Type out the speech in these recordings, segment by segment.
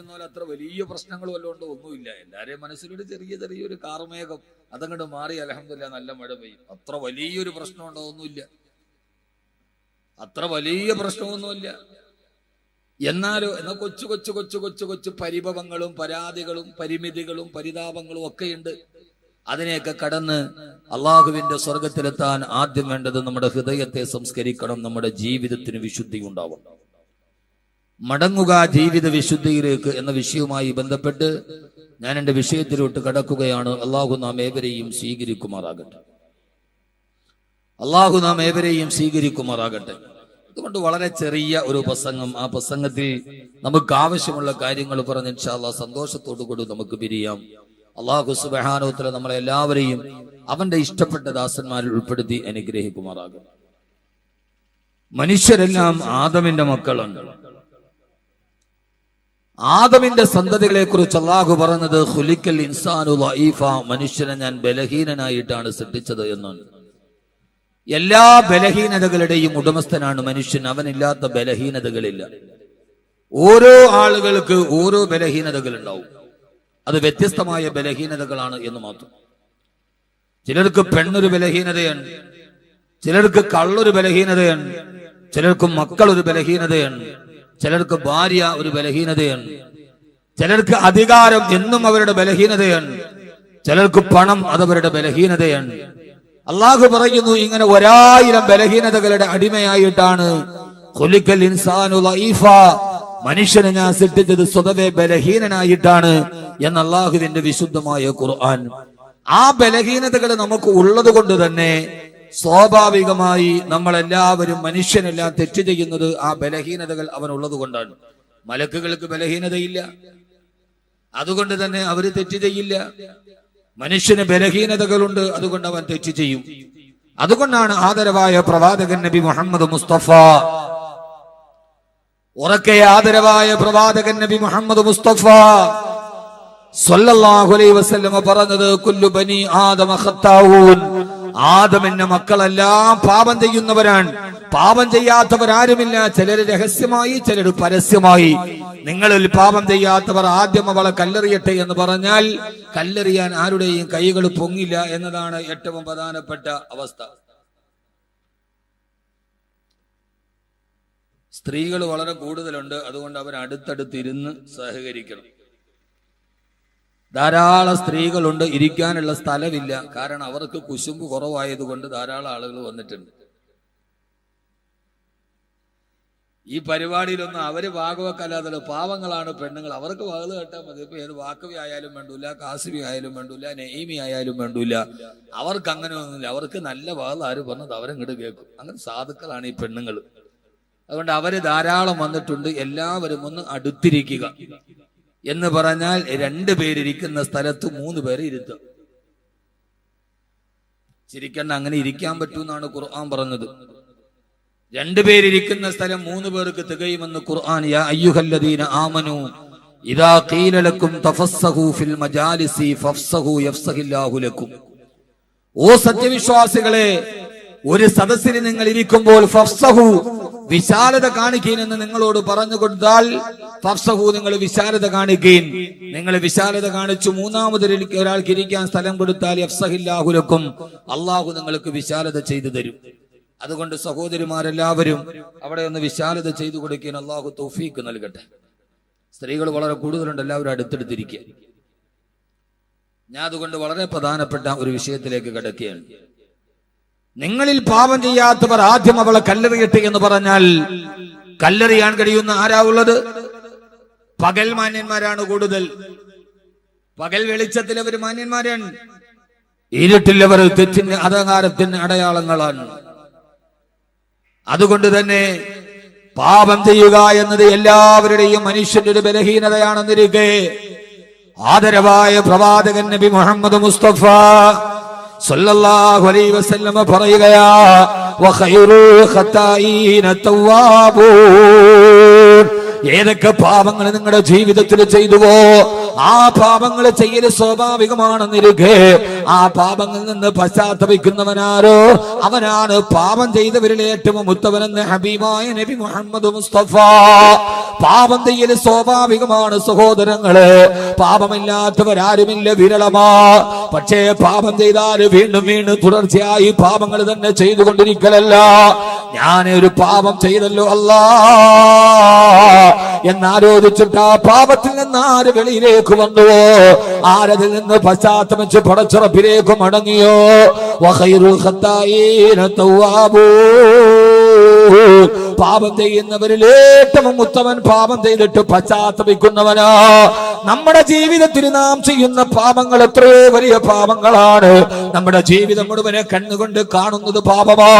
പറയുന്ന പോലെ അത്ര വലിയ പ്രശ്നങ്ങൾ വല്ലതുകൊണ്ട് ഒന്നുമില്ല. എല്ലാവരെയും മനസ്സിലൊരു ചെറിയൊരു കാർമേഘം, അതങ്ങോട്ട് മാറി അൽഹംദുലില്ലാ നല്ല മഴ പെയ്യും. അത്ര വലിയൊരു പ്രശ്നമുണ്ടോ? ഒന്നുമില്ല, അത്ര വലിയ പ്രശ്നമൊന്നുമില്ല. എന്നാലോ കൊച്ചു കൊച്ചു കൊച്ചു കൊച്ചു കൊച്ചു പരിഭവങ്ങളും പരാതികളും പരിമിതികളും പരിതാപങ്ങളും ഒക്കെയുണ്ട്. അതിനെയൊക്കെ കടന്ന് അള്ളാഹുവിന്റെ സ്വർഗത്തിലെത്താൻ ആദ്യം വേണ്ടത് നമ്മുടെ ഹൃദയത്തെ സംസ്കരിക്കണം, നമ്മുടെ ജീവിതത്തിന് വിശുദ്ധി ഉണ്ടാവും. മടങ്ങുക ജീവിത വിശുദ്ധിയിലേക്ക് എന്ന വിഷയവുമായി ബന്ധപ്പെട്ട് ഞാൻ എൻ്റെ വിഷയത്തിലോട്ട് കടക്കുകയാണ്. അള്ളാഹു നാം ഏവരെയും സ്വീകരിക്കുമാറാകട്ടെ. അള്ളാഹു നാം ഏവരെയും സ്വീകരിക്കുമാറാകട്ടെ. അതുകൊണ്ട് വളരെ ചെറിയ ഒരു പ്രസംഗം, ആ പ്രസംഗത്തിൽ നമുക്ക് ആവശ്യമുള്ള കാര്യങ്ങൾ പറഞ്ഞ് ഇൻഷാ അല്ലാഹ് സന്തോഷത്തോടു കൂടി നമുക്ക് പിരിയാം. അള്ളാഹു സുബ്ഹാനഹു വ തആല നമ്മളെ എല്ലാവരെയും അവന്റെ ഇഷ്ടപ്പെട്ട ദാസന്മാരിൽ ഉൾപ്പെടുത്തി അനുഗ്രഹിക്കുമാറാകും. മനുഷ്യരെല്ലാം ആദമിന്റെ മക്കളാണ്. ആദമിന്റെ സന്തതികളെ കുറിച്ച് അള്ളാഹു പറഞ്ഞത് ഖുലിഖൽ ഇൻസാനു ലഈഫ, മനുഷ്യനെ ഞാൻ ബലഹീനനായിട്ടാണ് സൃഷ്ടിച്ചത് എന്നാണ്. എല്ലാ ബലഹീനതകളുടെയും ഉടമസ്ഥനാണ് മനുഷ്യൻ. അവനില്ലാത്ത ബലഹീനതകളില്ല. ഓരോ ആളുകൾക്ക് ഓരോ ബലഹീനതകൾ ഉണ്ടാവും. അത് വ്യത്യസ്തമായ ബലഹീനതകളാണ് എന്ന് മാത്രം. ചിലർക്ക് പെണ്ണൊരു ബലഹീനതയാണ്, ചിലർക്ക് കള്ളൊരു ബലഹീനതയാണ്, ചിലർക്ക് മക്കളൊരു ബലഹീനതയാണ്, ചിലർക്ക് ഭാര്യ ഒരു ബലഹീനതയാണ്, ചിലർക്ക് അധികാരം എന്നും അവരുടെ ബലഹീനതയാണ്, ചിലർക്ക് പണം അതവരുടെ ബലഹീനതയാണ്. അള്ളാഹു പറയുന്നു, ഇങ്ങനെ 1000 ബലഹീനതകളുടെ അടിമയായിട്ടാണ് ഖുലിഖൽ ഇൻസാനു ലഈഫ, മനുഷ്യനെ ഞാൻ സൃഷ്ടിച്ചത് സ്വതവേ ബലഹീനനായിട്ടാണ് എന്ന് അള്ളാഹുവിന്റെ വിശുദ്ധമായ ഖുർആൻ. ആ ബലഹീനതകൾ നമുക്ക് ഉള്ളത് കൊണ്ട് തന്നെ സ്വാഭാവികമായി നമ്മളെല്ലാവരും മനുഷ്യനെല്ലാം തെറ്റ് ചെയ്യുന്നത് ആ ബലഹീനതകൾ അവനുള്ളത് കൊണ്ടാണ്. മലക്കുകൾക്ക് ബലഹീനതയില്ല, അതുകൊണ്ട് തന്നെ അവര് തെറ്റ് ചെയ്യില്ല. മനുഷ്യന് ബലഹീനതകളുണ്ട്, അതുകൊണ്ട് അവൻ തെറ്റ് ചെയ്യും. അതുകൊണ്ടാണ് ആദരവായ പ്രവാചകൻ നബി മുഹമ്മദ് മുസ്തഫ, ഉറക്കെ ആദരവായ പ്രവാചകൻ നബി മുഹമ്മദ് മുസ്തഫ സ്വല്ലല്ലാഹു അലൈഹി വസല്ലം പറഞ്ഞത്, കുല്ലു ബനി ആദമ ഖത്താഊൻ, ആദമിന്റെ മക്കളെല്ലാം പാപം ചെയ്യുന്നവരാണ്. പാപം ചെയ്യാത്തവരാരുമില്ല. ചിലർ രഹസ്യമായി, ചിലർ പരസ്യമായി. നിങ്ങളിൽ പാപം ചെയ്യാത്തവർ ആദ്യം അവളെ കല്ലെറിയട്ടെ എന്ന് പറഞ്ഞാൽ കല്ലെറിയാൻ ആരുടെയും കൈകൾ പൊങ്ങില്ല എന്നതാണ് ഏറ്റവും പ്രധാനപ്പെട്ട അവസ്ഥ. സ്ത്രീകൾ വളരെ കൂടുതലുണ്ട്, അതുകൊണ്ട് അവർ അടുത്തടുത്തിരുന്ന് സഹകരിക്കണം. ധാരാളം സ്ത്രീകളുണ്ട്, ഇരിക്കാനുള്ള സ്ഥലമില്ല. കാരണം അവർക്ക് കുശുമ്പ് കുറവായതുകൊണ്ട് ധാരാളം ആളുകൾ വന്നിട്ടുണ്ട്. ഈ പരിപാടിയിലൊന്നും അവര് ഭാഗവക്കല്ലാതെ പാവങ്ങളാണ് പെണ്ണുങ്ങൾ, അവർക്ക് വാത് കേട്ടാൽ മതി. ഇപ്പൊ ഏത് വാക്കവി ആയാലും വേണ്ടൂല, കാസിബി ആയാലും വേണ്ടൂല, നെയ്മി ആയാലും വേണ്ടൂല, അവർക്ക് അങ്ങനെ ഒന്നുമില്ല. അവർക്ക് നല്ല വാത് ആര് പറഞ്ഞത് അവരങ്ങോട്ട് കേൾക്കും. അങ്ങനെ സാധുക്കളാണ് ഈ പെണ്ണുങ്ങൾ. അതുകൊണ്ട് അവര് ധാരാളം വന്നിട്ടുണ്ട്. എല്ലാവരും ഒന്ന് അടുത്തിരിക്കുക എന്ന് പറഞ്ഞാൽ 2 പേരിരിക്കുന്ന സ്ഥലത്ത് 3 പേരെ ഇരുത്തുക. ചിരിക്കണ്ട, അങ്ങനെ ഇരിക്കാൻ പറ്റൂന്നാണ് ഖുർആൻ പറഞ്ഞത്. 2 പേരിരിക്കുന്ന സ്ഥലം 3 പേർക്ക് തികയുമെന്ന് ഖുർആൻ. യാ അയ്യുഹല്ലദീന ആമനൂ ഇദാ ഖീല ലക്കും തഫസ്സഹു ഫിൽ മജാലിസി ഫഫ്സഹു യഫ്സഹില്ലാഹു ലക്കും. ഓ സത്യവിശ്വാസികളെ, ഒരു സദസ്സിൽ നിങ്ങൾ ഇരിക്കുമ്പോൾ ഫഫ്സഹു, വിശാലത കാണിക്കീൻ എന്ന് നിങ്ങളോട് പറഞ്ഞു കൊടുത്താൽ ഫഫ്സഹു, നിങ്ങൾ വിശാലത കാണിക്കീൻ. നിങ്ങൾ വിശാലത കാണിച്ചു ഒരാൾക്ക് ഇരിക്കാൻ സ്ഥലം കൊടുത്താൽ യഫ്സഹില്ലാഹു ലക്കും, അള്ളാഹു നിങ്ങൾക്ക് വിശാലത ചെയ്തു തരും. അതുകൊണ്ട് സഹോദരിമാരെല്ലാവരും അവിടെ ഒന്ന് വിശാലത ചെയ്തു കൊടുക്കാൻ അള്ളാഹു തൗഫീക്ക് നൽകട്ടെ. സ്ത്രീകൾ വളരെ കൂടുതലുണ്ട്, എല്ലാവരും അടുത്തെടുത്തിരിക്കുക. ഞാൻ അതുകൊണ്ട് വളരെ പ്രധാനപ്പെട്ട ഒരു വിഷയത്തിലേക്ക് കടക്കുകയാണ്. നിങ്ങളിൽ പാപം ചെയ്യാത്തവർ ആദ്യം അവളെ കല്ലെറിയട്ടെ എന്ന് പറഞ്ഞാൽ കല്ലെറിയാൻ കഴിയുന്ന ആരാ ഉള്ളത്? പകൽ മാന്യന്മാരാണ് കൂടുതൽ. പകൽ വെളിച്ചത്തിൽ അവർ മാന്യന്മാരാണ്, ഇരുട്ടിൽ അവർ തെറ്റിന് അധകാരത്തിന് അടയാളങ്ങളാണ്. അതുകൊണ്ട് തന്നെ പാപം ചെയ്യുക എന്നത് എല്ലാവരുടെയും മനുഷ്യന്റെ ഒരു ബലഹീനതയാണെന്നിരിക്കെ ആദരവായ പ്രവാചകൻ നബി മുഹമ്മദ് മുസ്തഫ സല്ലല്ലാഹു അലൈഹി വസല്ലം പറയുകയാ, വഖൈറുൽ ഖതാഈന തവ്വാബൂൻ. ഏതൊക്കെ പാപങ്ങൾ നിങ്ങളുടെ ജീവിതത്തിൽ ചെയ്തുവോ ആ പാപങ്ങൾ ചെയ്യൽ സ്വാഭാവികമാണെന്നിരിക്കെ ആ പാപങ്ങളിൽ നിന്ന് പശ്ചാത്തപിക്കുന്നവനാരോ അവനാണ് പാപം ചെയ്തവരിൽ ഏറ്റവും ഉത്തമനെന്ന് ഹബീബായ നബി മുഹമ്മദ് മുസ്തഫ. പാപം ചെയ്യൽ സ്വാഭാവികമാണ് സഹോദരങ്ങളെ. പാപമില്ലാത്തവരാരുമില്ല, വിരളമാ. പക്ഷേ പാപം ചെയ്താൽ വീണ്ടും വീണ്ടും തുടർച്ചയായി പാപങ്ങൾ തന്നെ ചെയ്തുകൊണ്ടിരിക്കലല്ല. ഞാനൊരു പാപം ചെയ്തല്ലോ അല്ലാ എന്നാലോചിച്ചിട്ട് ആ പാപത്തിൽ നിന്ന് ആര് വെളിയിലേക്ക് വന്നുവോ, ആരതിൽ നിന്ന് പശ്ചാത്തപിച്ച് പടച്ചുറപ്പിലേക്ക് മടങ്ങിയോ, വഖൈറുൽ ഖത്തായീന തവ്വാബൂൻ. പാപം ചെയ്യുന്നവരിൽ ഏറ്റവും ഉത്തമൻ പാപം ചെയ്തിട്ട് പശ്ചാത്തപിക്കുന്നവനാ. നമ്മുടെ ജീവിതത്തിൽ നാം ചെയ്യുന്ന പാപങ്ങൾ എത്രയോ വലിയ പാപങ്ങളാണ്. നമ്മുടെ ജീവിതം മുഴുവനെ കണ്ണുകൊണ്ട് കാണുന്നത് പാപമാ,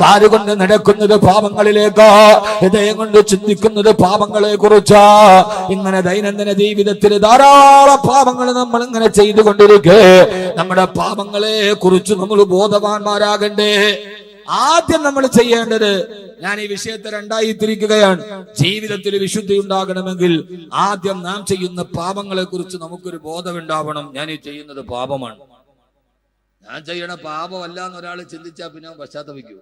കാലുകൊണ്ട് നടക്കുന്നത് പാപങ്ങളിലേക്കാ, ഹൃദയം കൊണ്ട് ചിന്തിക്കുന്നത് പാപങ്ങളെ കുറിച്ചാ. ഇങ്ങനെ ദൈനംദിന ജീവിതത്തിൽ ധാരാളം പാപങ്ങൾ നമ്മൾ ഇങ്ങനെ ചെയ്തുകൊണ്ടിരിക്കെ നമ്മുടെ പാപങ്ങളെ കുറിച്ച് നമ്മൾ ബോധവാന്മാരാകണ്ടേ. ആദ്യം നമ്മൾ ചെയ്യേണ്ടത്, ഞാൻ ഈ വിഷയത്തെ രണ്ടായി തിരിക്കുകയാണ്. ജീവിതത്തിൽ വിശുദ്ധി ഉണ്ടാകണമെങ്കിൽ ആദ്യം നാം ചെയ്യുന്ന പാപങ്ങളെ കുറിച്ച് നമുക്കൊരു ബോധമുണ്ടാവണം. ഞാൻ ഈ ചെയ്യുന്നത് പാപമാണ്, ഞാൻ ചെയ്യണ പാപമല്ല എന്നൊരാൾ ചിന്തിച്ചാൽ പിന്നെ പശ്ചാത്തപിക്കൂ.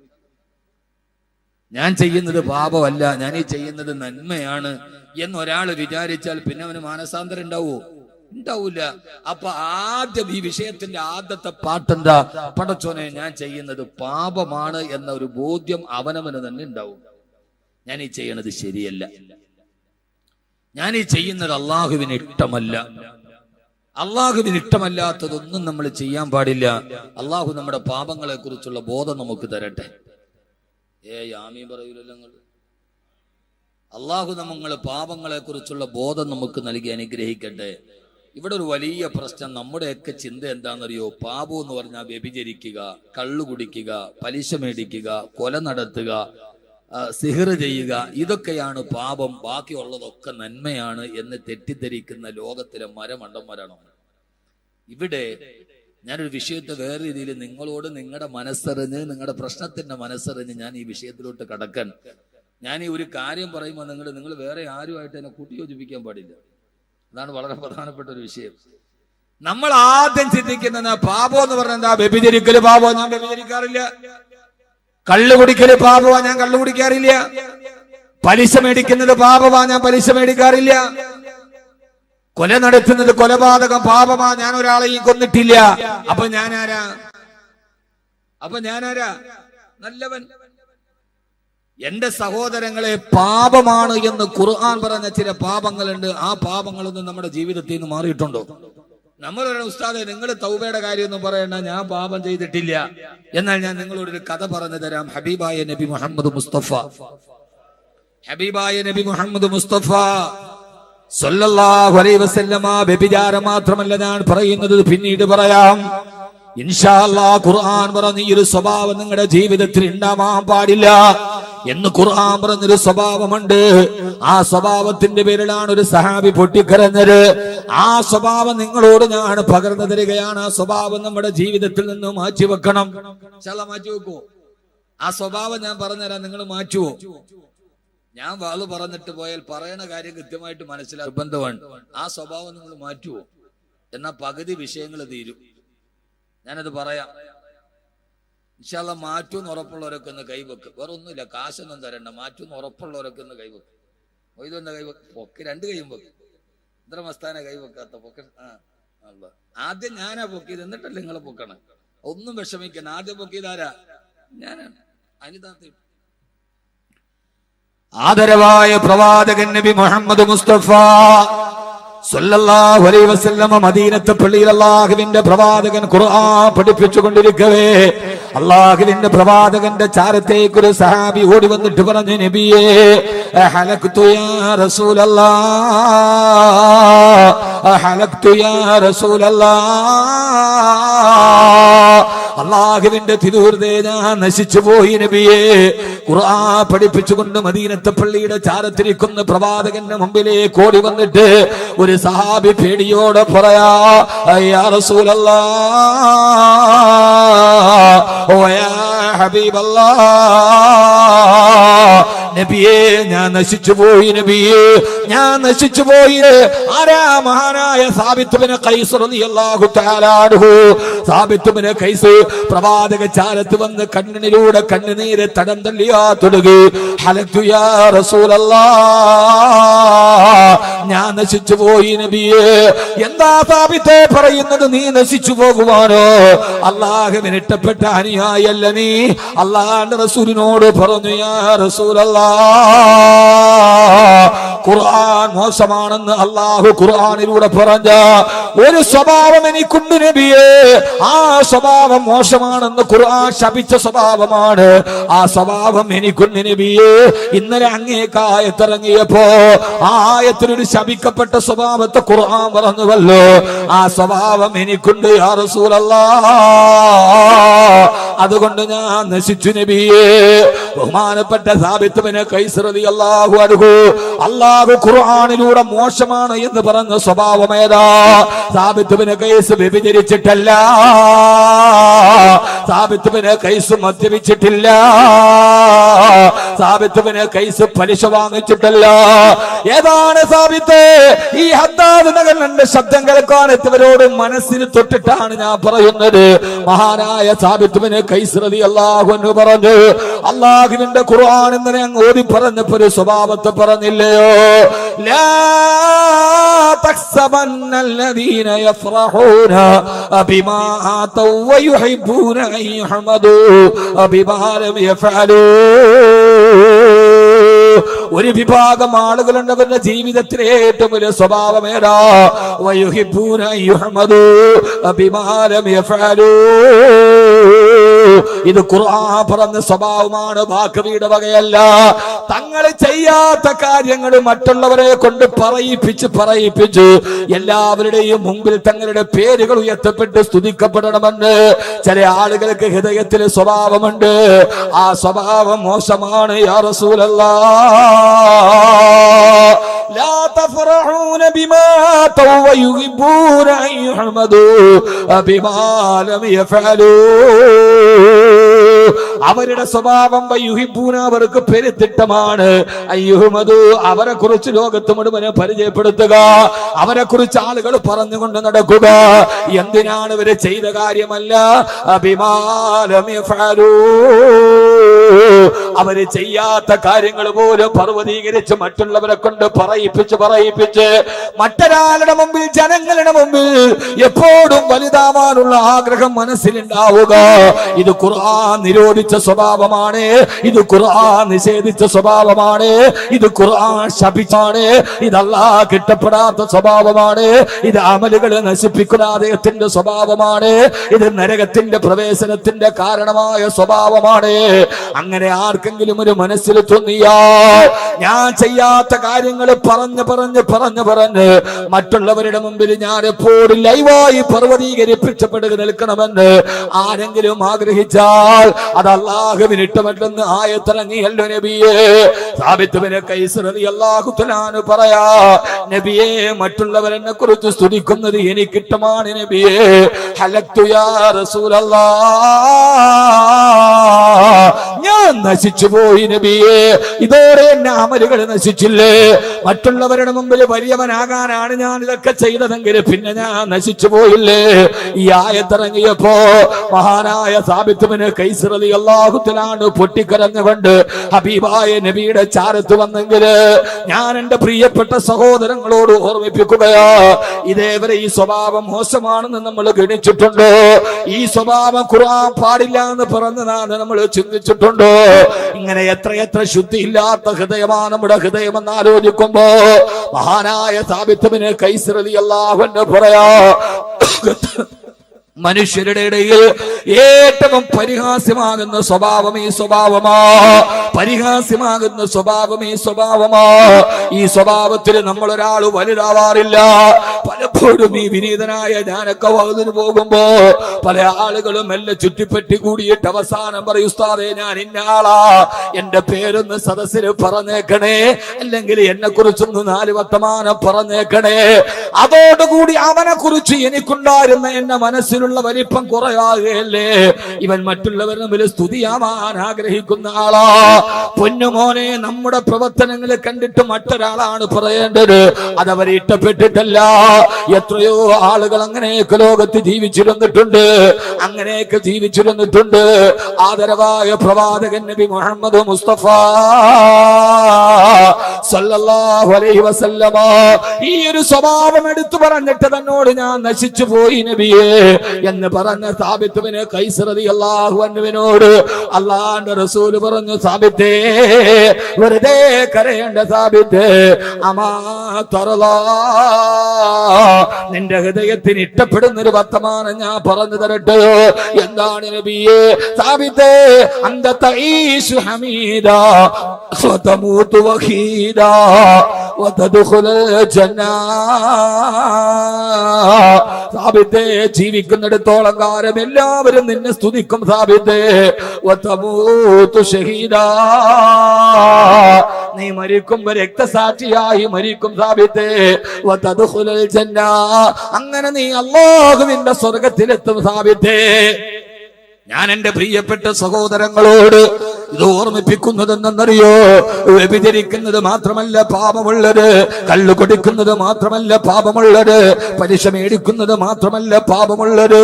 ഞാൻ ചെയ്യുന്നത് പാപമല്ല, ഞാൻ ഈ ചെയ്യുന്നത് നന്മയാണ് എന്നൊരാൾ വിചാരിച്ചാൽ പിന്നെ അവന് മാനസാന്തരം ഉണ്ടാവോ? ഉണ്ടാവൂല. അപ്പൊ ആദ്യം ഈ വിഷയത്തിന്റെ ആദ്യത്തെ പാട്ടെന്താ? പടച്ചോനെ, ഞാൻ ചെയ്യുന്നത് പാപമാണ് എന്ന ഒരു ബോധ്യം അവനവന് തന്നെ ഉണ്ടാവും. ഞാൻ ഈ ചെയ്യണത് ശരിയല്ല, ഞാൻ ഈ ചെയ്യുന്നത് അള്ളാഹുവിന് ഇഷ്ടമല്ല. അള്ളാഹുവിന് ഇഷ്ടമല്ലാത്തതൊന്നും നമ്മൾ ചെയ്യാൻ പാടില്ല. അള്ളാഹു നമ്മുടെ പാപങ്ങളെ കുറിച്ചുള്ള ബോധം നമുക്ക് തരട്ടെ. ആമീൻ പറയൂലല്ലോ നിങ്ങൾ. അള്ളാഹു നമ്മളെ പാപങ്ങളെ കുറിച്ചുള്ള ബോധം നമുക്ക് നൽകി അനുഗ്രഹിക്കട്ടെ. ഇവിടെ ഒരു വലിയ പ്രശ്നം, നമ്മുടെയൊക്കെ ചിന്ത എന്താണെന്നറിയോ? പാപം എന്ന് പറഞ്ഞാൽ വ്യഭിചരിക്കുക, കള്ളു കുടിക്കുക, പലിശ മേടിക്കുക, കൊല നടത്തുക, സിഹർ ചെയ്യുക, ഇതൊക്കെയാണ് പാപം, ബാക്കിയുള്ളതൊക്കെ നന്മയാണ് എന്ന് തെറ്റിദ്ധരിക്കുന്ന ലോകത്തിലെ മരമണ്ടന്മാരാണ്. ഇവിടെ ഞാനൊരു വിഷയത്തെ വേറെ രീതിയിൽ നിങ്ങളോട് നിങ്ങളുടെ മനസ്സറിഞ്ഞ്, നിങ്ങളുടെ പ്രശ്നത്തിന്റെ മനസ്സറിഞ്ഞ് ഞാൻ ഈ വിഷയത്തിലോട്ട് കടക്കാൻ, ഞാൻ ഈ ഒരു കാര്യം പറയുമ്പോൾ നിങ്ങൾ വേറെ ആരുമായിട്ട് എന്നെ കൂട്ടിയോജിപ്പിക്കാൻ പാടില്ല. അതാണ് വളരെ പ്രധാനപ്പെട്ട ഒരു വിഷയം. നമ്മൾ ആദ്യം ചിന്തിക്കുന്ന പാപം എന്ന് പറഞ്ഞാൽ എന്താ? വ്യഭിചരിക്കല് പാപോ? ഞാൻ വ്യഭിചരിക്കാറില്ല. കള്ളു കുടിക്കല് പാപമാ? ഞാൻ കള്ളു കുടിക്കാറില്ല. പലിശ മേടിക്കുന്നത് പാപമാ? ഞാൻ പലിശ മേടിക്കാറില്ല. കൊല നടത്തുന്നത് കൊലപാതകം പാപമാ? ഞാൻ ഒരാളെയും കൊന്നിട്ടില്ല. അപ്പൊ ഞാനാരാ? നല്ലവൻ. എന്റെ സഹോദരങ്ങളെ, പാപമാണ് എന്ന് ഖുർആൻ പറഞ്ഞ ചില പാപങ്ങളുണ്ട്. ആ പാപങ്ങളൊന്നും നമ്മുടെ ജീവിതത്തിൽ നിന്ന് മാറിയിട്ടുണ്ടോ? നമ്മളൊരു ഉസ്താദെ, നിങ്ങൾ തൗബയുടെ കാര്യമൊന്നും പറയണ്ട, ഞാൻ പാപം ചെയ്തിട്ടില്ല. എന്നാൽ ഞാൻ നിങ്ങളോടൊരു കഥ പറഞ്ഞു തരാം. ഹബീബായ നബി മുഹമ്മദ് മുസ്തഫ സല്ലല്ലാഹു അലൈഹി വസല്ലമ വ്യഭിചാരം മാത്രമല്ല ഞാൻ പറയുന്നത്, പിന്നീട് പറയാം ഇൻഷാ അല്ലാഹ്. ഖുർആൻ പറഞ്ഞ ഈ ഒരു സ്വഭാവം നിങ്ങളുടെ ജീവിതത്തിൽ ഉണ്ടാവാൻ പാടില്ല എന്ന് ഖുർആൻ പറഞ്ഞൊരു സ്വഭാവമുണ്ട്. ആ സ്വഭാവത്തിന്റെ പേരിലാണ് ഒരു സഹാബി പൊട്ടിക്കരഞ്ഞത്. ആ സ്വഭാവം നിങ്ങളോട് ഞാൻ പകർന്നു തരികയാണ്. ആ സ്വഭാവം നമ്മുടെ ജീവിതത്തിൽ നിന്ന് മാറ്റിവെക്കണം. മാറ്റി വെക്കൂ. ആ സ്വഭാവം ഞാൻ പറഞ്ഞുതരാം, നിങ്ങൾ മാറ്റുവോ? ഞാൻ വാള് പറഞ്ഞിട്ട് പോയാൽ പറയണ കാര്യം കൃത്യമായിട്ട് മനസ്സിലാക്കും, ബന്ധമാണ്. ആ സ്വഭാവം നിങ്ങൾ മാറ്റുവോ? എന്നാ പകുതി വിഷയങ്ങൾ തീരും. ഞാനത് പറയാം. ഇൻഷാ അല്ലാഹ് മാറ്റൂന്ന് ഉറപ്പുള്ളവരൊക്കെ ഒന്ന് കൈവെക്ക്. വേറെ ഒന്നുമില്ല, കാശൊന്നും തരണ്ട. മാറ്റൂന്ന് ഉറപ്പുള്ളവരൊക്കെ ഒന്ന് കൈവെക്ക്. ഇതൊന്ന് കൈവെക്ക്. പൊക്ക്, രണ്ട് കൈയും വെക്ക്. ഇത്ര മസ്താന കൈവെക്കാത്ത പൊക്ക. ആദ്യം ഞാനാ പൊക്കിയത്, എന്നിട്ടല്ലേ നിങ്ങളെ പൊക്കണം. ഒന്നും വിഷമിക്കണം. ആദ്യം പൊക്കിയതാരാ? ഞാനാണ്. അനിതാത്ത ആദരവായ പ്രവാചകൻ നബി മുഹമ്മദ് മുസ്തഫ സല്ലല്ലാഹു അലൈഹി വസല്ലമ മദീനത്തെ പള്ളിയിൽ അല്ലാഹുവിന്റെ പ്രവാചകൻ ഖുർആൻ പഠിപ്പിച്ചുകൊണ്ടിരിക്കവേ അല്ലാഹുവിന്റെ പ്രവാചകന്റെ ചാരത്തേക്ക് ഒരു സഹാബി ഓടി വന്നിട്ട് പറഞ്ഞു, നബിയേ ഹലക്തു യാ റസൂലല്ലാഹ്, ഹലക്തു യാ റസൂലല്ലാഹ്, അല്ലാഹുവിന്റെ തിരുഹൃദയ ഞാൻ നശിച്ചു പോയി നബിയേ. ഖുർആൻ പഠിപ്പിച്ചുകൊണ്ട് മദീനത്തെ പള്ളിയുടെ ചാരത്തിരിക്കുന്ന പ്രവാചകന്റെ മുമ്പിലേക്ക് ഓടി വന്നിട്ട് ഒരു സഹാബി പേടിയോടെ പറയാ, യാ റസൂലല്ലാഹ്, ഓ യാ ഹബീബല്ലാഹ്, നബിയേ ഞാൻ നശിച്ചു പോയി, നബിയേ ഞാൻ നശിച്ചു പോയി. ആരാ? മഹാനായ സാബിത്ത് ബിൻ ഖൈസ് റളിയല്ലാഹു തആല അൻഹു. സാബിത്ത് ബിൻ ഖൈസ് പ്രവാചക ചാരത്ത് വന്ന് കണ്ണിലൂടെ കണ്ണുനീര് തടം തള്ളിയാ തുടങ്ങി. ഹലത്തു യാ റസൂലല്ലാഹ്, ഞാൻ നശിച്ചു പോയി നബിയേ. എന്താ സാബിത്തെ പറയുന്നത്? നീ നശിച്ചു പോകുവാനോ? അല്ലാഹുവിന് ഇഷ്ടപ്പെട്ട അനുയായിയല്ല നീ? അല്ലാഹുവിന്റെ റസൂലിനോട് പറഞ്ഞു, യാ റസൂലല്ലാഹ്, ഖുർആൻ മോശമാണെന്ന് അല്ലാഹു ഖുർആനിലൂടെ പറഞ്ഞ ഒരു സ്വഭാവം എനിക്കുണ്ട് നബിയേ. ആ സ്വഭാവം മോശമാണെന്ന് ഖുർആൻ ശപിച്ച സ്വഭാവമാണ്. ആ സ്വഭാവം എനിക്കുണ്ട് നബിയേ. ഇന്നലെ അങ്ങേക്ക് ആയത്തിറങ്ങിയപ്പോ ആ ആയത്തിലൊരു ശപിക്കപ്പെട്ട സ്വഭാവത്തെ ഖുർആൻ പറഞ്ഞുവല്ലോ. ആ സ്വഭാവം എനിക്കുണ്ട് യാ റസൂലല്ലാഹ്. അതുകൊണ്ട് ഞാൻ നശിച്ചു നബിയേ. ബഹുമാനപ്പെട്ട സാബിത്ത് ബിൻ ഖൈസ് റളിയല്ലാഹു അൻഹു, അല്ലാഹു ഖുർആനിലൂടെ മോശമാണ് എന്ന് പറഞ്ഞ സ്വഭാവം ഏതാ? സാബിത്ത് ബിൻ ഖൈസ് വ്യഭിചരിച്ചിട്ടല്ല, സാബിത്ത് ബിൻ ഖൈസ് മദ്യപിച്ചിട്ടില്ല, സാബിത്ത് ബിൻ ഖൈസ് പലിശ വാങ്ങിച്ചിട്ടല്ല. ഏതാണ് സാബിത്ത്? ഈ ഹദ്ദാദ് നഗരന്റെ ശബ്ദം കേൾക്കാൻ എത്തിയവരോട് മനസ്സിന് തൊട്ടിട്ടാണ് ഞാൻ പറയുന്നത്. മഹാനായ സാബിത്ത് ബിൻ ഖൈസ് റളിയല്ലാഹു അൻഹു പറഞ്ഞു, അല്ലാഹുവിന്റെ ഖുർആൻ ഇന്നലെ അങ്ങ് ഓതി പറഞ്ഞപ്പോൾ ഒരു സ്വഭാവത്തെ പറഞ്ഞില്ലയോ? ലാ തഖ്സബന്നല്ലദീന യഫ്റഹൂന ബിമാ ആതൗ വയുഹിബ്ബൂന അൻ യഹ്മദൂ ബിമാ ലം യഫഅലൂ. ഒരു വിഭാഗം ആളുകളുണ്ട്, അവരുടെ ജീവിതത്തിലെ ഏറ്റവും വലിയ സ്വഭാവം ഏതാ? വയുഹിബ്ബൂന അൻ യഹ്മദൂ ബിമാ ലം യഫഅലൂ. ഇത് ഖുർആൻ പറഞ്ഞ സ്വഭാവമാണ്, ബാക്കിയുടെ വകയല്ല. തങ്ങൾ ചെയ്യാത്ത കാര്യങ്ങൾ മറ്റുള്ളവരെ കൊണ്ട് പറയിപ്പിച്ച് എല്ലാവരുടെയും മുമ്പിൽ തങ്ങളുടെ പേരുകൾ ഉയർത്തപ്പെട്ട് സ്തുതിക്കപ്പെടണമെന്ന് ചില ആളുകൾക്ക് ഹൃദയത്തിൽ സ്വഭാവമുണ്ട്. ആ സ്വഭാവം മോശമാണ് യാ റസൂലല്ലാഹ്. ലാ തഫറഹൂന ബിമാ തൗ വയുഹിബ്ബൂന അൻ യഹ്മദൂ ബിമാ ലം യഫഅലൂ. അവരുടെ സ്വഭാവം വയുഹിബ്ബൂന, അവർക്ക് പെരുത്തിട്ടമാണ്. അയ്യുഹ്മദൂ, അവരെ കുറിച്ച് ലോകത്ത് മുഴുവനെ പരിചയപ്പെടുത്തുക, അവരെ കുറിച്ച് ആളുകൾ പറഞ്ഞുകൊണ്ട് നടക്കുക. എന്തിനാണ് ഇവര് ചെയ്ത കാര്യമല്ല. ബിമാ ലം യഫഅലൂ, അവര് ചെയ്യാത്ത കാര്യങ്ങൾ പോലും പർവ്വതീകരിച്ച് മറ്റുള്ളവരെ കൊണ്ട് പറയിപ്പിച്ച് മറ്റൊരാളുടെ മുമ്പിൽ, ജനങ്ങളുടെ മുമ്പിൽ എപ്പോഴും വലുതാവാനുള്ള ആഗ്രഹം മനസ്സിലുണ്ടാവുക. ഇത് ഖുർആൻ നിരോധിച്ച സ്വഭാവമാണ്, ഇത് ഖുർആൻ നിഷേധിച്ച സ്വഭാവമാണ്, ഇത് ഖുർആൻ ശപിച്ചാണ്, ഇത് അല്ലാഹ് കിട്ടപ്പെടാത്ത സ്വഭാവമാണ്, ഇത് അമലുകളെ നശിപ്പിക്കുന്ന അദ്ദേഹത്തിന്റെ സ്വഭാവമാണ്, ഇത് നരകത്തിന്റെ പ്രവേശനത്തിന്റെ കാരണമായ സ്വഭാവമാണ്. അങ്ങനെ ആർക്കെങ്കിലും ഒരു മനസ്സിൽ തോന്നിയാൽ ഞാൻ ചെയ്യാത്ത കാര്യങ്ങൾ പറഞ്ഞ് മറ്റുള്ളവരുടെ മുമ്പിൽ ഞാൻ എപ്പോഴും ലൈവായി പർവ്വതീകരിപ്പിച്ചപ്പെടുക നിൽക്കണമെന്ന് ആരെങ്കിലും ആഗ്രഹിച്ചാൽ അത് അല്ലാഹുവിന് ഇഷ്ടമല്ലെന്ന് ആയത്തിറങ്ങിയല്ലോ നബിയേ. സാബിത്ത് ബിൻ ഖൈസ് റളിയല്ലാഹു തആല അൻഹു പറയാ, നബിയേ മറ്റുള്ളവരെന്നെ കുറിച്ച് സ്തുതിക്കുന്നത് എനിക്കിഷ്ടമാണ് നബിയേ. ഹലക്തു യാ റസൂലല്ലാഹ്, ഞാൻ നശിച്ചു പോയി നബിയേ. ഇതോടെ എന്നെ അമലുകൾ നശിച്ചില്ലേ? മറ്റുള്ളവരുടെ മുമ്പിൽ വലിയവനാകാനാണ് ഞാൻ ഇതൊക്കെ ചെയ്തതെങ്കിൽ പിന്നെ ഞാൻ നശിച്ചു പോയില്ലേ? ഈ ആയത്തിറങ്ങിയപ്പോ മഹാനായ സാബിത്ത് ബിൻ ഖൈസ് റളിയല്ലാഹു തആല അൻഹു പൊട്ടിക്കരഞ്ഞുകൊണ്ട് ഹബീബായ നബിയുടെ ചാരത്ത് വന്നെങ്കിൽ ഞാൻ എന്റെ പ്രിയപ്പെട്ട സഹോദരങ്ങളോട് ഓർമ്മിപ്പിക്കുകയാ, ഇതേവരെ ഈ സ്വഭാവം മോശമാണെന്ന് നമ്മൾ ഗണിച്ചിട്ടുണ്ടോ? ഈ സ്വഭാവം ഖുർആൻ പാടില്ല എന്ന് പറഞ്ഞതാണ് നമ്മൾ ചിന്തിച്ചിട്ടുണ്ടോ? ഇങ്ങനെ എത്രയെത്ര ശുദ്ധിയില്ലാത്ത ഹൃദയമാണ് നമ്മുടെ ഹൃദയമെന്ന് ആലോചിക്കുമ്പോ മഹാനായ സാബിത്ത് ബിൻ ഖൈസ് റളിയല്ലാഹു അൻഹു പറയാ, മനുഷ്യരുടെ ഇടയിൽ ഏറ്റവും പരിഹാസ്യമാകുന്ന സ്വഭാവം ഈ സ്വഭാവമാ. പരിഹാസ്യമാകുന്ന സ്വഭാവം ഈ സ്വഭാവമാ. ഈ സ്വഭാവത്തിൽ നമ്മൾ ഒരാൾ വലുതാവാറില്ല. പലപ്പോഴും ഈ വിനീതനായ ഞാനൊക്കെ വകുതിന് പോകുമ്പോ പല ആളുകളും എല്ലാം ചുറ്റിപ്പറ്റി കൂടിയിട്ട് അവസാനം പറയും, ഉസ്താദേ ഞാൻ ഇന്ന ആളാ, എന്റെ പേരൊന്ന് സദസ്സിൽ പറഞ്ഞേക്കണേ, അല്ലെങ്കിൽ എന്നെ കുറിച്ചൊന്ന് 4 വർത്തമാനം പറഞ്ഞേക്കണേ. അതോടുകൂടി അവനെ കുറിച്ച് എനിക്കുണ്ടായിരുന്ന എന്റെ മനസ്സിലുള്ള വലിപ്പം കുറയാകല്ലേ. ഇവൻ മറ്റുള്ളവരുടെ മുമ്പിൽ സ്തുതിയാവാൻ ആഗ്രഹിക്കുന്ന ആളാ. പൊന്നുമോനെ, നമ്മുടെ പ്രവർത്തനങ്ങൾ കണ്ടിട്ട് മറ്റൊരാളാണ് പറയേണ്ടത്, അതവരെ ഇഷ്ടപ്പെട്ടിട്ടല്ല. എത്രയോ ആളുകൾ അങ്ങനെയൊക്കെ ലോകത്ത് ജീവിച്ചിരുന്നിട്ടുണ്ട്, അങ്ങനെയൊക്കെ ജീവിച്ചിരുന്നിട്ടുണ്ട്. ആദരവായ പ്രവാചകൻ നബി മുഹമ്മദ് മുസ്തഫ സല്ലല്ലാഹു അലൈഹി വസല്ലമ ഈ ഒരു സ്വഭാവം എടുത്തു പറഞ്ഞിട്ട് തന്നോട് ഞാൻ നശിച്ചു പോയി നബിയേ എന്ന് പറഞ്ഞ സാബിത്ത് ബിൻ ഖൈസ് റളിയല്ലാഹു അൻഹുവിനോട് അല്ലാഹുവിന്റെ റസൂൽ പറഞ്ഞു, സാബിത്തേ, വെറുതെ കരയേണ്ട സാബിത്തേ, അമാ തറലാ, നിന്റെ ഹൃദയത്തിന് ഇഷ്ടപ്പെടുന്ന ഒരു വർത്തമാനം ഞാൻ പറഞ്ഞു തരട്ടെയോ? എന്താണ് നബിയേ? സാബിത്തേ, അന്ത തഈശു ഹമീദാ വതമൂതു വഹീദാ വതദ്ഖുലുൽ ജന്നാ. സാബിത്തേ, ജീവിക്കുന്നിടത്തോളം കാലം എല്ലാവരും നിന്നെ സ്തുതിക്കും സാബിത്തേ. വതമൂതു ഷഹീദാ, നീ മരിക്കുമ്പോ രക്തസാക്ഷിയായി മരിക്കും സാബിത്തേ. വതദ്ഖുലുൽ ജന്നാ, അങ്ങനെ നീ അല്ലാഹുവിന്റെ സ്വർഗ്ഗത്തിലെത്തും സാബിത്തേ. ഞാൻ എന്റെ പ്രിയപ്പെട്ട സഹോദരങ്ങളോട് ഇത് ഓർമ്മിപ്പിക്കുന്നതെന്നറിയോ? വ്യഭിചരിക്കുന്നത് മാത്രമല്ല പാപമുള്ളത്, കള്ളു കൊടുക്കുന്നത് മാത്രമല്ല പാപമുള്ളത്, പലിശ മേടിക്കുന്നത് മാത്രമല്ല പാപമുള്ളത്.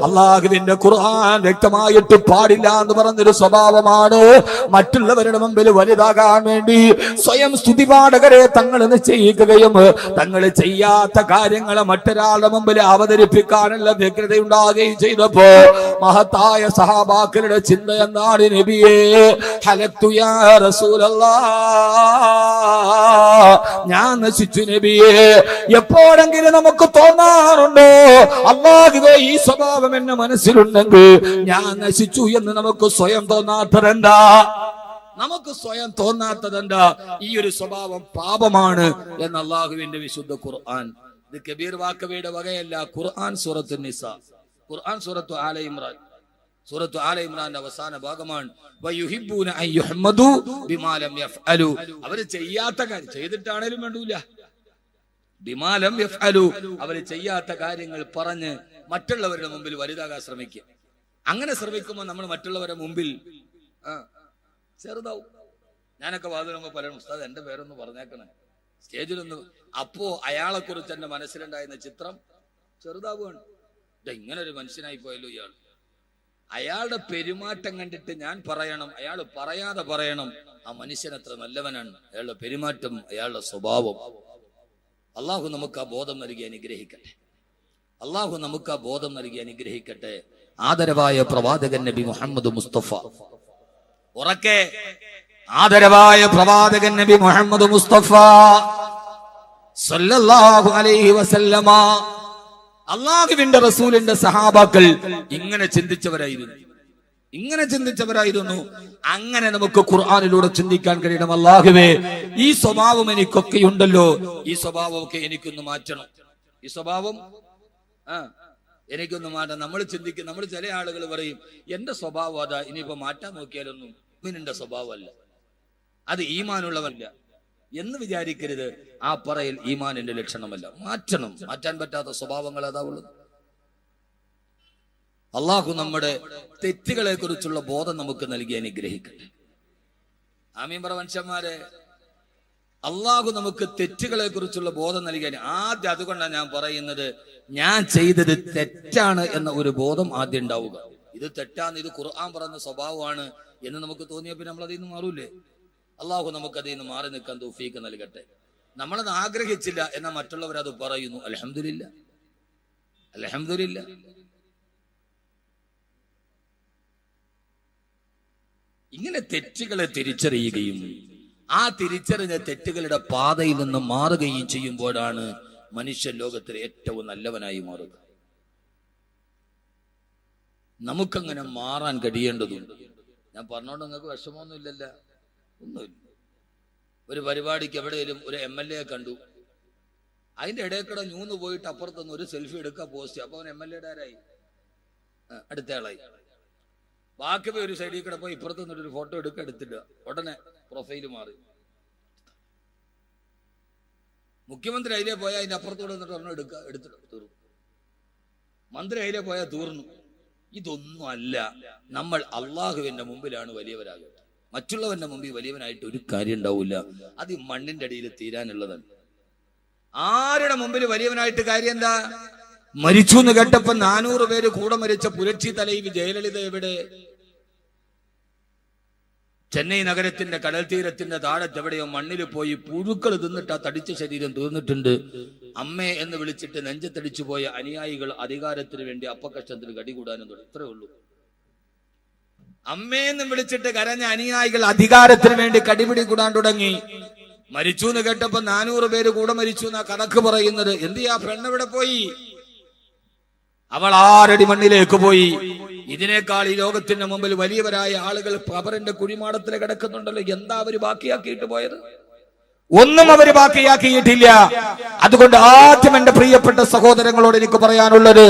അള്ളാഹുവിന്റെ ഖുർആൻ വ്യക്തമായിട്ട് പാടില്ല എന്ന് പറഞ്ഞൊരു സ്വഭാവമാണ്. മറ്റുള്ളവരുടെ മുമ്പിൽ വലുതാകാൻ വേണ്ടി സ്വയം സ്തുതിപാഠകരെ തങ്ങൾ നിശ്ചയിക്കുകയും തങ്ങൾ ചെയ്യാത്ത കാര്യങ്ങളെ മറ്റൊരാളുടെ മുമ്പിൽ അവതരിപ്പിക്കാനുള്ള വ്യഗ്രതയുണ്ടാകുകയും ചെയ്തപ്പോ മഹത്തായ സഹാബാക്കളുടെ ചിന്ത എന്താണ്? നബിയേ, ഹലക്തു യാ റസൂലല്ലാഹ്, ഞാൻ നശിച്ചു നബിയേ. എപ്പോഴെങ്കിലും നമുക്ക് തോന്നാറുണ്ടോ, അല്ലാഹുവേ ഈ സ്വഭാവം എന്റെ മനസ്സിലുണ്ടെങ്കിൽ ഞാൻ നശിച്ചു എന്ന് നമുക്ക് സ്വയം തോന്നാത്തതെന്താ? നമുക്ക് സ്വയം തോന്നാത്തതെന്താ? ഈ ഒരു സ്വഭാവം പാപമാണ് എന്ന് അല്ലാഹുവിന്റെ വിശുദ്ധ ഖുർആൻ. ഇത് കബീർ വാക്കവിയുടെ വകയല്ല. ഖുർആൻ സൂറത്തു നിസാ, ഖുർആൻ സൂറത്തു ആല ഇമ്രാൻ, സൂറത്തു ആല ഇമ്രാന്റെ അവസാന ഭാഗമാണ്. വയുഹിബ്ബൂന അൻ യുഹ്മദു ബിമാ ലം യഫ്അലു, അവർ ചെയ്യാത്ത കാര്യം ചെയ്തിട്ടാണേലും വേണ്ടൂല. ബിമാ ലം യഫ്അലു, അവർ ചെയ്യാത്ത കാര്യങ്ങൾ പറഞ്ഞ് മറ്റുള്ളവരുടെ മുമ്പിൽ വലുതാകാൻ ശ്രമിക്കുക. അങ്ങനെ ശ്രമിക്കുമ്പോൾ നമ്മൾ മറ്റുള്ളവരുടെ മുമ്പിൽ ചെറുതാവും. ഞാനൊക്കെ വാതിലുമ്പോൾ പലരും ഉസ്താദ് എന്റെ പേരൊന്ന് പറഞ്ഞേക്കണേ, സ്റ്റേജിലൊന്ന്. അപ്പോ അയാളെ കുറിച്ച് എന്റെ മനസ്സിലുണ്ടായിരുന്ന ചിത്രം ചെറുതാവുകയാണ്. ഇങ്ങനെ ഒരു മനുഷ്യനായി പോയല്ലോ ഇയാൾ. അയാളുടെ പെരുമാറ്റം കണ്ടിട്ട് ഞാൻ പറയണം, അയാൾ പറയാതെ പറയണം, ആ മനുഷ്യൻ അത്ര നല്ലവനാണ്, അയാളുടെ പെരുമാറ്റം, അയാളുടെ സ്വഭാവം. അള്ളാഹു നമുക്ക് ആ ബോധം നൽകി അനുഗ്രഹിക്കട്ടെ. അള്ളാഹു നമുക്ക് ആ ബോധം നൽകി അനുഗ്രഹിക്കട്ടെ. ആദരവായ പ്രവാചകൻ നബി മുഹമ്മദ് മുസ്തഫ, ഉറക്കെ, ആദരവായ പ്രവാചകൻ നബി മുഹമ്മദ് മുസ്തഫ സല്ലല്ലാഹു അലൈഹി വസല്ലമ, അല്ലാഹുവിന്റെ റസൂലിന്റെ സഹാബാക്കൾ ഇങ്ങനെ ചിന്തിച്ചവരായിരുന്നു, ഇങ്ങനെ ചിന്തിച്ചവരായിരുന്നു. അങ്ങനെ നമുക്ക് ഖുർആനിലൂടെ ചിന്തിക്കാൻ കഴിയണം. അല്ലാഹുവേ, ഈ സ്വഭാവം എനിക്കൊക്കെ ഉണ്ടല്ലോ, ഈ സ്വഭാവമൊക്കെ എനിക്കൊന്ന് മാറ്റണം, ഈ സ്വഭാവം എനിക്കൊന്ന് മാറ്റണം. നമ്മൾ ചിന്തിക്കും, നമ്മൾ ചില ആളുകൾ പറയും എന്റെ സ്വഭാവം അതാ, ഇനിയിപ്പോ മാറ്റാൻ നോക്കിയാലൊന്നും മുഅ്മിനിന്റെ സ്വഭാവമല്ല, അത് ഈമാനുള്ളവല്ല എന്ന് വിചാരിക്കരുത്. ആ പറയൽ ഈമാനിന്റെ ലക്ഷണമല്ല. മാറ്റണം, മാറ്റാൻ പറ്റാത്ത സ്വഭാവങ്ങൾ അതാ ഉള്ളത്. അള്ളാഹു നമ്മുടെ തെറ്റുകളെ കുറിച്ചുള്ള ബോധം നമുക്ക് നൽകി അനുഗ്രഹിക്കട്ടെ. ആമീൻ പറ മനുഷ്യന്മാരെ. അള്ളാഹു നമുക്ക് തെറ്റുകളെ കുറിച്ചുള്ള ബോധം നൽകാൻ ആദ്യം, അതുകൊണ്ടാണ് ഞാൻ പറയുന്നത്, ഞാൻ ചെയ്തത് തെറ്റാണ് എന്ന ഒരു ബോധം ആദ്യം ഉണ്ടാവുക. ഇത് തെറ്റാണ്, ഇത് ഖുർആൻ പറയുന്ന സ്വഭാവമാണ് എന്ന് നമുക്ക് തോന്നിയ പിന്നെ നമ്മൾ അതിൽ നിന്ന് മാറൂലേ? അള്ളാഹു നമുക്ക് അതിൽ നിന്ന് മാറി നിൽക്കാൻ തൗഫീഖ് നൽകട്ടെ. നമ്മളത് ആഗ്രഹിച്ചില്ല എന്നാൽ മറ്റുള്ളവർ അത് പറയുന്നു. അൽഹംദുലില്ലാ, അൽഹംദുലില്ലാ. ഇങ്ങനെ തെറ്റുകളെ തിരിച്ചറിയുകയും ആ തിരിച്ചറിഞ്ഞ തെറ്റുകളുടെ പാതയിൽ നിന്ന് മാറുകയും ചെയ്യുമ്പോഴാണ് മനുഷ്യ ലോകത്തിൽ ഏറ്റവും നല്ലവനായി മാറുക. നമുക്കങ്ങനെ മാറാൻ കഴിയേണ്ടതുണ്ട്. ഞാൻ പറഞ്ഞോണ്ട് നിങ്ങൾക്ക് വിഷമമൊന്നുമില്ലല്ല, ഒന്നുമില്ല. ഒരു പരിപാടിക്ക് എവിടെയെങ്കിലും ഒരു MLA കണ്ടു, അതിന്റെ ഇടയ്ക്കൂടെ ഞൂന്ന് പോയിട്ട് അപ്പുറത്തൊന്ന് ഒരു സെൽഫി എടുക്കുക, പോസ്റ്റ്. അപ്പൊ അവൻ MLA ആരായി, അടുത്ത ആളായി. ബാക്കി ഒരു സൈഡിൽ കൂടെ പോയി ഇപ്പുറത്ത് ഒരു ഫോട്ടോ എടുക്കുക, എടുത്തിടുക, ഉടനെ പ്രൊഫൈല് മാറി. മുഖ്യമന്ത്രി അതിലേ പോയാൽ അതിന്റെ അപ്പുറത്തോടെ നിന്നിട്ട് ഒരെണ്ണം എടുത്തിട്ട് തീർന്നു. മന്ത്രി അതിലേ പോയാൽ തീർന്നു. ഇതൊന്നും അല്ല. നമ്മൾ അള്ളാഹുവിന്റെ മുമ്പിലാണ് വലിയവരാകേണ്ടത്. മറ്റുള്ളവന്റെ മുമ്പിൽ വലിയവനായിട്ട് ഒരു കാര്യം ഉണ്ടാവില്ല. അത് ഈ മണ്ണിന്റെ അടിയിൽ തീരാനുള്ളതാണ്. ആരുടെ മുമ്പിൽ വലിയവനായിട്ട് കാര്യം എന്താ? മരിച്ചു എന്ന് കേട്ടപ്പോ 400 പേര് കൂടെ മരിച്ച പുരട്சி തലൈവി ജയലളിത എവിടെ? ചെന്നൈ നഗരത്തിന്റെ കടൽ തീരത്തിന്റെ താഴത്ത് എവിടെയോ മണ്ണിൽ പോയി പുഴുക്കൾ തിന്നിട്ട് ആ തടിച്ച ശരീരം തീർന്നിട്ടുണ്ട്. അമ്മേ എന്ന് വിളിച്ചിട്ട് നെഞ്ചത്തടിച്ചു പോയ അനുയായികൾ അധികാരത്തിന് വേണ്ടി അപ്പക്കഷ്ടത്തിന് കടികൂടാനും തുടങ്ങി. ഇത്രേ ഉള്ളൂ. അമ്മേന്ന് വിളിച്ചിട്ട് കരഞ്ഞ അനുയായികൾ അധികാരത്തിന് വേണ്ടി കടിപിടി കൂടാൻ തുടങ്ങി. മരിച്ചു എന്ന് കേട്ടപ്പോ 400 പേര് കൂടെ മരിച്ചു എന്നാ കണക്ക് പറയുന്നത്. എന്ത് ചെയ്യാ? പെണ്ണെവിടെ പോയി? അവൾ 6 അടി മണ്ണിലേക്ക് പോയി. ഇതിനേക്കാൾ ഈ ലോകത്തിന്റെ മുമ്പിൽ വലിയവരായ ആളുകൾ ഖബറിന്റെ കുഴിമാടത്തിൽ കിടക്കുന്നുണ്ടല്ലോ. എന്താ അവര് ബാക്കിയാക്കിയിട്ട് പോയത്? ഒന്നും അവര് ബാക്കിയാക്കിയിട്ടില്ല. അതുകൊണ്ട് ആദ്യം എന്റെ പ്രിയപ്പെട്ട സഹോദരങ്ങളോട് എനിക്ക് പറയാനുള്ളത്,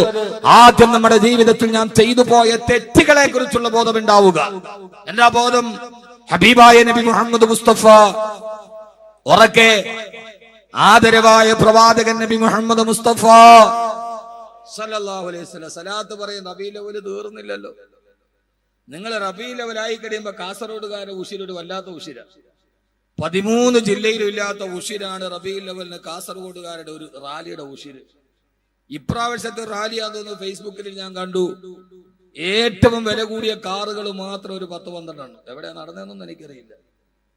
ആദ്യം നമ്മുടെ ജീവിതത്തിൽ ഞാൻ ചെയ്തു പോയ തെറ്റുകളെ കുറിച്ചുള്ള ബോധം ഉണ്ടാവുക. എന്താ ബോധം? ഹബീബായ നബി മുഹമ്മദ് മുസ്തഫ, ഉറക്കെ ആദരവായ പ്രവാചകൻ നബി മുഹമ്മദ് മുസ്തഫ സല്ലല്ലാഹു അലൈഹി വസല്ലം സലാത്ത് പറയും. റബീഉൽ അവ്വൽ തീർന്നില്ലല്ലോ. നിങ്ങൾ റബീഉൽ അവ്വൽ ആയി കഴിയുമ്പോ കാസർഗോഡുകാരെ ഉശിരൊരു വല്ലാത്ത ഉശിര. 13 ജില്ലയിലും ഇല്ലാത്ത ഉശിരാണ് റബീഉൽ അവ്വലിന് കാസർഗോഡുകാരുടെ ഒരു റാലിയുടെ ഉശിര്. ഇപ്രാവശ്യത്തെ റാലിയാന്ന് തോന്നുന്നു ഫേസ്ബുക്കിൽ ഞാൻ കണ്ടു. ഏറ്റവും വില കൂടിയ കാറുകൾ മാത്രം ഒരു 10-12 എവിടെയാ നടന്നതെന്നൊന്നും എനിക്കറിയില്ല.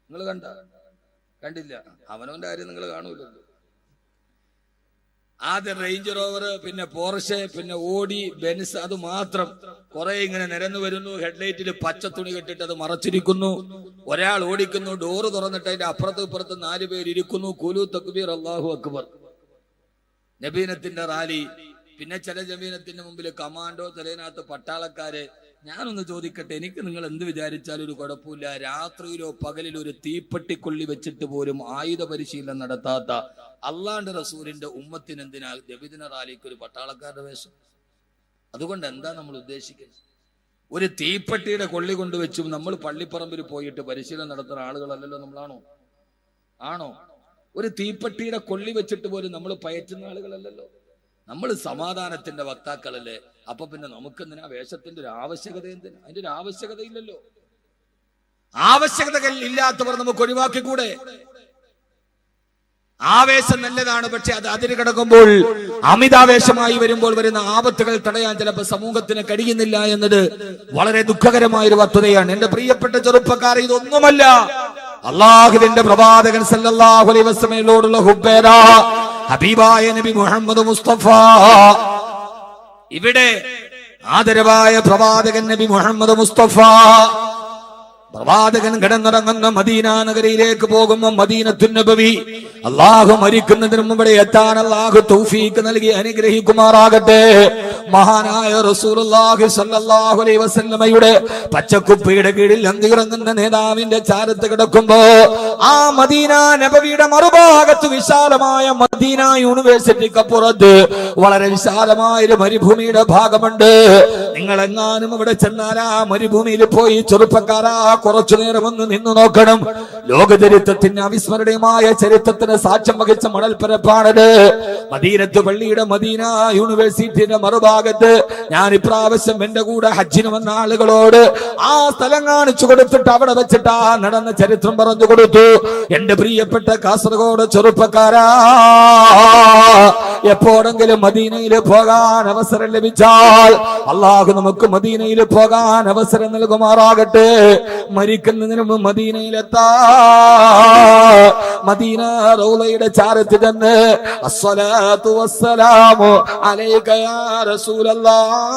നിങ്ങൾ കണ്ടില്ല? അവനവന്റെ കാര്യം നിങ്ങൾ കാണൂലല്ലോ. ആദ്യം റേഞ്ച് റോവർ, പിന്നെ പോർഷെ, പിന്നെ ഓഡി, ബെൻസ്, അത് മാത്രം കുറെ ഇങ്ങനെ നിരന്നു വരുന്നു. ഹെഡ്ലൈറ്റിൽ പച്ച തുണി കെട്ടിട്ട് അത് മറച്ചിരിക്കുന്നു. ഒരാൾ ഓടിക്കുന്നു, ഡോറ് തുറന്നിട്ട് അതിന്റെ അപ്പുറത്തും ഇപ്പുറത്ത് 4 പേര് ഇരിക്കുന്നു. കുലു തക്ബീർ അല്ലാഹു അക്ബർ. നബീനത്തിന്റെ റാലി. പിന്നെ ചില ജമീനത്തിന്റെ മുമ്പിൽ കമാൻഡോ, ചിലതിനകത്ത് പട്ടാളക്കാര്. ഞാനൊന്ന് ചോദിക്കട്ടെ, എനിക്ക് നിങ്ങൾ എന്ത് വിചാരിച്ചാലും ഒരു കുഴപ്പമില്ല. രാത്രിയിലോ പകലിലോ ഒരു തീപ്പെട്ടിക്കൊള്ളി വെച്ചിട്ട് പോലും ആയുധ പരിശീലനം നടത്താത്ത അള്ളാന്റെ റസൂലിന്റെ ഉമ്മത്തിന് എന്തിനാ നബിദിന റാലിക്ക് ഒരു പട്ടാളക്കാരുടെ വേഷം? അതുകൊണ്ട് എന്താ നമ്മൾ ഉദ്ദേശിക്കുന്നത്? ഒരു തീപ്പെട്ടിയുടെ കൊള്ളി കൊണ്ടുവച്ചും നമ്മൾ പള്ളിപ്പറമ്പിൽ പോയിട്ട് പരിശീലനം നടത്തുന്ന ആളുകളല്ലല്ലോ നമ്മളാണോ? ആണോ? ഒരു തീപ്പെട്ടിയുടെ കൊള്ളി വെച്ചിട്ട് പോലും നമ്മൾ പയറ്റുന്ന ആളുകളല്ലല്ലോ. നമ്മൾ സമാധാനത്തിന്റെ വക്താക്കളല്ലേ. അപ്പൊ പിന്നെ നമുക്കെന്തിനാ വേഷത്തിന്റെ ഒരു ആവശ്യകത? എന്തിനാ? അതിന്റെ ഒരു ആവശ്യകത ഇല്ലല്ലോ. ആവശ്യകതകൾ ഇല്ലാത്തവർ നമുക്ക് ഒഴിവാക്കിക്കൂടെ? ആവേശം നല്ലതാണ്, പക്ഷെ അത് അതിര് കിടക്കുമ്പോൾ, അമിതാവേശമായി വരുമ്പോൾ വരുന്ന ആപത്തുകൾ തടയാൻ ചിലപ്പോൾ സമൂഹത്തിന് കഴിയുന്നില്ല എന്നത് വളരെ ദുഃഖകരമായ ഒരു വസ്തുതയാണ്. എന്റെ പ്രിയപ്പെട്ട ചെറുപ്പക്കാർ, ഇതൊന്നുമല്ല അള്ളാഹുവിന്റെ പ്രവാചകൻ സല്ലല്ലാഹു അലൈഹി വസല്ലമയോടുള്ള ഹുബ്ബേരാ ഹബീബായ നബി മുഹമ്മദ് മുസ്തഫ. ഇവിടെ ആദരവായ പ്രവാചകൻ നബി മുഹമ്മദ് മുസ്തഫ പ്രവാചകൻ കിടന്നിറങ്ങുന്ന മദീന നഗരിയിലേക്ക് പോകുമ്പോ മദീനത്തുൻ നബവി, അള്ളാഹു മരിക്കുന്നതിന് മുമ്പ് എത്താൻ അള്ളാഹു തൗഫീഖ് നൽകി അനുഗ്രഹിക്കുമാറാകട്ടെ. മഹാനായ റസൂലുള്ളാഹി സ്വല്ലല്ലാഹു അലൈഹി വസല്ലമയുടെ പച്ചക്കുപ്പിയുടെ കീഴിൽ അന്തിയിറങ്ങുന്ന നേതാവിന്റെ ചാരത്ത് കിടക്കുമ്പോ ആ മദീന നബവിയുടെ മറുഭാഗത്ത് വിശാലമായ മദീന യൂണിവേഴ്സിറ്റിക്ക് അപ്പുറത്ത് വളരെ വിശാലമായ ഒരു മരുഭൂമിയുടെ ഭാഗമുണ്ട്. നിങ്ങൾ എങ്ങാനും ഇവിടെ ചെന്നാൽ ആ മരുഭൂമിയിൽ പോയി ചെറുപ്പക്കാരാ കുറച്ചു നേരം ഒന്ന് നിന്നു നോക്കണം. ലോക ചരിത്രത്തിന് അവിസ്മരണീയമായ ചരിത്രത്തിന് സാക്ഷ്യം വഹിച്ച മണൽപ്പരപ്പാണത്. മദീനത്ത് പള്ളിയുടെ മദീന യൂണിവേഴ്സിറ്റിയുടെ മറുഭാഗത്ത് ഞാൻ ഇപ്രാവശ്യം എന്റെ കൂടെ ഹജ്ജിന് വന്ന ആളുകളോട് ആ സ്ഥലം കാണിച്ചു കൊടുത്തിട്ട് അവിടെ വെച്ചിട്ട് ആ നടന്ന ചരിത്രം പറഞ്ഞു കൊടുത്തു. എന്റെ പ്രിയപ്പെട്ട കാസർഗോഡ് ചെറുപ്പക്കാരാ, എപ്പോഴെങ്കിലും മദീനയിൽ പോകാൻ അവസരം ലഭിച്ചാൽ അള്ളാഹു നമുക്ക് മദീനയിൽ പോകാൻ അവസരം നൽകുമാറാകട്ടെ. മരിക്കുന്നതിന് മുമ്പ് മദീനയിലെത്താ മദീന റൗളയുടെ ചാരത്ത് ചെന്ന് അസ്സലാത്തു വസ്സലാമു അലൈക യാ റസൂലല്ലാഹ്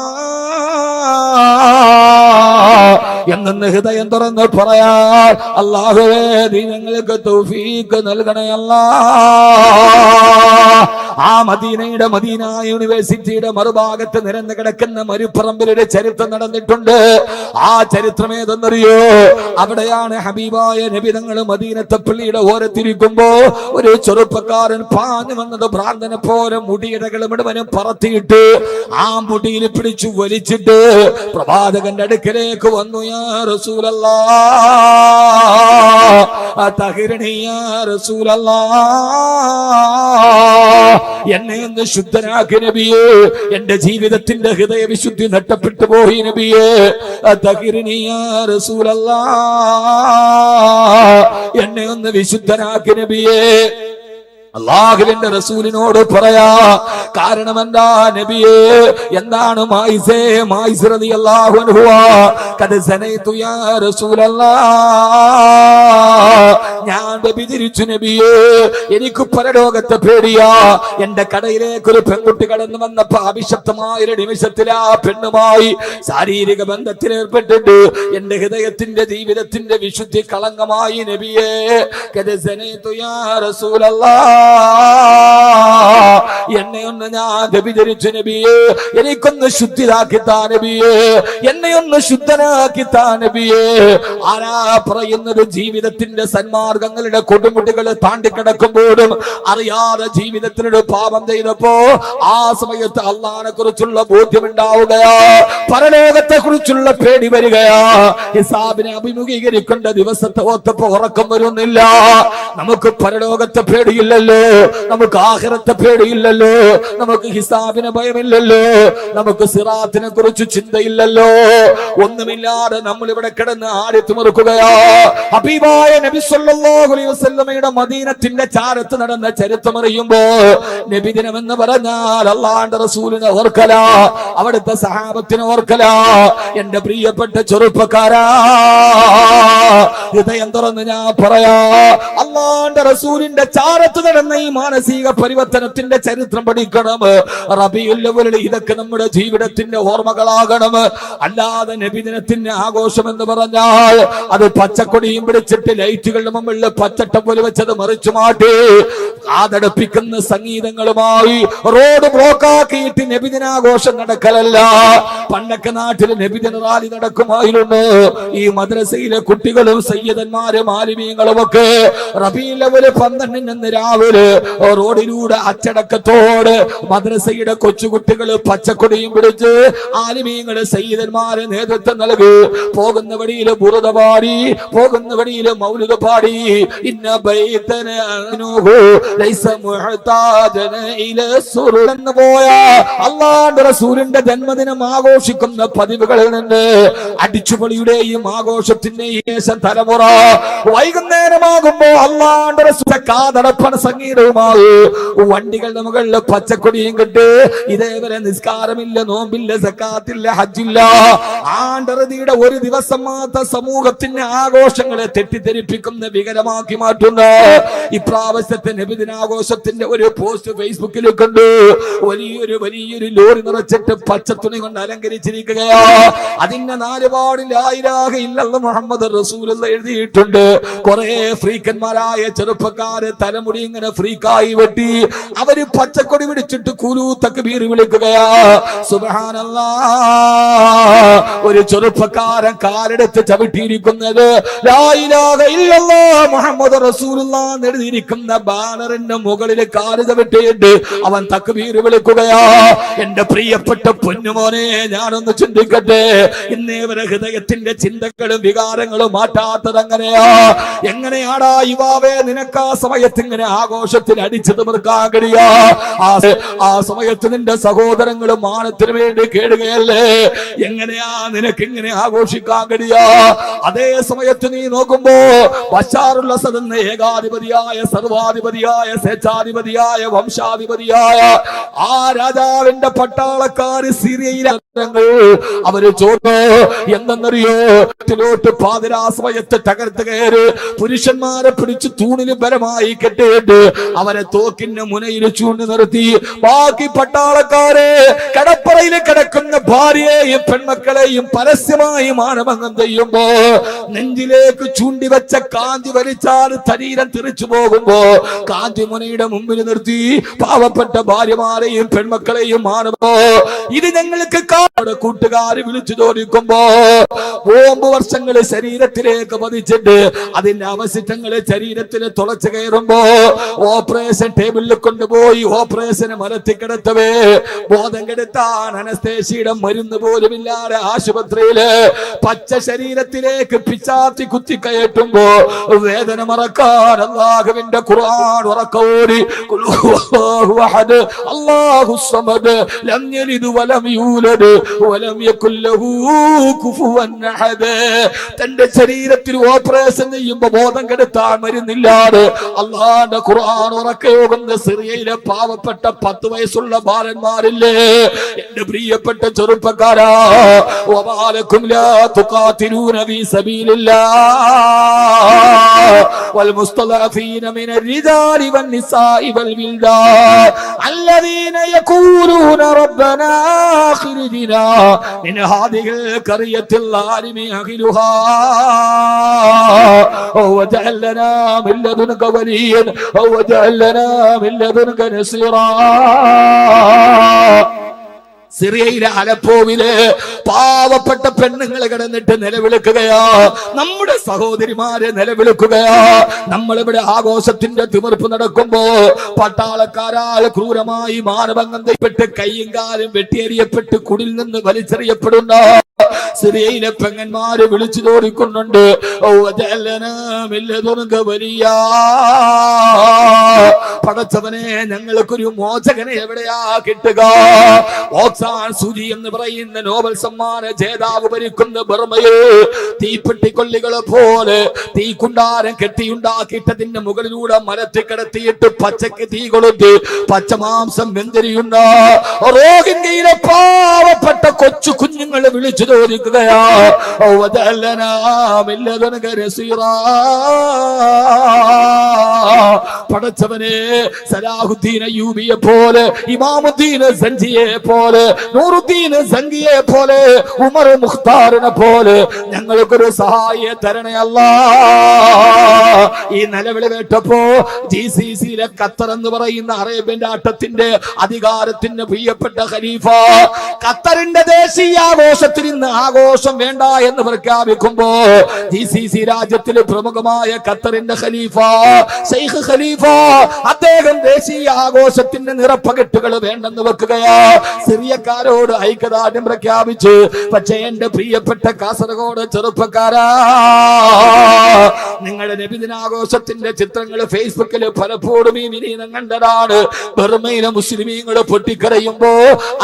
എന്ന് ഹൃദയം തുറന്ന് പറയാൻ അല്ലാഹുവേ നീ ഞങ്ങൾക്ക് തൗഫീഖ് നൽകണേ അല്ലാഹ്. ആ മദീനയുടെ മദീന യൂണിവേഴ്സിറ്റിയുടെ മറുഭാഗത്ത് നിരന്ന് കിടക്കുന്ന മരുപ്പറമ്പിലൊരു ചരിത്രം നടന്നിട്ടുണ്ട്. ആ ചരിത്രം ഏതെന്നറിയോ? അവിടെയാണ് ഹബീബായ നബി തങ്ങൾ മദീനത്തെ പള്ളിയുടെ ഓരത്തിരിക്കുമ്പോ ഒരു ചെറുപ്പക്കാരൻ പാഞ്ഞു വന്നത് ഭ്രാന്തനെ പോലെ മുടിയിടകൾ മുഴുവനും പറത്തിയിട്ട് ആ മുടിയിൽ പിടിച്ചു വലിച്ചിട്ട് പ്രവാചകന്റെ അടുക്കലേക്ക് വന്നു. യാ റസൂലല്ലാഹ് തഹ്റിനി യാ റസൂലല്ലാഹ്, എന്നെ ഒന്ന് ശുദ്ധനാക്കി നബിയേ, എന്റെ ജീവിതത്തിന്റെ ഹൃദയ വിശുദ്ധി നഷ്ടപ്പെട്ടു പോയി നബിയേ. തഹ്റിനി യാ റസൂലല്ലാഹ്, എന്നെ ഒന്ന് വിശുദ്ധനാക്കി നബിയേ. അല്ലാഹുവിന്റെ റസൂലിനോട് പറയാ. കാരണം എന്താ നബിയേ? എന്താണ് മായിസേ? മായിസ് റളിയല്ലാഹു അൻഹു ഖദ് സനൈതു യാ റസൂലല്ലാഹ്, ഞാൻ വ്യഭിചരിച്ചു നബിയേ, എനിക്ക് പരലോകത്തെ പേടിയാ. എന്റെ കടയിലേക്ക് ഒരു പെൺകുട്ടി കടന്നു വന്നപ്പോ അഭിശപ്തമായ ഒരു നിമിഷത്തിൽ ആ പെണ്ണുമായി ശാരീരിക ബന്ധത്തിൽ ഏർപ്പെട്ടിട്ട് എന്റെ ഹൃദയത്തിന്റെ ജീവിതത്തിന്റെ വിശുദ്ധി കളങ്കമായി നബിയേ. ഖദ് സനൈതു യാ റസൂലല്ലാഹ്, എന്നെ ഒന്ന് ഞാൻ വ്യഭിചരിച്ചു നബിയേ, എനിക്കൊന്ന് ശുദ്ധിയാക്കി താ നബിയേ, എന്നെ ഒന്ന് ശുദ്ധനാക്കി താ നബിയേ. ആരാ പറയുന്നത്? ജീവിതത്തിന്റെ സന്മാർഗങ്ങളുടെ കൊടുമുടികൾ താണ്ടിക്കിടക്കുമ്പോഴും അറിയാതെ ജീവിതത്തിനൊരു പാപം ചെയ്തപ്പോ ആ സമയത്ത് അള്ളാഹിനെ കുറിച്ചുള്ള ബോധ്യമുണ്ടാവുകയാ, പരലോകത്തെ കുറിച്ചുള്ള പേടി വരികയാ. ഹിസാബിനെ അഭിമുഖീകരിക്കേണ്ട ദിവസത്തെ ഓർത്തപ്പോ ഉറക്കം വരുന്നില്ല. നമുക്ക് പരലോകത്തെ പേടിയില്ലല്ലോ, നമുക്ക് ആഖിറത്തെ പേടിയില്ലല്ലോ, നമുക്ക് ഹിസാബിനെ ഭയമില്ലല്ലോ, നമുക്ക് സിറാത്തിനെ കുറിച്ച് ചിന്തയില്ലല്ലോ. ഒന്നുമില്ലാതെ നമ്മൾ ഇവിടെ കിടന്ന് ആടിത്തുമറുക്കുകയാ. ഹബീബായ നബി സല്ലല്ലാഹു അലൈഹി വസല്ലമയുടെ മദീനത്തിന്റെ ചാരത്ത് നടന്ന ചരിത്രം അറിയുമ്പോ നബിദിനം എന്ന് പറഞ്ഞാൽ അല്ലാഹുവിന്റെ റസൂലിനെ ഓർക്കല, അവിടുത്തെ സഹാബത്തിനെ ഓർക്കല. എന്റെ പ്രിയപ്പെട്ട ചെറുപ്പക്കാരാ, ഹൃദയം തുറന്ന് ഞാൻ പറയാ, അല്ലാഹുവിന്റെ റസൂലിന്റെ ചാരത്ത് നടന്ന ഈ മാനസിക പരിവർത്തനത്തിന്റെ ചരിത്രം പഠിക്കണം. റബീഉൽ അവ്വൽ ഇതൊക്കെ നമ്മുടെ ജീവിതത്തിന്റെ ഓർമ്മകളാകണം. അല്ലാതെ നബിദിനത്തിന്റെ ആഘോഷം എന്ന് പറഞ്ഞാൽ അത് പച്ചക്കൊടിയും പിടിച്ചിട്ട് ലൈറ്റുകളുടെ മുമ്പിൽ പച്ചട്ടം പോലെ വെച്ചത് മറിച്ചു മാറ്റി കാതടപ്പിക്കുന്ന സംഗീതങ്ങളുമായി റോഡ് ബ്ലോക്കാക്കിയിട്ട് നബിദിനാഘോഷം നടക്കലല്ല. പണ്ടൊക്കെ നാട്ടിൽ നബിദിന റാലി നടക്കുമായിരുന്നു. ഈ മദ്രസയിലെ കുട്ടികളും സയ്യിദന്മാരും ആലിമീങ്ങളും ഒക്കെ റബീഉൽ അവ്വൽ 12 രാവിലെ റോഡിലൂടെ അച്ചടക്കത്തോട് മദ്രസയുടെ കൊച്ചുകുട്ടികൾ പച്ചക്കൊടിയും പിടിച്ച് ആലിമീങ്ങള് സയ്യിദന്മാരെ നേതൃത്വം നൽകി പോകുന്ന വഴിയില് ബുറുദ പാടി, പോകുന്ന വഴിയില് മൗലിദ് പാടി. ഇന്ന ബൈതന അൻഹു ലൈസ മുഹ്താജന ഇലാ സുറൂർ എന്ന് പോയ അല്ലാഹുവിന്റെ റസൂലിന്റെ ജന്മദിനം ആഘോഷിക്കുന്ന പതിവുകളിൽ നിന്ന് അടിച്ചുപൊളിയുടെയും ആഘോഷത്തിന്റെയും തലമുറ വൈകുന്നേരമാകുമ്പോ അല്ലാഹുവിന്റെ റസൂലിന്റെ കാതടപ്പണ സംഗീതവുമായി വണ്ടികളുടെ മുകളിൽ പച്ചക്കൊടിയും കെട്ട് ഇതേവരെ നിസ്കാരമില്ല, നോമ്പില്ല, സക്കാത്തില്ല, ഹജ്ജില്ല, ആണ്ടറുതിയുടെ ഒരു ദിവസം മാത്രം സമൂഹത്തിന്റെ ആഘോഷങ്ങളെ തെറ്റിദ്ധരിപ്പിക്കുന്ന വികരമാക്കി മാറ്റുന്ന ഇപ്രാവശ്യത്തെ നബിദിനാഘോഷത്തിന്റെ ഒരു പോസ്റ്റ് ഫേസ്ബുക്കിൽ കണ്ടു. വലിയൊരു ലോറി നിറച്ചിട്ട് പച്ചത്തുണി കൊണ്ട് അലങ്കരിച്ചിരിക്കുകയാ. അതിന്റെ 4 പാടിൽ ലാ ഇലാഹ ഇല്ലല്ലാഹ് മുഹമ്മദ് റസൂലുള്ളാഹി എഴുതിയിട്ടുണ്ട്. കുറെ ഫ്രീക്കന്മാരായ ചെറുപ്പക്കാര് തലമുടി ഇങ്ങനെ ഫ്രീക്കായി വെട്ടി അവര് പച്ചക്കൊടി പിടിച്ചിട്ട് കുലു തക്ബീർ വിളിക്കുകയാ. സുബ്ഹാനല്ലാഹ്, ഒരു ചെറുപ്പക്കാരൻ കാലെടുത്ത് ചവിട്ടിയിരിക്കുന്നത് ലാ ഇലാഹ ഇല്ലല്ലാഹ് മുഹമ്മദ് റസൂലുള്ളാഹി എന്ന് എഴുതിയിരിക്കുന്ന ബാനറിന്റെ മുകളിൽ കാല് ചവിട്ടിയിട്ട് അവൻ തക്ബീർ വിളിക്കുകയാ. എന്റെ പ്രിയപ്പെട്ട പൊന്നുമോനെ, ഞാനൊന്ന് ചിന്തിക്കട്ടെ, ഇന്നേവരെ ഹൃദയത്തിന്റെ ചിന്തകളും വികാരങ്ങളും മാറ്റാത്തത് എങ്ങനെയാടാ യുവാവേ നിനക്ക് ആ സമയത്ത് ഇങ്ങനെ ആഘോഷത്തിൽ അടിച്ചു തിമിർക്കാൻ കഴിയാ? ആ സമയത്ത് നിന്റെ സഹോദരങ്ങളും മാനത്തിന് വേണ്ടി കേടുകയല്ലേ? എങ്ങനെയാ നിനക്ക് ഇങ്ങനെ ആഘോഷിക്കാൻ കഴിയാ? അതേ സമയത്ത് നീ നോക്കുമ്പോ ബശാറുൽ അസദ് എന്ന ഏകാധിപതിയായ സർവാധിപതിയായ സ്വേച്ഛാധിപതിയായ വംശാധിപതിയായ ആ രാജാവിന്റെ പട്ടാളക്കാര് സിറിയയിലെ അവര് ചോദിച്ചു എന്തെന്നറിയോ? പാതിരാ സമയത്ത് തകർത്ത് കയറി പുരുഷന്മാരെ പിടിച്ച് തൂണിന് ബലമായി കെട്ടിയിട്ട് അവരെ തോക്കിന്റെ മുനയിൽ ചൂണ്ടി നിർത്തി ബാക്കി പട്ടാളക്കാരെ കടപ്പറയിൽ കിടക്കുന്ന ഭാര്യയെയും പെൺമക്കളെയും പരസ്യമായി മാനഭംഗം ചെയ്യുമ്പോ നെഞ്ചിലേക്ക് ചൂണ്ടിവെച്ച കാന്തി വലിച്ചാൽ ശരീരം തിരിച്ചു പോകുമ്പോ കാന്തിമുനയുടെ മുമ്പിൽ നിർത്തി പാവപ്പെട്ട ഭാര്യമാരെയും പെൺമക്കളെയും മാനവോ ഇത് ഞങ്ങൾക്ക് കൂട്ടുകാർ വിളിച്ചു ചോദിക്കുമ്പോ 9 വർഷങ്ങള് ശരീരത്തിലേക്ക് പതിച്ചിട്ട് അതിന്റെ അവശിഷ്ടങ്ങള് ശരീരത്തിൽ തുളച്ചു കയറുമ്പോ ഓപ്പറേഷൻ ടേബിളിൽ കൊണ്ടുപോയി ഓപ്പറേഷന് മലത്തി കിടത്തവേ ബോധം കെടുത്താൻ അനസ്തേഷ്യയുടെ മരുന്ന് പോലും ഇല്ലാതെ ആശുപത്രിയില് പച്ച ശരീരത്തിലേക്ക് പിച്ചാത്തി കുത്തി കയറ്റുമ്പോ വേദന മറക്കാൻ അല്ലാഹുവിന്റെ ഖുർആൻ ഉറക്കോടി അല്ലാഹു സമദ് ലം യലിദ് വലം യൂലദ് വലം യകുൽ ലഹു കുഫുവൻ അഹദ്. തന്റെ ശരീരത്തിൽ ഓപ്പറേഷൻ ചെയ്യുമ്പോ ബോധം കെടുത്താൻ മരുന്നില്ലാതെ അല്ലാഹുവിന്റെ ഖുർആൻ ഉറക്കയോകുന്ന സിറിയയിലെ പാവപ്പെട്ട 10 വയസ്സുള്ള ബാലന്മാരില്ലേ എന്റെ പ്രിയപ്പെട്ട ചെറുപ്പക്കാരാ, വമാലക്കും ലാ തുഖാതിലൂന ഫീ സബീലില്ലാഹ് വൽമുസ്തദഅഫീന മിനർ റിജാലി വന്നിസാഇ വൽവിൽദാൻ അല്ലദീന യഖൂലൂന റബ്ബനാ അഖ്രിജ്നാ മിൻ ഹാദിഹിൽ ഖറിയത്തിൽ ളാലിമി അഹ്ലുഹാ വജഅൽ ലനാ മിൻ ലദുൻക വലിയൻ വജഅൽ ലനാ മിൻ ലദുൻക നസീറാ. സിറിയയിലെ അലപ്പോവില് പാവപ്പെട്ട പെണ്ണുങ്ങൾ കിടന്നിട്ട് നിലവിളിക്കുകയാ, നമ്മുടെ സഹോദരിമാരെ നിലവിളിക്കുകയാ. നമ്മളിവിടെ ആഘോഷത്തിന്റെ തിമിർപ്പ് നടക്കുമ്പോ പട്ടാളക്കാരാൽ ക്രൂരമായി മാനഭംഗം ചെയ്യപ്പെട്ട് കൈയും കാലും വെട്ടിയെറിയപ്പെട്ട് കുടിൽ നിന്ന് വലിച്ചെറിയപ്പെടുന്ന സിറിയയിലെ പെങ്ങന്മാര് വിളിച്ചു തോടിക്കുന്നുണ്ട്, പടച്ചവനെ ഞങ്ങൾക്കൊരു മോചകനെ എവിടെയാ കിട്ടുക? ഓക്സാൻ സൂചി എന്ന് പറയുന്ന നോബൽ സമ്മാന ജേതാവ് ഭരിക്കുന്ന ബർമയിൽ തീപ്പെട്ടിക്കൊള്ളികളെ പോലെ തീക്കുണ്ടാരം കെട്ടിയുണ്ടാക്കിയിട്ടതിന്റെ മുകളിലൂടെ മരത്തിൽ കിടത്തിയിട്ട് പച്ചക്ക് തീ കൊളുത്തി പച്ചമാംസം വെന്തിരിയുന്ന റോഹിംഗ്യയിലെ പാവപ്പെട്ട കൊച്ചു കുഞ്ഞുങ്ങളെ വിളിച്ചു ചോദിക്കുകയാ, പടച്ചവനെ സലാഹുദ്ദീൻ അയ്യൂബിയെ പോലെ, ഇമാമുദ്ദീൻ സഞ്ജിയെ പോലെ, നൂറുദ്ദീൻ സംഗിയെ പോലെ, ഉമർ മുഖ്താറിനെ പോലെ ഞങ്ങൾക്കൊരു സഹായിയെ തരണേ അല്ലാ. ഈ നിലവിളി കേട്ടപ്പോ GCCയിലെ ഖത്തർ എന്ന് പറയുന്ന അറേബ്യൻ രാഷ്ട്രത്തിന്റെ അധികാരത്തിന്റെ പ്രിയപ്പെട്ട ഖലീഫ ഖത്തറിന്റെ ദേശീയാഘോഷത്തിൽ ഇന്ന് ആഘോഷം വേണ്ട എന്ന് പ്രഖ്യാപിക്കുമ്പോ GCC രാജ്യത്തിലെ പ്രമുഖമായ ഖത്തറിന്റെ ഖലീഫ ശൈഖ് ഖലീഫ അദ്ദേഹം ദേശീയ ആഘോഷത്തിന്റെ നിറപ്പകട്ടുകൾ വേണ്ടെന്ന് വെക്കുകയാ. സിറിയക്കാരോട് ഐക്യദാർഢ്യം പ്രഖ്യാപിച്ചു. പക്ഷേ എന്റെ പ്രിയപ്പെട്ട കാസർഗോഡ് ചെറുപ്പക്കാരാ, നിങ്ങളുടെ നബിദിനാഘോഷത്തിന്റെ ചിത്രങ്ങൾ ഫേസ്ബുക്കിൽ പലപ്പോഴും ഈ വിനീതം കണ്ടതാണ്. ബർമയിലെ മുസ്ലിമീങ്ങൾ പൊട്ടിക്കരയുമ്പോ,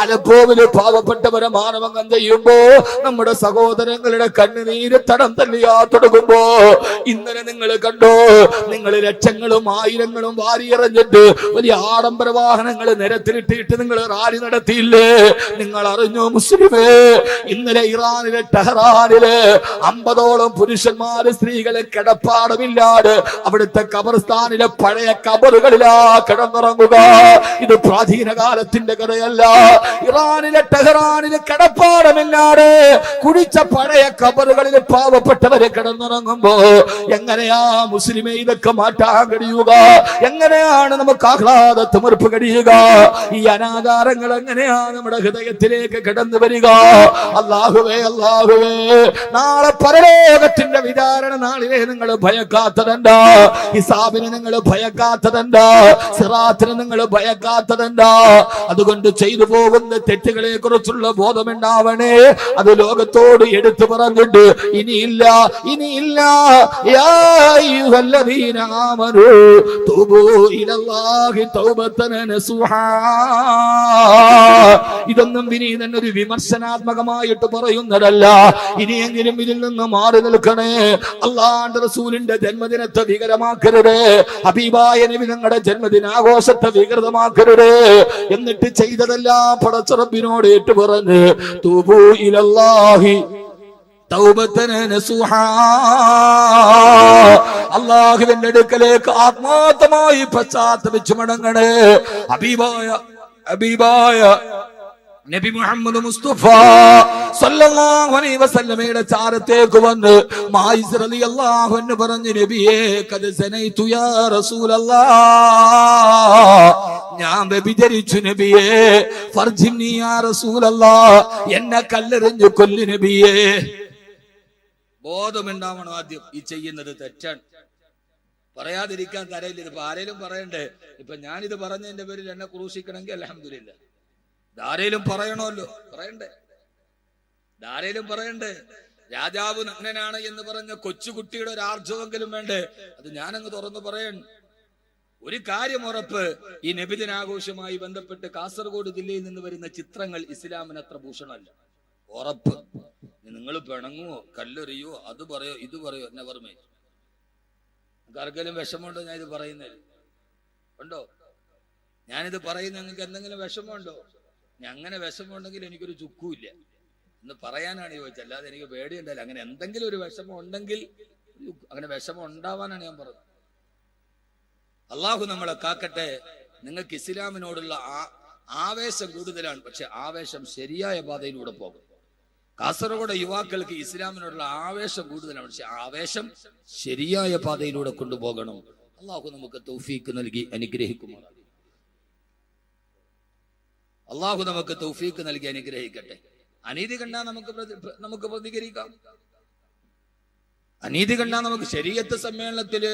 അലപ്പോവില് പാവപ്പെട്ടവരെ മാനഭംഗം ചെയ്യുമ്പോ, നമ്മുടെ സഹോദരങ്ങളുടെ കണ്ണുനീര് തടം തല്ലിയാ തുടങ്ങുമ്പോ, ഇന്നലെ നിങ്ങൾ കണ്ടോ, നിങ്ങൾ ലക്ഷങ്ങളും ആയിരങ്ങളും വാരിയെറിഞ്ഞിട്ട് വലിയ ആഡംബര വാഹനങ്ങൾ നിരത്തിലിട്ടിട്ട് നിങ്ങൾ റാലി നടത്തിയില്ലേ? നിങ്ങൾ അറിഞ്ഞോ മുസ്ലിമേ, ഇന്നലെ ഇറാനിലെ ടെഹ്റാനിലെ 50ഓളം പുരുഷന്മാര് സ്ത്രീകളെ കിടപ്പാടമില്ലാതെ അവിടുത്തെ ഖബർസ്ഥാനിലെ പഴയ ഖബറുകളിലാ കിടന്നുറങ്ങുക. ഇത് പ്രാചീന കാലത്തിന്റെ കഥയല്ല. ഇറാനിലെ ടെഹ്റാനിലെ കിടപ്പാടമില്ലാതെ കുഴിച്ച പഴയ ഖബറുകളിൽ പാവപ്പെട്ടവരെ കിടന്നുറങ്ങുമ്പോ എങ്ങനെയാ മുസ്ലിമേ ഇതൊക്കെ മാറ്റാൻ കഴിയുക? എങ്ങനെയാണ് നമുക്ക് ആഹ്ലാദ തിമിർപ്പ് കഴിയുക? ഈ അനാചാരങ്ങൾ എങ്ങനെയാ നമ്മുടെ ഹൃദയത്തിലേക്ക് കടന്നു വരിക? അല്ലാഹുവേ, അല്ലാഹുവേ, നാളെ പരലോകത്തിന്റെ വിചാരണ നാളിലെ നിങ്ങൾ ഭയക്കാത്തതെന്താ? ഹിസാബിനെ നിങ്ങൾ ഭയക്കാത്തതെന്താ? സിറാത്തിനെ നിങ്ങൾ ഭയക്കാത്തതെന്താ? അതുകൊണ്ട് ചെയ്തു പോകുന്ന തെറ്റുകളെ കുറിച്ചുള്ള ബോധമുണ്ടാവണേ. അത് ലോകത്തോട് എടുത്തു പറഞ്ഞിട്ട് ഇനിയില്ല, ഇനിയില്ല. യാ അയ്യുഹല്ലദീന ആമനൂ തൂബൂ ഇലല്ലാഹി തൗബതൻ നസുഹാ. ഇതൊന്നും വിനീതൻ ഒരു വിമർശനാത്മകമായിട്ട് പറയുന്നതല്ല. ഇനിയെങ്കിലും ഇതിൽ നിന്ന് മാറി നിൽക്കണേ. അല്ലാഹുവിന്റെ റസൂലിന്റെ ജന്മദിനത്തെ വികരമാക്കരുത്. ഹബീബായ നബി നിങ്ങളുടെ ജന്മദിനാഘോഷത്തെ വികൃതമാക്കരുത്. എന്നിട്ട് ചെയ്തതെല്ലാം പടച്ച റബ്ബിനോട് ഏറ്റു പറഞ്ഞ് തൂബൂ ഇലല്ലാഹി തൗബതൻ നസുഹാ. അല്ലാഹുവിന്റെ അടുക്കലേക്ക് ആത്മാർത്ഥമായി പശ്ചാത്തപിച്ചു മടങ്ങണേ. ഹബീബായ ഹബീബായ നബി മുഹമ്മദ് മുസ്തഫ സല്ലല്ലാഹു അലൈഹി വസല്ലമയുടെ ചാരത്തേക്ക് വന്ന് മായിസ് റളിയല്ലാഹു അൻഹു പറഞ്ഞു, നബിയേ ഖദ് സനൈതു യാ റസൂലല്ലാഹ്, ഞാൻ വ്യഭിചരിച്ചു നബിയേ, ഫർജിനി യാ റസൂലല്ലാഹ്, എന്നെ കല്ലെറിഞ്ഞു കൊല്ലു നബിയേ. ബോധമുണ്ടാവണം ആദ്യം ഈ ചെയ്യുന്നത് തെറ്റാണ്. പറയാതിരിക്കാൻ തരയില്ല. ഇപ്പൊ ആരേലും പറയണ്ടേ, ഇപ്പൊ ഞാനിത് പറഞ്ഞതിന്റെ പേരിൽ എന്നെ ക്രൂശിക്കണമെങ്കിൽ അൽഹംദുലില്ലാ, ധാരയിലും പറയണമല്ലോ, പറയണ്ടേ, ധാരയിലും പറയണ്ടേ. രാജാവ് നഗ്നനാണ് എന്ന് പറഞ്ഞ കൊച്ചുകുട്ടിയുടെ ഒരു ആർജവെങ്കിലും വേണ്ടേ, അത് ഞാനങ്ങ് തുറന്നു പറയണം. ഒരു കാര്യം ഉറപ്പ്, ഈ നബിദിനാഘോഷവുമായി ബന്ധപ്പെട്ട് കാസർഗോഡ് ജില്ലയിൽ നിന്ന് വരുന്ന ചിത്രങ്ങൾ ഇസ്ലാമിന് അത്ര ഭൂഷണമല്ല. ഉറപ്പ്. നിങ്ങൾ പിണങ്ങുവോ, കല്ലെറിയോ, അത് പറയോ, ഇത് പറയോ, എന്നെ പറഞ്ഞേ. ആർക്കെങ്കിലും വിഷമമുണ്ടോ ഞാൻ ഇത് പറയുന്നത്? ഉണ്ടോ? ഞാനിത് പറയുന്ന നിങ്ങൾക്ക് എന്തെങ്കിലും വിഷമമുണ്ടോ? അങ്ങനെ വിഷമമുണ്ടെങ്കിൽ എനിക്കൊരു ചുക്കുമില്ല എന്ന് പറയാനാണ് ചോദിച്ചത്, അല്ലാതെ എനിക്ക് പേടിയുണ്ടല്ലോ. അങ്ങനെ എന്തെങ്കിലും ഒരു വിഷമം ഉണ്ടെങ്കിൽ, അങ്ങനെ വിഷമം ഉണ്ടാവാനാണ് ഞാൻ പറഞ്ഞത്. അള്ളാഹു നമ്മളെ കാക്കട്ടെ. നിങ്ങൾക്ക് ഇസ്ലാമിനോടുള്ള ആവേശം കൂടുതലാണ്, പക്ഷെ ആവേശം ശരിയായ പാതയിലൂടെ പോകും. കാസർഗോഡ് യുവാക്കൾക്ക് ഇസ്ലാമിനോടുള്ള ആവേശം കൂടുതലാണ്, പക്ഷെ ആവേശം ശരിയായ പാതയിലൂടെ കൊണ്ടുപോകണം. അള്ളാഹു നമുക്ക് തൗഫീക്ക് നൽകി അനുഗ്രഹിക്കുമാറാകട്ടെ. അള്ളാഹു നമുക്ക് തൗഫീക്ക് നൽകി അനുഗ്രഹിക്കട്ടെ. അനീതി കണ്ടാൽ നമുക്ക് പ്രതികരിക്കാം. അനീതി കണ്ടാൽ നമുക്ക് ശരീഅത്ത് സമ്മേളനത്തില്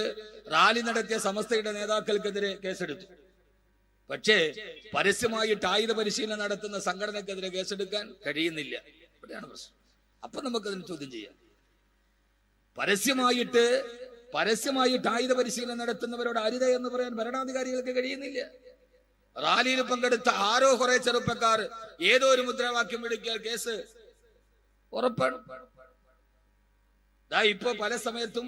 റാലി നടത്തിയ സമസ്തയുടെ നേതാക്കൾക്കെതിരെ കേസെടുത്തു. പക്ഷേ പരസ്യമായിട്ട് ആയുധ പരിശീലനം നടത്തുന്ന സംഘടനക്കെതിരെ കേസെടുക്കാൻ കഴിയുന്നില്ല. ഇവിടെയാണ് പ്രശ്നം. അപ്പൊ നമുക്കതിന് ചോദ്യം ചെയ്യാം. പരസ്യമായിട്ട് ആയുധ പരിശീലനം നടത്തുന്നവരോട് അരുത എന്ന് പറയാൻ ഭരണാധികാരികൾക്ക് കഴിയുന്നില്ല. റാലിയിൽ പങ്കെടുത്ത ആരോ കുറെ ചെറുപ്പക്കാർ ഏതോ ഒരു മുദ്രാവാക്യം വിളിക്കാൻ കേസ് ഉറപ്പാണ്. ഇപ്പൊ പല സമയത്തും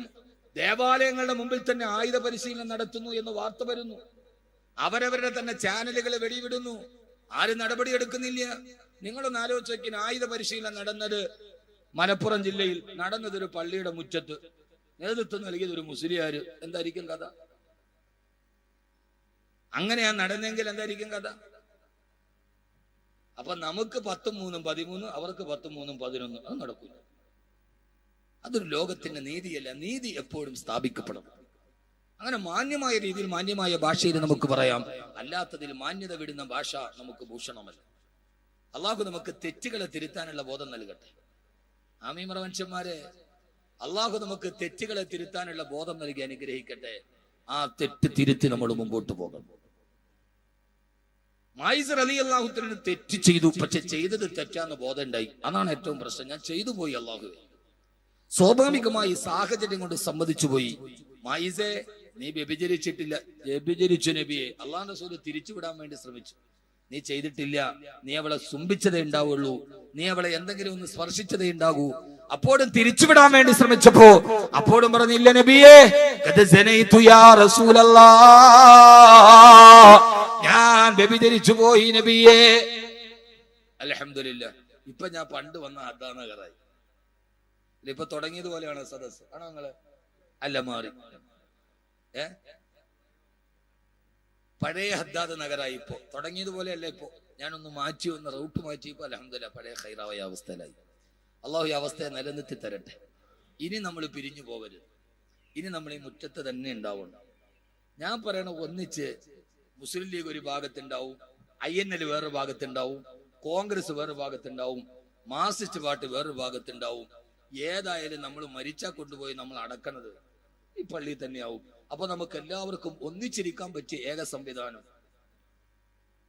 ദേവാലയങ്ങളുടെ മുമ്പിൽ തന്നെ ആയുധ പരിശീലനം നടത്തുന്നു എന്ന് വാർത്ത വരുന്നു. അവരവരുടെ തന്നെ ചാനലുകൾ വെടിവിടുന്നു. ആരും നടപടിയെടുക്കുന്നില്ല. നിങ്ങളൊന്ന് ആലോചിച്ച് നോക്കിന്, ആയുധ പരിശീലനം നടന്നത് മലപ്പുറം ജില്ലയിൽ നടന്നതൊരു പള്ളിയുടെ മുറ്റത്ത്, നേതൃത്വം നൽകിയത് ഒരു മുസ്ലിയാര്. എന്തായിരിക്കും കഥ? അങ്ങനെയാ നടന്നെങ്കിൽ എന്തായിരിക്കും കഥ? അപ്പൊ നമുക്ക് 10, 3, 13, അവർക്ക് 10, 3, 11. അത് നടക്കില്ല. അതൊരു ലോകത്തിന്റെ നീതിയല്ല. നീതി എപ്പോഴും സ്ഥാപിക്കപ്പെടണം. അങ്ങനെ മാന്യമായ രീതിയിൽ മാന്യമായ ഭാഷയിൽ നമുക്ക് പറയാം. അല്ലാത്തതിൽ മാന്യത വിടുന്ന ഭാഷ നമുക്ക് ഭൂഷണമല്ല. അള്ളാഹു നമുക്ക് തെറ്റുകളെ തിരുത്താനുള്ള ബോധം നൽകട്ടെ. ആമീൻ മനുഷ്യന്മാരെ, അള്ളാഹു നമുക്ക് തെറ്റുകളെ തിരുത്താനുള്ള ബോധം നൽകി അനുഗ്രഹിക്കട്ടെ. ആ തെറ്റ് തിരുത്തി നമ്മൾ മുമ്പോട്ട് പോകണം. മായിസ് റളിയല്ലാഹു അൻഹു തെറ്റ് ചെയ്തു, പക്ഷെ ചെയ്തത് തെറ്റാന്ന് ബോധം ഉണ്ടായി. അതാണ് ഏറ്റവും പ്രശ്നം. ഞാൻ ചെയ്തു പോയി, അള്ളാഹുവേ. സ്വാഭാവികമായി സാഹചര്യം കൊണ്ട് സമ്മതിച്ചു പോയി. മായിസേ, നീ വ്യഭിചരിച്ചിട്ടില്ല. വ്യഭിചരിച്ചു നബിയെ. അള്ളാഹുവിന്റെ റസൂൽ തിരിച്ചുവിടാൻ വേണ്ടി ശ്രമിച്ചു. നീ ചെയ്തിട്ടില്ല. നീ അവളെ ചുംബിച്ചതേ ഉണ്ടാവുള്ളൂ. നീ അവളെ എന്തെങ്കിലും ഒന്ന് സ്പർശിച്ചതേ ഉണ്ടാകൂ. അപ്പോഴും തിരിച്ചുവിടാൻ വേണ്ടി ശ്രമിച്ചപ്പോ അപ്പോഴും പറഞ്ഞില്ല നബിയേ, ഖദ് സനൈതു യാ റസൂലല്ലാഹ്, ഞാൻ വ്യഭിചരിച്ചു പോയി നബിയേ. അൽഹംദുലില്ലാഹ്. ഇപ്പൊ ഞാൻ പണ്ട് വന്ന അദാനഗറായി. ഇപ്പൊ തുടങ്ങിയതുപോലെയാണ് സദസ്. ആണോ നിങ്ങള്? അല്ല, മാറി. പഴയ ഹദ്ദാദ് നഗരായി. ഇപ്പോ തുടങ്ങിയതുപോലെയല്ല. ഇപ്പോ ഞാനൊന്ന് മാറ്റി, ഒന്ന് റൂട്ട് മാറ്റിയപ്പോ അൽഹംദുലില്ലാഹ് പഴയ ഖൈറായ അവസ്ഥയിലായി. അള്ളാഹു ഈ അവസ്ഥയെ നിലനിർത്തി തരട്ടെ. ഇനി നമ്മൾ പിരിഞ്ഞു പോകരുത്. ഇനി നമ്മൾ ഈ മുറ്റത്ത് തന്നെ ഉണ്ടാവണം. ഞാൻ പറയണ, ഒന്നിച്ച് മുസ്ലിം ലീഗ് ഒരു ഭാഗത്തുണ്ടാവും, INL വേറൊരു ഭാഗത്തുണ്ടാവും, കോൺഗ്രസ് വേറൊരു ഭാഗത്തുണ്ടാവും, മാർക്സിസ്റ്റ് പാർട്ടി വേറൊരു ഭാഗത്തുണ്ടാവും. ഏതായാലും നമ്മൾ മരിച്ചാൽ കൊണ്ടുപോയി നമ്മൾ അടക്കണത് ഈ പള്ളിയിൽ തന്നെയാവും. അപ്പൊ നമുക്ക് എല്ലാവർക്കും ഒന്നിച്ചിരിക്കാൻ പറ്റിയ ഏക സംവിധാനം,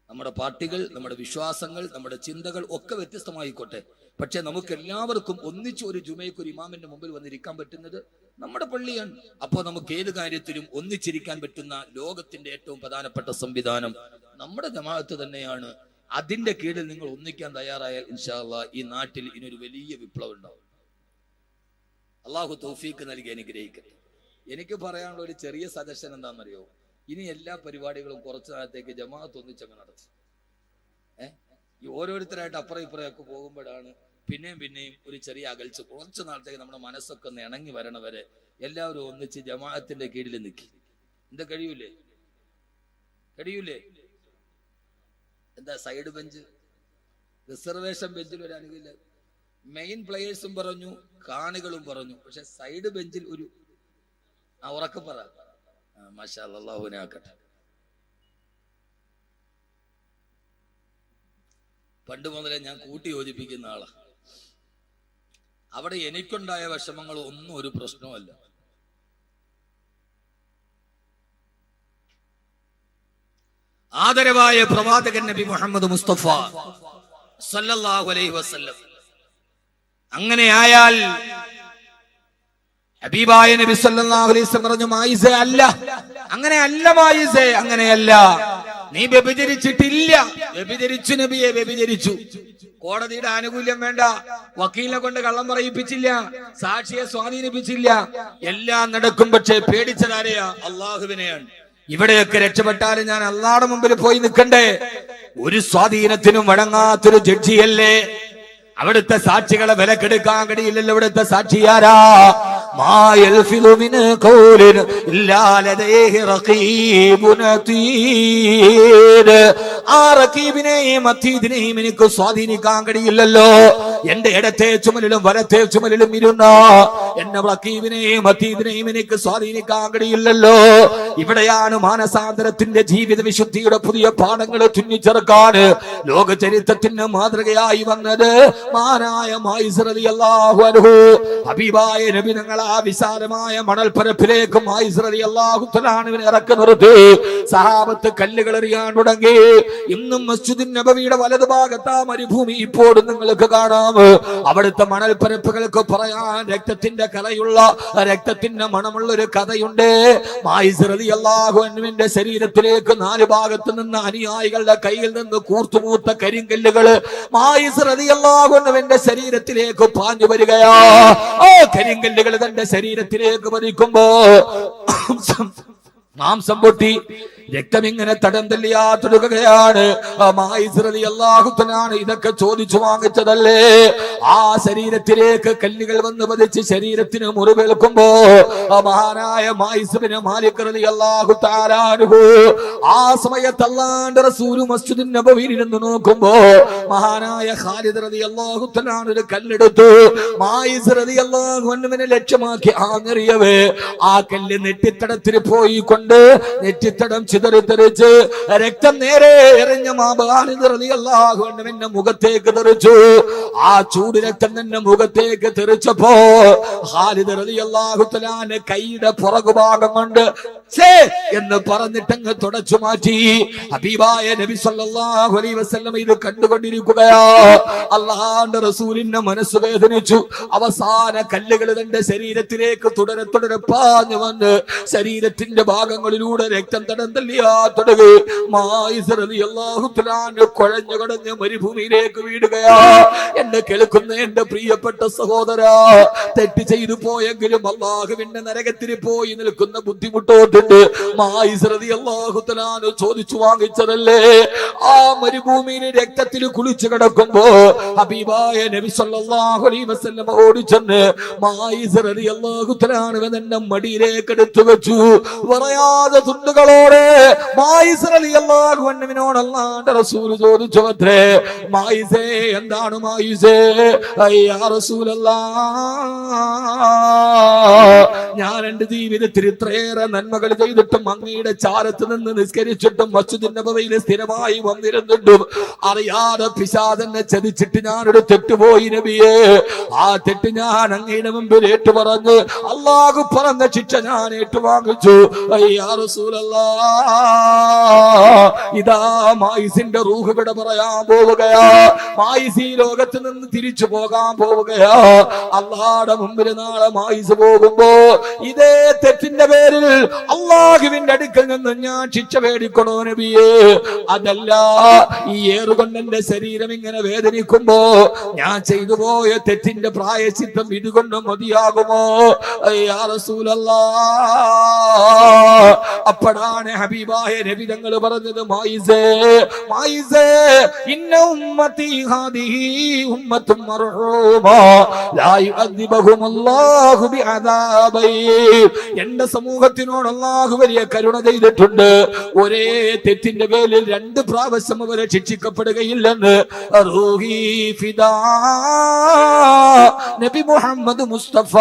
നമ്മുടെ പാർട്ടികൾ, നമ്മുടെ വിശ്വാസങ്ങൾ, നമ്മുടെ ചിന്തകൾ ഒക്കെ വ്യത്യസ്തമായിക്കോട്ടെ, പക്ഷെ നമുക്ക് എല്ലാവർക്കും ഒന്നിച്ച് ഒരു ജുമയ്ക്ക് ഒരു ഇമാമിന്റെ മുമ്പിൽ വന്നിരിക്കാൻ പറ്റുന്നത് നമ്മുടെ പള്ളിയാണ്. അപ്പൊ നമുക്ക് ഏത് കാര്യത്തിലും ഒന്നിച്ചിരിക്കാൻ പറ്റുന്ന ലോകത്തിന്റെ ഏറ്റവും പ്രധാനപ്പെട്ട സംവിധാനം നമ്മുടെ ജമാഅത്ത് തന്നെയാണ്. അതിന്റെ കീഴിൽ നിങ്ങൾ ഒന്നിക്കാൻ തയ്യാറായാൽ ഇൻഷാ അല്ലാഹ് ഈ നാട്ടിൽ ഇനിയൊരു വലിയ വിപ്ലവം ഉണ്ടാവും. അള്ളാഹു തൗഫീക്ക് നൽകി അനുഗ്രഹിക്കട്ടെ. എനിക്ക് പറയാനുള്ള ഒരു ചെറിയ സജഷൻ എന്താണെന്നറിയോ? ഇനി എല്ലാ പരിപാടികളും കുറച്ചു നാളത്തേക്ക് ജമാഅത്ത് ഒന്നിച്ചങ്ങ് നടത്തും. ഈ ഓരോരുത്തരായിട്ട് അപ്പുറം ഇപ്പുറമൊക്കെ പോകുമ്പോഴാണ് പിന്നെയും ഒരു ചെറിയ അകൽച്ച. കുറച്ചു നാളത്തേക്ക് നമ്മുടെ മനസ്സൊക്കെ ഒന്ന് ഇണങ്ങി വരണവരെ എല്ലാവരും ഒന്നിച്ച് ജമാഅത്തിന്റെ കീഴിൽ നിൽക്കി. എന്താ കഴിയൂലേ? എന്താ സൈഡ് ബെഞ്ച്, റിസർവേഷൻ ബെഞ്ചിൽ ഒരു അനുകൂല മെയിൻ പ്ലേയേഴ്സും പറഞ്ഞു, കാണികളും പറഞ്ഞു. പക്ഷെ സൈഡ് ബെഞ്ചിൽ ഒരു ഉറക്കെ പറ, മാഷാ അല്ലാഹ്, അല്ലാഹുവിനെ ആക്കട്ടെ. പണ്ട് മുതലേ ഞാൻ കൂട്ടി യോജിപ്പിക്കുന്ന ആളാ. അവിടെ എനിക്കുണ്ടായ വിഷമങ്ങൾ ഒന്നും ഒരു പ്രശ്നമല്ല. ആദരവായ പ്രവാചകൻ നബി മുഹമ്മദ് മുസ്തഫ സല്ലല്ലാഹു അലൈഹി വസല്ലം അങ്ങനെ ആയാൽ ഹബീബായ നബി സല്ലല്ലാഹു അലൈഹി വസല്ലം പറഞ്ഞു, മായിസേ അല്ല, അങ്ങനെ അല്ല മായിസേ, അങ്ങനെയല്ല, നീ വ്യഭിചരിച്ചിട്ടില്ല. വ്യഭിചരിച്ചു നബിയെ, വ്യഭിചരിച്ചു. കോടതിയുടെ ആനുകൂല്യം വേണ്ട, വക്കീലിനെ കൊണ്ട് കള്ളം പറയിപ്പിച്ചില്ല, സാക്ഷിയെ സ്വാധീനിപ്പിച്ചില്ല, എല്ലാം നടക്കും. പക്ഷേ പേടിച്ചതാരെയാ? അള്ളാഹുവിനെയാണ്. ഇവിടെയൊക്കെ രക്ഷപ്പെട്ടാലും ഞാൻ അള്ളാഹുടെ മുമ്പിൽ പോയി നിൽക്കണ്ടേ? ഒരു സ്വാധീനത്തിനും വഴങ്ങാത്തൊരു ജഡ്ജിയല്ലേ. അവിടുത്തെ സാക്ഷികളെ വിലക്കെടുക്കാൻ കഴിയില്ലല്ലോ. ഇവിടുത്തെ സാക്ഷിയാരാ? ആ റഖീബിനെയും അതീദിനെയും എനിക്ക് സ്വാധീനിക്കാൻ കഴിയില്ലല്ലോ. എന്റെ ഇടത്തെ ചുമലിലും വലത്തെ ചുമലിലും ഇരുന്ന എന്നെ റഖീബിനെയും അതീദിനെയും എനിക്ക് സ്വാധീനിക്കാൻ കഴിയില്ലല്ലോ. ഇവിടെയാണ് മാനസാന്തരത്തിന്റെ ജീവിത വിശുദ്ധിയുടെ പുതിയ പാഠങ്ങൾ തുന്നിച്ചേർക്കാൻ ലോക ചരിത്രത്തിന് മാതൃകയായി വന്നത് മാനായ മായിസ് റളിയല്ലാഹു അൻഹു. ഹബീബായ നബി തങ്ങൾ ആ വിശാലമായ മണൽപ്പരപ്പിലേക്ക് മായിസ് റളിയല്ലാഹു തആല ഇറക്കി നിർത്തി. സഹാബത്ത് കല്ലുകൾ എറിയാൻ തുടങ്ങി. ഇന്നും മസ്ജിദുൻ നബവിയുടെ വലതുഭാഗത്ത് ആ മരുഭൂമി ഇപ്പോഴും നിങ്ങൾക്ക് കാണാം. അവിടുത്തെ മണൽപ്പരപ്പുകൾക്ക് പറയാൻ രക്തത്തിന്റെ കലയുള്ള, രക്തത്തിന്റെ മണമുള്ള ഒരു കഥയുണ്ട്. മായിസ് റളിയല്ലാഹു അൻഹുവിന്റെ ശരീരത്തിലേക്ക് നാല് ഭാഗത്ത് നിന്ന് അനുയായികളുടെ കയ്യിൽ നിന്ന് കൂർത്തുമൂത്ത കരിങ്കല്ലുകൾ മായിസ് റളിയല്ലാഹു അൻഹുവിന്റെ ശരീരത്തിലേക്ക് പാഞ്ഞു വരികയാ. ആ കരിങ്കല്ലുകൾ തന്റെ ശരീരത്തിലേക്ക് പതിക്കുമ്പോ മാംസം പൊട്ടി രക്തം ഇങ്ങനെ തടം തല്ലിയാത്തൊടുകയാണ്. ഇതൊക്കെ ചോദിച്ചു വാങ്ങിച്ചതല്ലേ? ആ ശരീരത്തിലേക്ക് കല്ലുകൾ വന്ന് പതിച്ച് ശരീരത്തിന് മുറിവേൽക്കുമ്പോ മഹാനായ മായിസ് മാലിക് റളിയല്ലാഹു തആല അൻഹു ആ സമയത്ത് അല്ലാഹുവിന്റെ റസൂൽ മസ്ജിദുൻ നബവിയിൽ ഇരുന്ന് നോക്കുമ്പോ മഹാനായ ഖാലിദ് റളിയല്ലാഹു തആല ഒരു കല്ലെടുത്തു മായിസ് റളിയല്ലാഹു അൻഹുവിനെ ലക്ഷ്യമാക്കി ആഞ്ഞെറിയവേ ആ കല്ല് നെറ്റിത്തടത്തിൽ പോയി കൊണ്ട് നെറ്റിത്തടം ചിതറിത്തെറിച്ച് രക്തം നേരെ എറിഞ്ഞ ഖാലിദ് റളിയല്ലാഹു അൻഹുവിന്റെ മുഖത്തേക്ക് തെറിച്ചു. ആ ചൂട് രക്തം തന്നെ മുഖത്തേക്ക് തെറിച്ചപ്പോ ഖാലിദ് റളിയല്ലാഹു തആല കൈയുടെ പുറകുഭാഗം കൊണ്ട് എന്ന് പറഞ്ഞിട്ടങ്ങ് തുടച്ചു മാറ്റി. ഹബീബായ നബി സല്ലല്ലാഹു അലൈഹി വസല്ലം ഇത് കണ്ടുകൊണ്ടിരിക്കുകയാ. അല്ലാഹുവിന്റെ റസൂലിന്റെ മനസ്സ് വേദനിച്ചു. അവസാന കല്ലുകൾ തന്റെ ശരീരത്തിലേക്ക് തുടരെ തുടരെ പാഞ്ഞു വന്ന് ശരീരത്തിന്റെ ഭാഗങ്ങളിലൂടെ രക്തം തടം തല്ലിയാ തുടങ്ങി. മായിസ് റളിയല്ലാഹു തആല കുഴഞ്ഞു കടഞ്ഞ് മരുഭൂമിയിലേക്ക് വീടുകയാ. എന്നെ കേൾക്കുന്ന എന്റെ പ്രിയപ്പെട്ട സഹോദരാ, തെറ്റ് ചെയ്തു പോയെങ്കിലും അല്ലാഹുവിന്റെ നരകത്തിൽ പോയി നിൽക്കുന്ന ബുദ്ധിമുട്ടോട്ട് മായിസ് റളിയല്ലാഹു തആല ചോദിച്ചു വാങ്ങിച്ചതല്ലേ? ആ മരുഭൂമിയിൽ രക്തത്തിൽ കുളിച്ചു കിടക്കുമ്പോ ഹബീബായ നബി സല്ലല്ലാഹു അലൈഹി വസല്ലം ഓടിച്ചെന്ന് മായിസ് റളിയല്ലാഹു തആല എന്നെ മടിയിലേക്ക് എടുത്തു വെച്ചു. പറയാതെ തുണ്ടുകളോടെ മായിസ് റളിയല്ലാഹു അൻഹുവിനോട് അല്ലാഹുവിന്റെ റസൂൽ ചോദിച്ചു, അത്രേ മായിസേ, എന്താണ് മായിസേ? യാ റസൂലല്ലാഹ്, ഞാൻ എന്റെ ജീവിതത്തിൽ ഇത്രയേറെ നന്മകൾ ചെയ്തിട്ടും അങ്ങയുടെ ചാരത്ത് നിന്ന് നിസ്കരിച്ചിട്ടും മസ്ജിദുൻ നബവിയിൽ സ്ഥിരമായി വന്നിരുന്നിട്ടും അറിയാതെ പിശാചെന്നെ ചതിച്ചിട്ട് ഞാനൊരു തെറ്റുപോയി നബിയേ. ആ തെറ്റ് ഞാൻ അങ്ങയുടെ മുമ്പിൽ ഏറ്റുപറഞ്ഞ് അല്ലാഹു പറഞ്ഞ ശിക്ഷ ഞാൻ ഏറ്റുവാങ്ങിച്ചു. യാ റസൂലല്ലാഹ്, ഇതാ മായിസിന്റെ റൂഹ് വിട പറയാൻ പോവുകയാ. മായിസ് ഈ ലോകത്ത് നിന്ന് തിരിച്ചു പോകാൻ പോവുകയാ. അല്ലാഹുവിന്റെ മുമ്പിൽ നാളെ മായിസ് പോകുമ്പോ ഇതേ തെറ്റിന്റെ പേരിൽ അല്ലാഹുവിന്റെ അടുക്കൽ നിന്ന് ഞാൻ ശിക്ഷ മേടിക്കണോ നബിയേ? അതല്ല, ഈ ഏറുകൊണ്ട് എന്റെ ശരീരം ഇങ്ങനെ വേദനിക്കുമ്പോ ഞാൻ ചെയ്തു പോയ തെറ്റിന്റെ പ്രായശ്ചിത്തം ഇതുകൊണ്ട് മതിയാകുമോ? യാ റസൂലല്ലാഹ്, അപ്പോഴാണ് ഹബീബായ നബി തങ്ങൾ പറഞ്ഞത്, മായിസേ, മായിസേ, ഇന്ന ഉമ്മത്തി ഹാദിഹി ഉമ്മത്തും മർഹൂമാ ലാ യുഅദ്ദിബുഹുമുല്ലാഹു ബിഅദാബൈ. എന്റെ സമൂഹത്തിനോട് അല്ലാഹു വലിയ കരുണ ചെയ്തിട്ടുണ്ട്. ഒരേ തെറ്റിന്റെ പേരിൽ 2 പ്രാവശ്യം അവരെ ശിക്ഷിക്കപ്പെടുകയില്ലെന്ന് റൂഹി ഫിദാ നബി മുഹമ്മദ് മുസ്തഫ.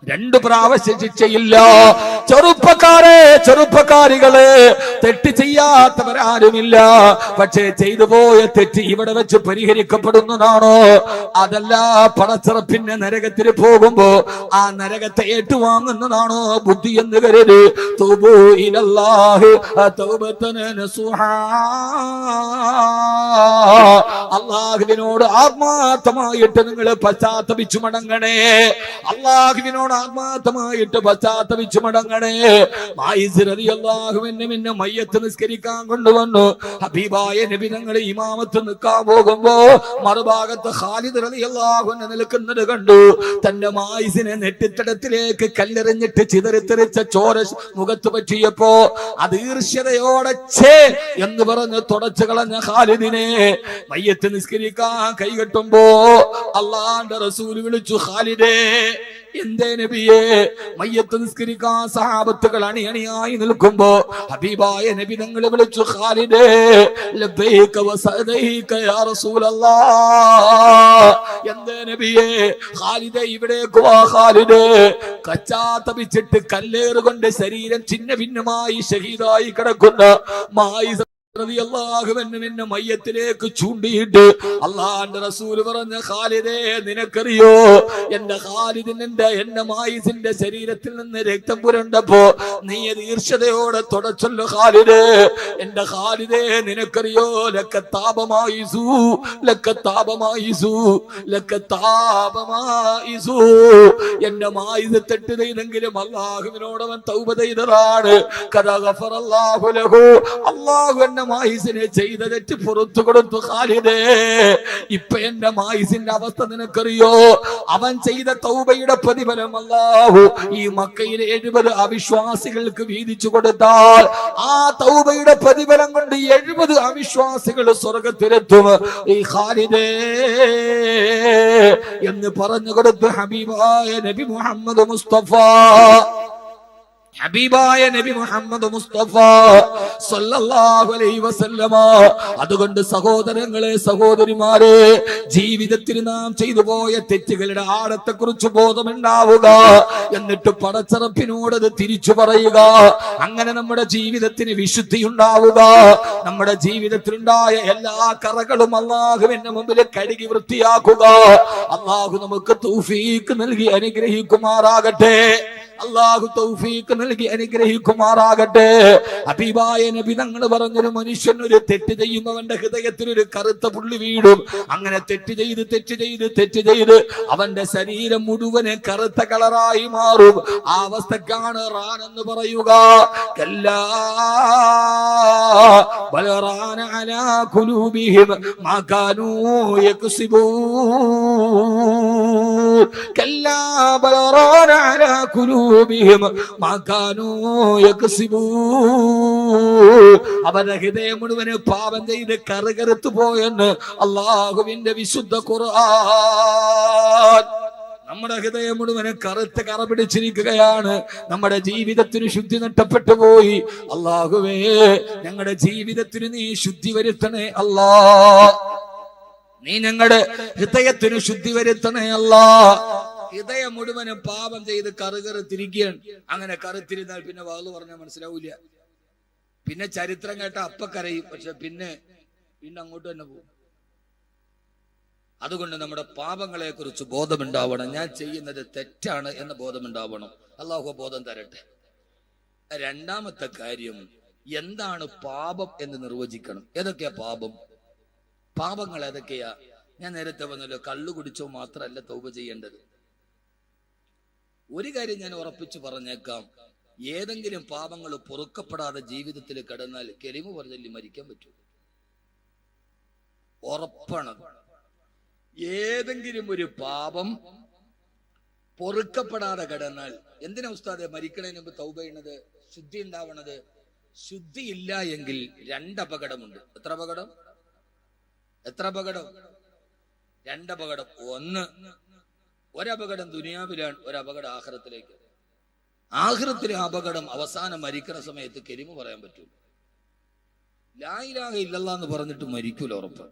2 പ്രാവശ്യം ശിക്ഷയില്ല. ചെറുപ്പക്കാരികളെ, തെറ്റ് ചെയ്യാത്തവരാരുമില്ല. പക്ഷേ ചെയ്തു പോയ തെറ്റ് ഇവിടെ വെച്ച് പരിഹരിക്കപ്പെടുന്നതാണോ? അതല്ല, പടച്ചിറപ്പിന്റെ നരകത്തിൽ പോകുമ്പോ ആ നരകത്തെ ഏറ്റുവാങ്ങുന്നതാണോ ബുദ്ധി എന്ന് കരുത്. തൂബൂ ഇലല്ലാഹി തൗബതൻ നസുഹാ. അല്ലാഹുവിനോട് ആത്മാർത്ഥമായിട്ട് നിങ്ങൾ പശ്ചാത്തപിച്ചു മടങ്ങണേ. അല്ലാഹുവിനോട് ആത്മാർത്ഥമായിട്ട് പശ്ചാത്തപിച്ചു മടങ്ങണേ. മായിസ് റളിയല്ലാഹു അൻഹു മയ്യത്ത് നിസ്കരിക്കാൻ കൊണ്ടുവന്നു. ഹബീബായ നബി തങ്ങൾ ഇമാമത്ത് നിൽക്കാൻ പോകുമ്പോ മറുഭാഗത്ത് ഖാലിദ് റളിയല്ലാഹു അൻഹു നിൽക്കുന്നത് കണ്ടു. തന്റെ മായിസിനെ നെറ്റിത്തടത്തിലേക്ക് കല്ലെറിഞ്ഞിട്ട് ചിതറിത്തെറിച്ച ചോര മുഖത്ത് പറ്റിയപ്പോ അത് ഈർഷ്യതയോടെ ഛേ എന്ന് പറഞ്ഞ് തുടച്ചു കളഞ്ഞ ഖാലിദിനെ മയ്യത്ത് നിസ്കരിക്കാൻ കൈകെട്ടുമ്പോ അല്ലാഹുവിന്റെ റസൂൽ വിളിച്ചു, ഖാലിദേ, എന്തേ നബിയെ? മയ്യത്ത് നിസ്കരിക്കാൻ സഹാബത്തുകൾ അണിയണിയായി നിൽക്കുമ്പോ ഹബീബായ നബി തങ്ങൾ വിളിച്ചു, ഖാലിദേ, ലബ്ബൈക വസഅദൈക യാ റസൂലല്ലാഹ്. എന്തേ നബിയെ? ഖാലിദേ, ഇവിടേക്ക് വാ ഖാലിദേ. കച്ചാത്തപിച്ചിട്ട് കല്ലേറുകൊണ്ട് ശരീരം ഛിന്ന ഭിന്നമായി ഷഹീദായി കിടക്കുന്ന മായിസ് റളിയല്ലാഹു അൻഹു എന്നെ മയ്യത്തിലേക്ക് ചൂണ്ടിയിട്ട് അല്ലാഹുവിന്റെ റസൂൽ പറഞ്ഞ, ഖാലിദേ, നിനക്കറിയോ എന്റെ ഖാലിദിന്റെ എന്റെ മായിസിന്റെ ശരീരത്തിൽ നിന്ന് രക്തം പുരണ്ടപ്പോ നീ അത് ഈർഷ്യതയോടെ തുടച്ചല്ലോ ഖാലിദേ. എന്റെ ഖാലിദേ, നിനക്കറിയോ ലക്കത്താപമായിസു ലക്കത്താപമായിസു ലക്കത്താപമായിസു. എന്റെ മായിസ് തെറ്റ് ചെയ്തെങ്കിലും അല്ലാഹുവിനോട് അവൻ തൗബ ചെയ്തതാണ്. ഖദ ഗഫറല്ലാഹു ലഹു. അല്ലാഹു എന്റെ മായിസിനെ ചെയ്ത തെറ്റ് പുറത്തു കൊടുത്തു ഖാലിദേ. ഇപ്പൊ എന്റെ മായിസിന്റെ അവസ്ഥ നിനക്കറിയോ? അവൻ ചെയ്ത തൗബയുടെ പ്രതിഫലം അല്ലാഹു ഈ മക്കയിലെ 70 അവിശ്വാസികൾക്ക് വീതിച്ചു കൊടുത്താൽ ആ തൗബയുടെ പ്രതിഫലം കൊണ്ട് 70 അവിശ്വാസികൾ സ്വർഗത്തിലെത്തും. ഈ ഖാലിദേ എന്ന് പറഞ്ഞു കൊടുത്തു ഹബീബായ നബി മുഹമ്മദ് മുസ്തഫ. ഹബീബായ നബി മുഹമ്മദ് മുസ്തഫ സല്ലല്ലാഹു അലൈഹി വസല്ലമ. അതുകൊണ്ട് സഹോദരങ്ങളെ, സഹോദരിമാരെ, ജീവിതത്തിൽ നാം ചെയ്തു പോയ തെറ്റുകളുടെ ആഴത്തെ കുറിച്ച് ബോധമുണ്ടാവുക. എന്നിട്ട് പടച്ചറപ്പിനോട് അത് തിരിച്ചു പറയുക. അങ്ങനെ നമ്മുടെ ജീവിതത്തിന് വിശുദ്ധി ഉണ്ടാവുക. നമ്മുടെ ജീവിതത്തിലുണ്ടായ എല്ലാ കറകളും അല്ലാഹുവിന്റെ മുമ്പിൽ കഴുകി വൃത്തിയാക്കുക. അല്ലാഹു നമുക്ക് തൗഫീഖ് നൽകി അനുഗ്രഹിക്കുമാറാകട്ടെ. അല്ലാഹു തൗഫീഖ് നൽകി അനുഗ്രഹിക്കുമാറാകട്ടെ. ഹബീബായ നബി തങ്ങൾ പറഞ്ഞൊരു മനുഷ്യൻ ഒരു തെറ്റ് ചെയ്യുന്നവന്റെ ഹൃദയത്തിൽ ഒരു കറുത്ത പുള്ളി വീടും. അങ്ങനെ തെറ്റ് ചെയ്ത് അവന്റെ ശരീരം മുഴുവന് കറുത്ത കളറായി മാറും. ആ അവസ്ഥക്കാണ് റാൻ എന്ന് പറയുക. കല്ലാ ബൽ റാന അലാ ഖുലൂബിഹിം മാ കാനൂ യക്സിബൂൻ. കല്ലാ ബൽ റാന അലാ ഖുലൂബിഹിം മാ കാനൂ യക്സിബൂൻ. അവരുടെ ഹൃദയം മുഴുവന് പാപം ചെയ്ത് കറുകറുത്തു പോയെന്ന് അല്ലാഹുവിന്റെ വിശുദ്ധ ഖുർആൻ. നമ്മുടെ ഹൃദയം മുഴുവന് കറുത്ത് കറ പിടിച്ചിരിക്കുകയാണ്. നമ്മുടെ ജീവിതത്തിന് ശുദ്ധി നഷ്ടപ്പെട്ടു പോയി. അല്ലാഹുവേ, ഞങ്ങളുടെ ജീവിതത്തിന് നീ ശുദ്ധി വരുത്തണേ അല്ലാ. നീ ഞങ്ങളുടെ ഹൃദയത്തിന് ശുദ്ധി വരുത്തണേ അല്ലാ. ഹൃദയം മുഴുവനും പാപം ചെയ്ത് കറുകറുത്തിരിക്കുകയാണ്. അങ്ങനെ കറുത്തിരുന്നാൽ പിന്നെ വാള് പറഞ്ഞാൽ മനസ്സിലാവൂല. പിന്നെ ചരിത്രം കേട്ട അപ്പക്കരയും. പക്ഷെ പിന്നെ അങ്ങോട്ട് തന്നെ പോകും. അതുകൊണ്ട് നമ്മുടെ പാപങ്ങളെ കുറിച്ച് ബോധമുണ്ടാവണം. ഞാൻ ചെയ്യുന്നത് തെറ്റാണ് എന്ന ബോധമുണ്ടാവണം. അല്ലാഹു ബോധം തരട്ടെ. രണ്ടാമത്തെ കാര്യം, എന്താണ് പാപം എന്ന് നിർവചിക്കണം. ഏതൊക്കെയാ പാപം? പാപങ്ങൾ ഏതൊക്കെയാ? ഞാൻ നേരത്തെ പറഞ്ഞല്ലോ, കള്ളു കുടിച്ചോ മാത്രമല്ല തൗബ ചെയ്യേണ്ടത്. ഒരു കാര്യം ഞാൻ ഉറപ്പിച്ചു പറഞ്ഞേക്കാം, ഏതെങ്കിലും പാപങ്ങൾ പൊറുക്കപ്പെടാതെ ജീവിതത്തിൽ കിടന്നാൽ കെലിമ പറഞ്ഞല്ലി മരിക്കാൻ പറ്റൂ. ഉറപ്പാണ്. ഏതെങ്കിലും ഒരു പാപം പൊറുക്കപ്പെടാതെ കിടന്നാൽ, എന്തിനാ ഉസ്താദെ മരിക്കണതിന് മുമ്പ് തൗബ ചെയ്യണത്? ശുദ്ധി ഉണ്ടാവണത്. ശുദ്ധി ഇല്ല എങ്കിൽ 2 അപകടമുണ്ട്. എത്ര അപകടം? എത്ര അപകടം? 2 അപകടം. ഒരപകടം ദുനിയാവിലാണ്, ഒരപകടം ആഖിറത്തിലേക്ക്. ആഖിറത്തിലെ അപകടം അവസാനം മരിക്കുന്ന സമയത്ത് കലിമ പറയാൻ പറ്റൂല. ലാ ഇലാഹ ഇല്ലല്ലാഹ് എന്ന് പറഞ്ഞിട്ട് മരിക്കൂല, ഉറപ്പ്.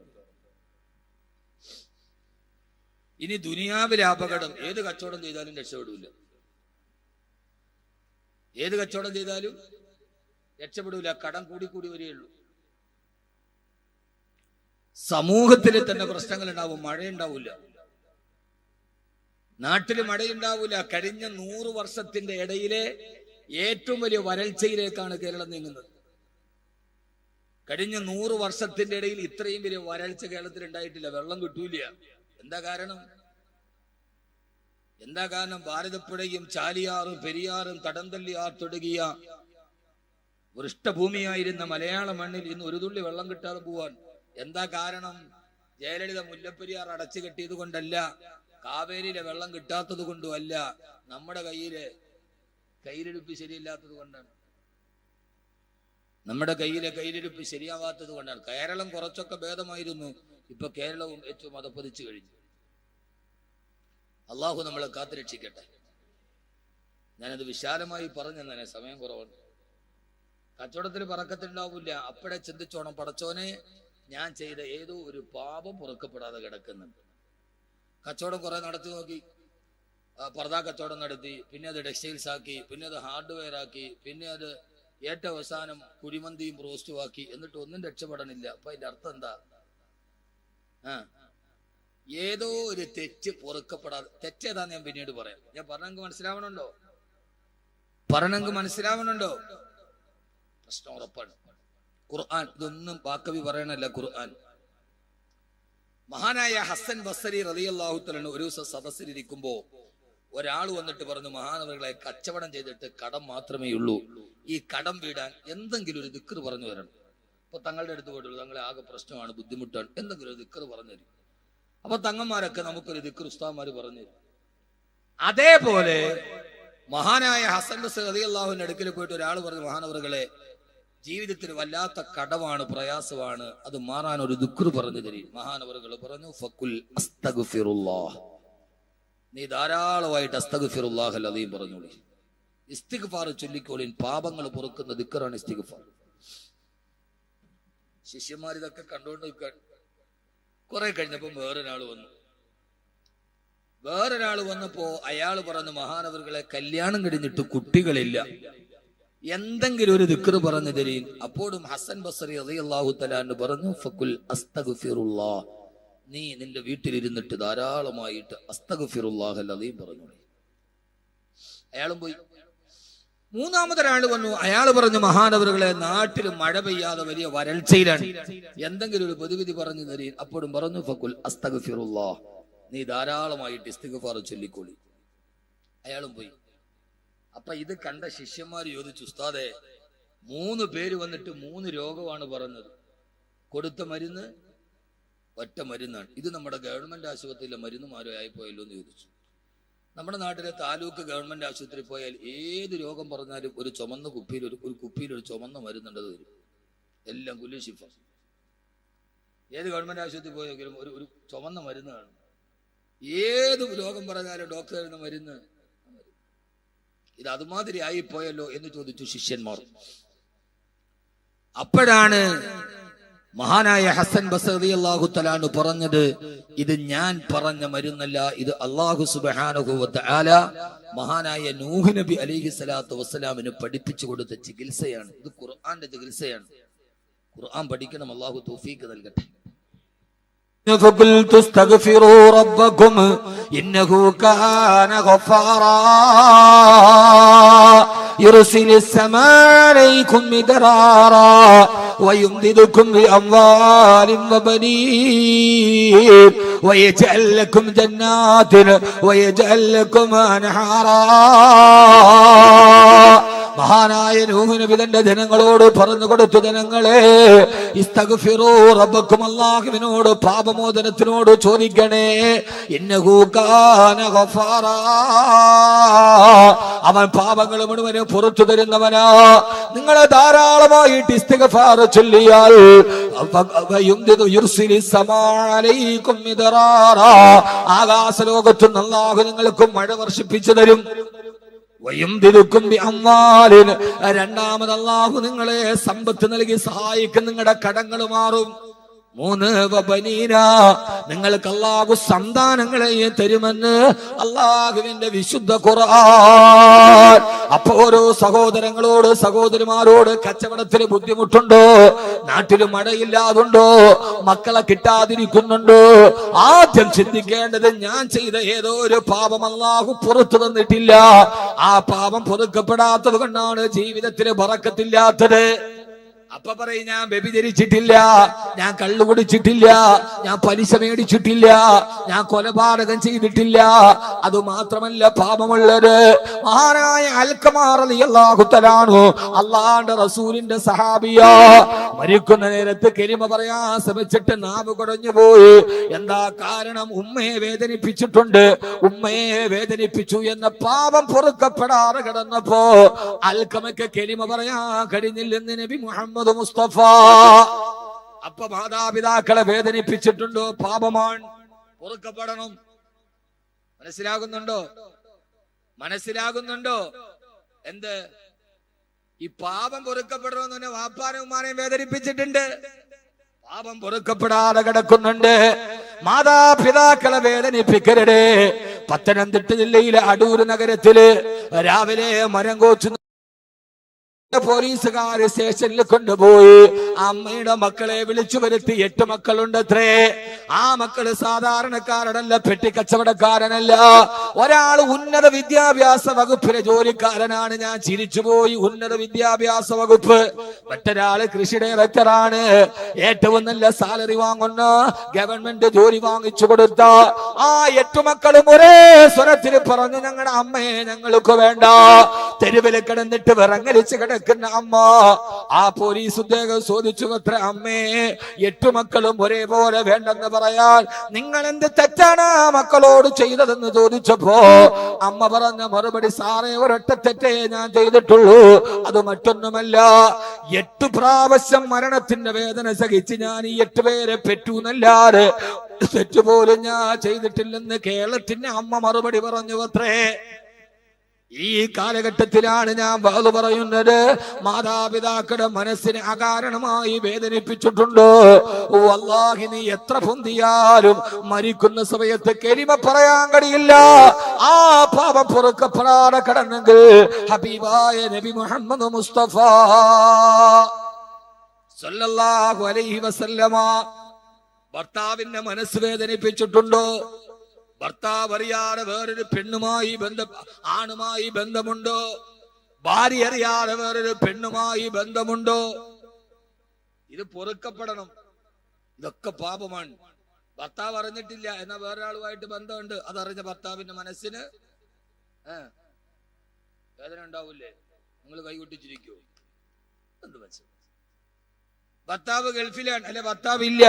ഇനി ദുനിയാവിലെ അപകടം, ഏത് കച്ചവടം ചെയ്താലും രക്ഷപ്പെടൂല. ഏത് കച്ചവടം ചെയ്താലും രക്ഷപ്പെടൂല, കടം കൂടി വരികയുള്ളൂ. സമൂഹത്തിൽ തന്നെ പ്രശ്നങ്ങൾ ഉണ്ടാവും, മഴയുണ്ടാവില്ല, നാട്ടിൽ മഴയുണ്ടാവില്ല. കഴിഞ്ഞ 100 വർഷത്തിന്റെ ഇടയിലെ ഏറ്റവും വലിയ വരൾച്ചയിലേക്കാണ് കേരളം നീങ്ങുന്നത്. കഴിഞ്ഞ 100 വർഷത്തിന്റെ ഇടയിൽ ഇത്രയും വലിയ വരൾച്ച കേരളത്തിൽ ഉണ്ടായിട്ടില്ല. വെള്ളം കിട്ടൂല. എന്താ കാരണം? ഭാരതപ്പുഴയും ചാലിയാറും പെരിയാറും തടംതല്ലിയാർ തുടങ്ങിയ വൃഷ്ടഭൂമിയായിരുന്ന മലയാള മണ്ണിൽ ഇന്ന് ഒരു തുള്ളി വെള്ളം കിട്ടാതെ പോവാൻ എന്താ കാരണം? ജയലളിത മുല്ലപ്പെരിയാർ അടച്ചു കെട്ടിയത് കൊണ്ടല്ല, കാവേരിയിലെ വെള്ളം കിട്ടാത്തത് കൊണ്ടുമല്ല, നമ്മുടെ കയ്യിലിരുപ്പ് ശരിയില്ലാത്തത് കൊണ്ടാണ്. നമ്മുടെ കയ്യിലിരുപ്പ് ശരിയാവാത്തത് കൊണ്ടാണ്. കേരളം കുറച്ചൊക്കെ ഭേദമായിരുന്നു, ഇപ്പൊ കേരളവും ഏറ്റവും അധപ്പതിച്ചു കഴിഞ്ഞു. അള്ളാഹു നമ്മളെ കാത്തുരക്ഷിക്കട്ടെ. ഞാനത് വിശാലമായി പറഞ്ഞു തന്നെ, സമയം കുറവാണ്. കച്ചവടത്തിൽ പറക്കത്തുണ്ടാവില്ല. അപ്പോഴേ ചിന്തിച്ചോണം, പടച്ചോനെ ഞാൻ ചെയ്ത ഏതോ ഒരു പാപം പൊറുക്കപ്പെടാതെ കിടക്കുന്നുണ്ട്. കച്ചവടം കുറെ നടത്തി നോക്കി, പർദാ കച്ചവടം നടത്തി, പിന്നെ അത് ടെക്സ്റ്റൈൽസ് ആക്കി, പിന്നെ അത് ഹാർഡ്വെയർ ആക്കി, പിന്നെ അത് ഏറ്റവും അവസാനം കുഴിമന്തിയും റോസ്റ്റും ആക്കി, എന്നിട്ട് ഒന്നും രക്ഷപ്പെടണില്ല. അപ്പൊ അതിന്റെ അർത്ഥം എന്താ? ഏതോ ഒരു തെറ്റ് പൊറുക്കപ്പെടാതെ. തെറ്റേതാന്ന് ഞാൻ പിന്നീട് പറയാം. ഞാൻ പറഞ്ഞെങ്കിൽ മനസ്സിലാവണുണ്ടോ? പ്രശ്നം ഉറപ്പാണ്. ഖുർആൻ ഇതൊന്നും ബാക്കവി പറയണല്ല. ഖുർആൻ മഹാനായ ഹസൻ ബസ്രി റളിയല്ലാഹു തആല ഒരു ദിവസം സദസ്സിലിരിക്കുമ്പോ ഒരാൾ വന്നിട്ട് പറഞ്ഞു, മഹാനവറുകളെ, കച്ചവടം ചെയ്തിട്ട് കടം മാത്രമേ ഉള്ളൂ, ഈ കടം വീടാൻ എന്തെങ്കിലും ഒരു ദിക്ർ പറഞ്ഞു തരണം. അപ്പൊ തങ്ങളുടെ അടുത്ത് പോയിട്ടുള്ളൂ, തങ്ങളെ ആകെ പ്രശ്നമാണ്, ബുദ്ധിമുട്ടാണ്, എന്തെങ്കിലും ഒരു ദിക്ർ പറഞ്ഞു തരും. അപ്പൊ തങ്ങന്മാരൊക്കെ നമുക്കൊരു ദിക്ർ ഉസ്താദ്മാര് പറഞ്ഞു തരും. അതേപോലെ മഹാനായ ഹസൻ ബസ്രി റളിയല്ലാഹുവിന്റെ അടുക്കൽ പോയിട്ട് ഒരാൾ പറഞ്ഞു, മഹാനവറുകളെ, ജീവിതത്തിൽ വല്ലാത്ത കടമാണ്, പ്രയാസമാണ്, അത് മാറാൻ ഒരു ദിക്ർ പറഞ്ഞു തരും. മഹാനവറുകൾ പറഞ്ഞു, ഫഖുൽ അസ്തഗ്ഫിറുല്ലാഹ്, നീ ധാരാളമായിട്ട് അസ്തഗ്ഫിറുല്ലാഹൽ അദീം പറഞ്ഞോളി, ഇസ്തിഗ്ഫാർ ചൊല്ലിക്കോളിൻ, പാപങ്ങൾ പൊറുക്കുന്ന ദിക്റാണ് ഇസ്തിഗ്ഫാർ. ശിഷ്യന്മാർ ഇതൊക്കെ കണ്ടുകൊണ്ട് നിൽക്കാൻ. കുറെ കഴിഞ്ഞപ്പോ വേറൊരാൾ വന്നപ്പോ അയാൾ പറഞ്ഞു, മഹാനവറുകളെ, കല്യാണം കഴിഞ്ഞിട്ട് കുട്ടികളില്ല, എന്തെങ്കിലും ഒരു ദിക്ർ പറഞ്ഞു തരീൻ. അപ്പോഴും ഹസൻ ബസ്രി റളിയല്ലാഹു തആല പറഞ്ഞു, ഫഖുൽ അസ്തഗ്ഫിറുല്ലാഹ്, നീ നിന്റെ വീട്ടിലിരുന്നിട്ട് ധാരാളമായിട്ട് അസ്തഗ്ഫിറുല്ലാഹൽ അദീം പറഞ്ഞു. അയാളും പോയി. മൂന്നാമതൊരാൾ വന്നു. അയാൾ പറഞ്ഞു, മഹാനവറുകളെ, നാട്ടിൽ മഴ പെയ്യാതെ വലിയ വരൾച്ചയിലാണ്, എന്തെങ്കിലും ഒരു പ്രതിവിധി പറഞ്ഞു തരീൻ. അപ്പോഴും പറഞ്ഞു, ഫഖുൽ അസ്തഗ്ഫിറുല്ലാഹ്, നീ ധാരാളമായിട്ട് ഇസ്തിഗ്ഫാർ ചൊല്ലിക്കോളി. അയാളും പോയി. അപ്പൊ ഇത് കണ്ട ശിഷ്യന്മാർ ചോദിച്ചു, ഉസ്താദെ, 3 പേര് വന്നിട്ട് 3 രോഗമാണ് പറഞ്ഞത്, കൊടുത്ത മരുന്ന് ഒറ്റ മരുന്നാണ്, ഇത് നമ്മുടെ ഗവൺമെന്റ് ആശുപത്രിയിലെ മരുന്നുമാരോ ആയിപ്പോയല്ലോ എന്ന് ചോദിച്ചു. നമ്മുടെ നാട്ടിലെ താലൂക്ക് ഗവൺമെന്റ് ആശുപത്രി പോയാൽ ഏത് രോഗം പറഞ്ഞാലും ഒരു ചുമന്ന കുപ്പിയിൽ ഒരു ചുമന്ന മരുന്നുണ്ടത് വരും, എല്ലാം കുല്ലു ശിഫ. ഏത് ഗവൺമെന്റ് ആശുപത്രി പോയെങ്കിലും ഒരു ചുമന്ന മരുന്ന് കാണും. ഏത് രോഗം പറഞ്ഞാലും ഡോക്ടർ തരുന്ന മരുന്ന്. ഇത് അതുമാതിരി ആയിപ്പോയല്ലോ എന്ന് ചോദിച്ചു ശിഷ്യന്മാർ. അപ്പോഴാണ് മഹാനായ ഹസൻ ബസ്രി റളിയല്ലാഹു തആല പറഞ്ഞത്, ഇത് ഞാൻ പറഞ്ഞ മരുന്നല്ല, ഇത് അല്ലാഹു സുബ്ഹാനഹു വ തആല മഹാനായ നൂഹ് നബി അലൈഹി സ്വലാത്തു വസ്സലാമിന് പഠിപ്പിച്ചു കൊടുത്ത ചികിത്സയാണ്. ഇത് ഖുർആന്റെ ചികിത്സയാണ്. ഖുർആൻ പഠിക്കണം. അല്ലാഹു തൗഫീഖ് നൽകട്ടെ. فقلت استغفروا ربكم إنه كان غفارا يرسل السماء عليكم مدرارا ويمددكم بأموال وبنين ويجعل لكم جنات ويجعل لكم أنهارا. മഹാനായ നൂഹ് നബി തന്റെ ജനങ്ങളോട് പറഞ്ഞു കൊടുത്തു, ജനങ്ങളെ ഇസ്തഗ്ഫിറൂ റബ്ബക്കും, അല്ലാഹുവിനോട് പാപമോചനത്തിനോട് ചോദിക്കണേ. ഇന്നഹു കാന ഗഫാറാ, അവൻ പാപങ്ങൾ മുഴുവനും പുറത്തു തരുന്നവനാ. നിങ്ങൾ ധാരാളമായിട്ട് ഇസ്തിഗ്ഫാർ ചൊല്ലിയാൽ ആകാശലോകത്ത് അല്ലാഹു നിങ്ങൾക്ക് മഴ വർഷിപ്പിച്ചു തരും. രണ്ടാമത് അല്ലാഹു നിങ്ങളെ സമ്പത്ത് നൽകി സഹായിക്കും, നിങ്ങളുടെ കടങ്ങൾ മാറും. 3 നിങ്ങൾക്ക് അല്ലാഹു സന്താനങ്ങളെ തരുമെന്ന് അല്ലാഹുവിന്റെ വിശുദ്ധ ഖുർആൻ. അപ്പോ ഓരോ സഹോദരങ്ങളോട് സഹോദരിമാരോട് കച്ചവടത്തിന് ബുദ്ധിമുട്ടുണ്ടോ, നാട്ടിൽ മഴയില്ലാതുണ്ടോ, മക്കളെ കിട്ടാതിരിക്കുന്നുണ്ടോ, ആദ്യം ചിന്തിക്കേണ്ടത് ഞാൻ ചെയ്ത ഏതോ ഒരു പാപം അല്ലാഹു പുറത്തു തന്നിട്ടില്ല, ആ പാപം പൊറുക്കപ്പെടാത്തത് കൊണ്ടാണ് ജീവിതത്തിന് ബറക്കത്തില്ലാത്തത്. അപ്പൊ പറയും ഞാൻ വ്യഭിചരിച്ചിട്ടില്ല, ഞാൻ കള്ളു കുടിച്ചിട്ടില്ല, ഞാൻ പലിശ മേടിച്ചിട്ടില്ല, ഞാൻ കൊലപാതകം ചെയ്തിട്ടില്ല. അത് മാത്രമല്ല പാപമുള്ളത്. മഹാനായ അൽഖമാ റളിയല്ലാഹു തആല അൻഹു അല്ലാഹുവിന്റെ റസൂലിന്റെ സഹാബിയ, മരിക്കുന്ന നേരത്ത് കലിമ പറയാൻ ശ്രമിച്ചിട്ട് നാവ് കുടഞ്ഞു പോയി. എന്താ കാരണം? ഉമ്മയെ വേദനിപ്പിച്ചിട്ടുണ്ട്, ഉമ്മയെ വേദനിപ്പിച്ചു എന്ന പാപം പൊറുക്കപ്പെടാതെ കിടന്നപ്പോ അൽഖമയ്ക്ക് കലിമ പറയാൻ കഴിഞ്ഞില്ലെന്ന് നബി മുഹമ്മദ് മുസ്തഫ. അപ്പൊ മാതാപിതാക്കളെ വേദനിപ്പിച്ചിട്ടുണ്ടോ, പാപമാണ്, പൊറുക്കപ്പെടണം. മനസ്സിലാകുന്നുണ്ടോ? എന്ത് ഈ പാപം പൊറുക്കപ്പെടണമെന്ന് തന്നെ വാപ്പാനും ഉമ്മാനെയും വേദനിപ്പിച്ചിട്ടുണ്ട്, പാപം പൊറുക്കപ്പെടാതെ കിടക്കുന്നുണ്ട്. മാതാപിതാക്കളെ വേദനിപ്പിക്കരുതേ. പത്തനംതിട്ട ജില്ലയിലെ അടൂർ നഗരത്തില് രാവിലെ മരം കോച്ചു പോലീസുകാര് സ്റ്റേഷനിൽ കൊണ്ടുപോയി. അമ്മയുടെ മക്കളെ വിളിച്ചു വരുത്തി. 8 മക്കളുണ്ടത്രേ. ആ മക്കള് സാധാരണക്കാരനല്ല, പെട്ടിക്കച്ചവടക്കാരനല്ല. ഒരാൾ ഉന്നത വിദ്യാഭ്യാസ വകുപ്പിലെ ജോലിക്കാരനാണ്. ഞാൻ ചിരിച്ചുപോയി. ഉന്നത വിദ്യാഭ്യാസ വകുപ്പ്. മറ്റൊരാള് കൃഷി ഡയറക്ടറാണ്. ഏറ്റവും നല്ല സാലറി വാങ്ങുന്ന ഗവൺമെന്റ് ജോലി വാങ്ങിച്ചു കൊടുത്ത ആ 8 മക്കളും ഒരേ സ്വരത്തിൽ പറഞ്ഞു, ഞങ്ങളുടെ അമ്മയെ ഞങ്ങൾക്ക് വേണ്ട. തെരുവിൽ കിടന്നിട്ട് വിറങ്ങലിച്ച് കിടക്കുന്ന അമ്മ. ആ പോലീസ് ഉദ്യോഗം ചോദിച്ചു, അത്ര അമ്മേ 8 മക്കളും ഒരേപോലെ വേണ്ടെന്ന് പറയാൻ നിങ്ങൾ എന്ത് തെറ്റാണ് മക്കളോട് ചെയ്തതെന്ന് ചോദിച്ചപ്പോ അമ്മ പറഞ്ഞ മറുപടി, സാറേ ഒരൊറ്റ തെറ്റേ ഞാൻ ചെയ്തിട്ടുള്ളൂ, അത് മറ്റൊന്നുമല്ല. 8 പ്രാവശ്യം മരണത്തിന്റെ വേദന സഹിച്ച് ഞാൻ ഈ 8 പേരെ പെറ്റൂന്നല്ലാതെ തെറ്റുപോലും ഞാൻ ചെയ്തിട്ടില്ലെന്ന് കേരളത്തിന്റെ അമ്മ മറുപടി പറഞ്ഞു അത്രേ. ഈ കാലഘട്ടത്തിലാണ് ഞാൻ വാള് പറയുന്നത്. മാതാപിതാക്കളുടെ മനസ്സിനെ അകാരണമായി വേദനിപ്പിച്ചിട്ടുണ്ടോ? വല്ലാഹി നീ എത്ര പൊന്തിയാലും മരിക്കുന്ന സമയത്ത് കലിമ പറയാൻ കഴിയില്ല. ആ പാപം പൊറുക്കപ്പെടാതെ കടന്നെങ്കിൽ ഹബീബായ നബി മുഹമ്മദ് മുസ്തഫ സല്ലല്ലാഹു അലൈഹി വസല്ലമ ഭർത്താവിന്റെ മനസ്സ് വേദനിപ്പിച്ചിട്ടുണ്ടോ? ഭർത്താവ് അറിയാതെ വേറൊരു പെണ്ണുമായി ആണുമായി ബന്ധമുണ്ടോ? ഭാര്യ അറിയാതെ വേറൊരു പെണ്ണുമായി ബന്ധമുണ്ടോ? ഇത് പൊറുക്കപ്പെടണം. ഇതൊക്കെ പാപമാണ്. ഭർത്താവ് അറിഞ്ഞിട്ടില്ല, എന്നാ വേറൊരാളുമായിട്ട് ബന്ധമുണ്ട്, അതറിഞ്ഞ ഭർത്താവിന്റെ മനസ്സിന് വേദന ഉണ്ടാവൂലേ? നിങ്ങൾ കൈകൊട്ടിച്ചിരിക്കോ? എന്ത് മനസ്സിൽ? ഭർത്താവ് ഗൾഫിലാണ്, അല്ലെ ഭർത്താവ് ഇല്ല.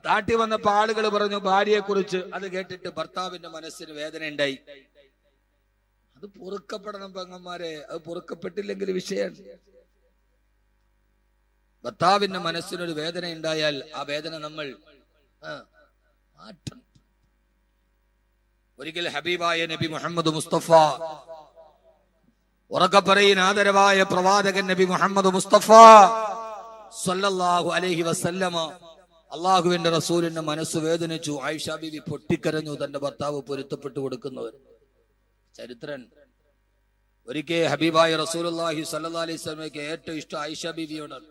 നാട്ടിൽ വന്നപ്പോ ആളുകൾ പറഞ്ഞു ഭാര്യയെ കുറിച്ച്. അത് കേട്ടിട്ട് ഭർത്താവിന്റെ മനസ്സിന് വേദന ഉണ്ടായി. അത് പൊറുക്കപ്പെടണം പെങ്ങന്മാരെ. അത് പൊറുക്കപ്പെട്ടില്ലെങ്കിൽ വിഷയമാണ്. ഭർത്താവിന്റെ മനസ്സിനൊരു വേദന ഉണ്ടായാൽ ആ വേദന നമ്മൾ മാറ്റണം. ഒരിക്കൽ ഹബീബായ നബി മുഹമ്മദ് മുസ്തഫ, ഉറക്കെ പറയുന്ന ആദരവായ പ്രവാചകൻ നബി മുഹമ്മദ് മുസ്തഫ സല്ലല്ലാഹു അലൈഹി വസല്ലമ, അള്ളാഹുവിന്റെ റസൂലിന്റെ മനസ്സ് വേദനിച്ചു. ആയിഷ ബീവി പൊട്ടിക്കരഞ്ഞു, തന്റെ ഭർത്താവ് പൊരുത്തപ്പെട്ടു കൊടുക്കുന്നവർ. ചരിത്രൻ. ഒരിക്കൽ ഹബീബായ റസൂലുള്ളാഹി സ്വല്ലല്ലാഹു അലൈഹി വസല്ലമയ്ക്ക് ഏറ്റവും ഇഷ്ടം ആയിഷ ബീവിയോടാണ്.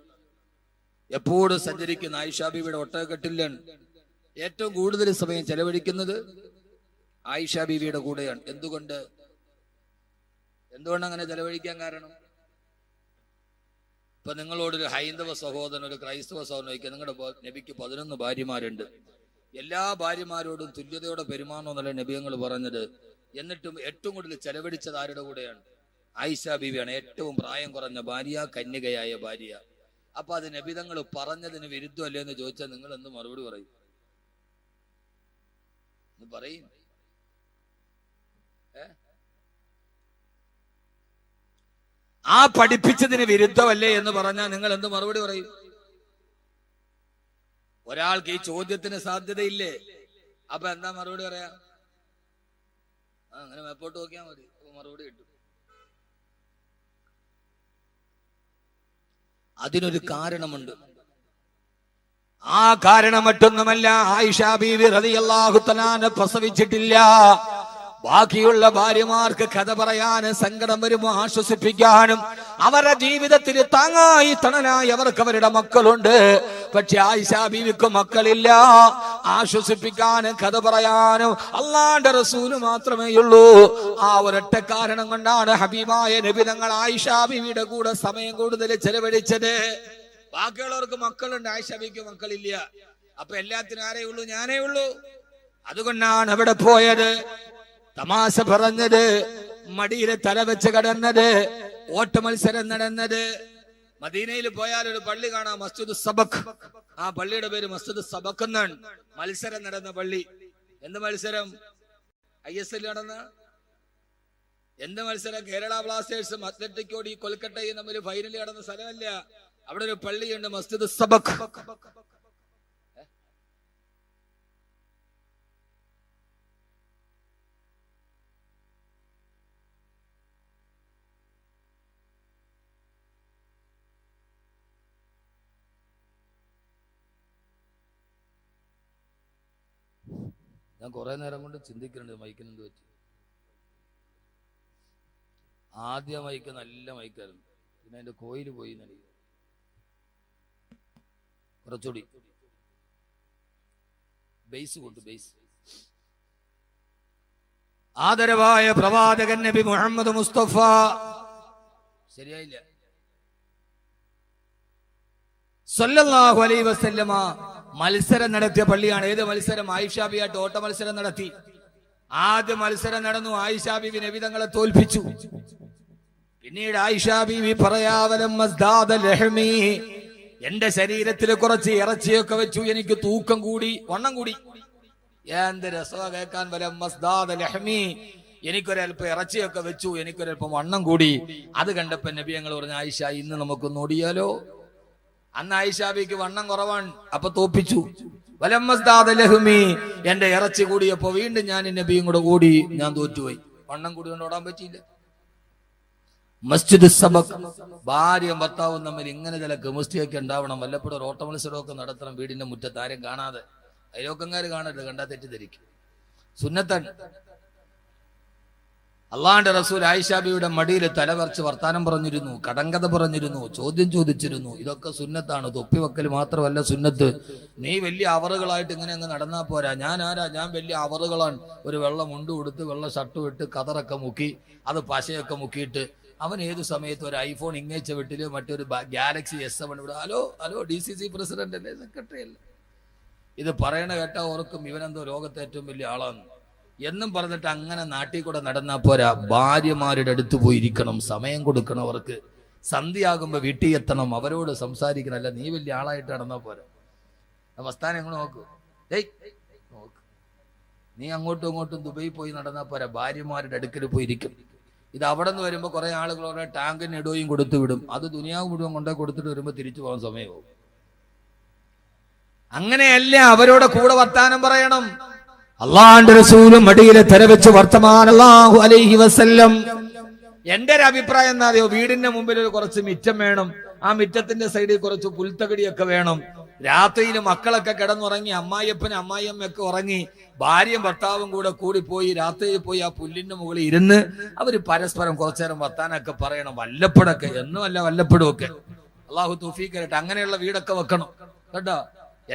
എപ്പോഴും സഞ്ചരിക്കുന്ന ആയിഷ ബീവിയുടെ ഒട്ടകക്കെട്ടിലാണ് ഏറ്റവും കൂടുതൽ സമയം ചെലവഴിക്കുന്നത് ആയിഷ ബീവിയുടെ കൂടെയാണ്. എന്തുകൊണ്ട് അങ്ങനെ ചെലവഴിക്കാൻ കാരണം? ഇപ്പൊ നിങ്ങളോടൊരു ഹൈന്ദവ സഹോദരൻ, ഒരു ക്രൈസ്തവ സഹോദരൻ ചോദിക്കുക, നിങ്ങളുടെ നബിക്ക് 11 ഭാര്യമാരുണ്ട്, എല്ലാ ഭാര്യമാരോടും തുല്യതയോടെ പെരുമാറണമെന്നല്ല നബിയങ്ങൾ പറഞ്ഞത്. എന്നിട്ടും ഏറ്റവും കൂടുതൽ ചെലവഴിച്ചത് ആരുടെ കൂടെയാണ്? ആയിഷ ബീവിയാണ് ഏറ്റവും പ്രായം കുറഞ്ഞ ഭാര്യ, കന്യകയായ ഭാര്യ. അപ്പൊ അത് നബി തങ്ങൾ പറഞ്ഞതിന് വിരുദ്ധമല്ലേ എന്ന് ചോദിച്ചാൽ നിങ്ങൾ എന്ത് മറുപടി പറയും? പറയും. ആ പഠിപ്പിച്ചതിന് വിരുദ്ധമല്ലേ എന്ന് പറഞ്ഞാൽ നിങ്ങൾ എന്ത് മറുപടി പറയും? ഒരാൾക്ക് ഈ ചോദ്യത്തിന് സാധ്യതയില്ലേ? അപ്പൊ എന്താ മറുപടി പറയാ? അങ്ങനെ മേപ്പോട്ട് നോക്കിയാൽ മതി, മറുപടി കിട്ടും. അതിനൊരു കാരണമുണ്ട്. ആ കാരണം മറ്റൊന്നുമല്ല, ആയിഷ ബീവി റളിയല്ലാഹു തആല പ്രസവിച്ചിട്ടില്ല. ബാക്കിയുള്ള ഭാര്യമാർക്ക് കഥ പറയാനും സങ്കടം വരുമ്പോൾ ആശ്വസിപ്പിക്കാനും അവരുടെ ജീവിതത്തിൽ താങ്ങായി തണലായി അവർക്ക് അവരുടെ മക്കളുണ്ട്. പക്ഷെ ആയിഷ ബീവിക്ക് മക്കളില്ല. ആശ്വസിപ്പിക്കാനും കഥ പറയാനും അല്ലാഹുവിന്റെ റസൂല് മാത്രമേ ഉള്ളൂ. ആ ഒരൊറ്റ കാരണം കൊണ്ടാണ് ഹബീബായ നബി തങ്ങൾ ആയിഷ ബീവിയുടെ കൂടെ സമയം കൂടുതൽ ചെലവഴിച്ചത്. ബാക്കിയുള്ളവർക്ക് മക്കളുണ്ട്, ആയിഷ ബീവിക്ക് മക്കളില്ല. അപ്പൊ എല്ലാത്തിനും ആരേ ഉള്ളൂ? ഞാനേ ഉള്ളൂ. അതുകൊണ്ടാണ് അവിടെ പോയത്, തമാശ പറഞ്ഞത്, മടിയിലെ തല വെച്ച് കിടന്നത്, ഓട്ട മത്സരം നടന്നത്. മദീനയിൽ പോയാൽ ഒരു പള്ളി കാണാം, മസ്ജിദ് സബക്. ആ പള്ളിയുടെ പേര് മസ്ജിദ് സബക് എന്നാണ്. മത്സരം നടന്ന പള്ളി. എന്ത് മത്സരം? ISL നടന്ന എന്ത് മത്സരം? കേരള ബ്ലാസ്റ്റേഴ്സും അത്ലറ്റിക്കോടി കൊൽക്കട്ടയും തമ്മിൽ ഫൈനൽ നടന്ന സ്ഥലമല്ല. അവിടെ ഒരു പള്ളിയുണ്ട്, മസ്ജിദ് സബക്. ഞാൻ കുറെ നേരം കൊണ്ട് ചിന്തിക്കുന്നുണ്ട് മൈക്കിന് എന്ത് പറ്റി. ആദ്യ മൈക്ക് നല്ല മൈക്കായിരുന്നു, പിന്നെ അതിന്റെ കോയിൽ പോയി നൽകി. കുറച്ചുകൂടി ബേസ് കൊണ്ട് ബേസ്. ആദരവായ പ്രവാചകൻ നബി മുഹമ്മദ് മുസ്തഫ ശരിയായില്ല സല്ലല്ലാഹു അലൈഹി വസല്ലമ മത്സരം നടത്തിയ പള്ളിയാണ്. ഏത് മത്സരം? ആയിഷ ബിയായിട്ട് ഓട്ട മത്സരം നടത്തി. ആദ്യ മത്സരം നടന്നു, ആയിഷ ബീവി നബി തങ്ങളെ തോൽപ്പിച്ചു. പിന്നീട് ആയിഷ ബീവി പറയാവലം മസ്ദാദ ലഹ്മി, എന്റെ ശരീരത്തിൽ കുറച്ച് ഇറച്ചിയൊക്കെ വെച്ചു, എനിക്ക് തൂക്കം കൂടി, വണ്ണം കൂടി. എന്ത് രസമാ കേൾക്കാൻ. വലം മസ്ദാദ ലഹ്മി, എനിക്കൊരൽപ്പം ഇറച്ചിയൊക്കെ വെച്ചു, എനിക്കൊരൽപ്പം വണ്ണം കൂടി. അത് കണ്ടപ്പോ നബി ഞങ്ങൾ പറഞ്ഞു, ആയിഷ ഇന്ന് നമുക്കൊന്ന് ഓടിയാലോ? അന്ന് ആയിഷ ബീവിക്ക് വണ്ണം കുറവാണ്, അപ്പൊ തോപ്പിച്ചു. വലമ്മസ്ദാദ ലഹ്മി, എന്റെ ഇറച്ചി കൂടിയപ്പോ വീണ്ടും ഞാൻ നബിയും കൂടെ ഓടി, ഞാൻ തോറ്റുപോയി. വണ്ണം കൂടി കൊണ്ട് ഓടാൻ പറ്റിയില്ല. മസ്ജിദ് സബക്. ഭാര്യയും ഭർത്താവും തമ്മിൽ ഇങ്ങനെ ചില കെമിസ്ട്രിയൊക്കെ ഉണ്ടാവണം. വല്ലപ്പോഴും ഒരു ഓട്ട മത്സരമൊക്കെ നടത്തണം, വീടിന്റെ മുറ്റത്ത് ആരും കാണാതെ. അയലോക്കങ്കാര് കാണരുത്, കണ്ടാ തെറ്റിദ്ധരിക്കും. സുന്നത്താണ്. അള്ളാന്റെ റസൂൽ ആയിഷ ബീവിയുടെ മടിയിൽ തലവറച്ച് വർത്താനം പറഞ്ഞിരുന്നു, കടങ്കഥ പറഞ്ഞിരുന്നു, ചോദ്യം ചോദിച്ചിരുന്നു. ഇതൊക്കെ സുന്നത്താണ്. തൊപ്പി വെക്കൽ മാത്രമല്ല സുന്നത്ത്. നീ വലിയ അവറുകളായിട്ട് ഇങ്ങനെ അങ്ങ് നടന്നാ പോരാ. ഞാൻ ആരാ? ഞാൻ വലിയ അവറുകളാണ്. ഒരു വെള്ള മുണ്ട് കൊടുത്ത് വെള്ള ഷർട്ട് വിട്ട് കതറൊക്കെ മുക്കി അത് പശയൊക്കെ മുക്കിയിട്ട് അവൻ ഏതു സമയത്ത് ഒരു ഐഫോൺ ഇങ്ങേച്ച വീട്ടില് മറ്റൊരു ഗാലക്സി S7 ഇവിടെ. ഹലോ ഹലോ, DCC പ്രസിഡന്റ് അല്ലേ, സെക്രട്ടറി അല്ലേ? ഇത് പറയണ കേട്ടാ ഓർക്കും ഇവനെന്തോ ലോകത്തെ ഏറ്റവും വലിയ ആളാണ് എന്നും പറഞ്ഞിട്ട് അങ്ങനെ നാട്ടിൽ കൂടെ നടന്നാ പോരാ. ഭാര്യമാരുടെ അടുത്ത് പോയിരിക്കണം, സമയം കൊടുക്കണം അവർക്ക്. സന്ധ്യയാകുമ്പോ വീട്ടിൽ എത്തണം, അവരോട് സംസാരിക്കണം. അല്ല നീ വലിയ ആളായിട്ട് നടന്നാ പോരാ. അവസ്ഥാനം എങ്ങനെ നോക്കൂ? നോക്ക്, നീ അങ്ങോട്ടും ഇങ്ങോട്ടും ദുബൈ പോയി നടന്നാ പോരാ. ഭാര്യമാരുടെ അടുക്കൽ പോയിരിക്കും. ഇത് അവിടെ നിന്ന് വരുമ്പോ കുറെ ആളുകളോടെ ടാങ്കിന് ഇടുകയും കൊടുത്തു വിടും. അത് ദുനിയാവ് മുഴുവൻ കൊണ്ടേ കൊടുത്തിട്ട് വരുമ്പോ തിരിച്ചു പോകാൻ സമയമാവും. അങ്ങനെയല്ല, അവരോട് കൂടെ വർത്താനം പറയണം. അള്ളാന്റെ റസൂലും മടിയിലെ തലവെച്ച് വർത്തമാനം അല്ലാഹു അലൈഹി വസല്ലം. എന്റെ ഒരു അഭിപ്രായം എന്താ അറിയോ? വീടിന്റെ മുമ്പിൽ ഒരു കുറച്ച് മിറ്റം വേണം. ആ മിറ്റത്തിന്റെ സൈഡിൽ കുറച്ച് പുൽത്തകടിയൊക്കെ വേണം. രാത്രിയിൽ മക്കളൊക്കെ കിടന്നുറങ്ങി, അമ്മായിയപ്പനും അമ്മായിയമ്മയൊക്കെ ഉറങ്ങി, ഭാര്യയും ഭർത്താവും കൂടി പോയി രാത്രിയിൽ പോയി ആ പുല്ലിന്റെ മുകളിൽ ഇരുന്ന് അവര് പരസ്പരം കുറച്ചു നേരം വർത്താനൊക്കെ പറയണം. വല്ലപ്പോഴൊക്കെ, എന്നുമല്ല വല്ലപ്പോഴും ഒക്കെ. അള്ളാഹു തൗഫീഖ് തരട്ടെ. അങ്ങനെയുള്ള വീടൊക്കെ വെക്കണം കേട്ടോ.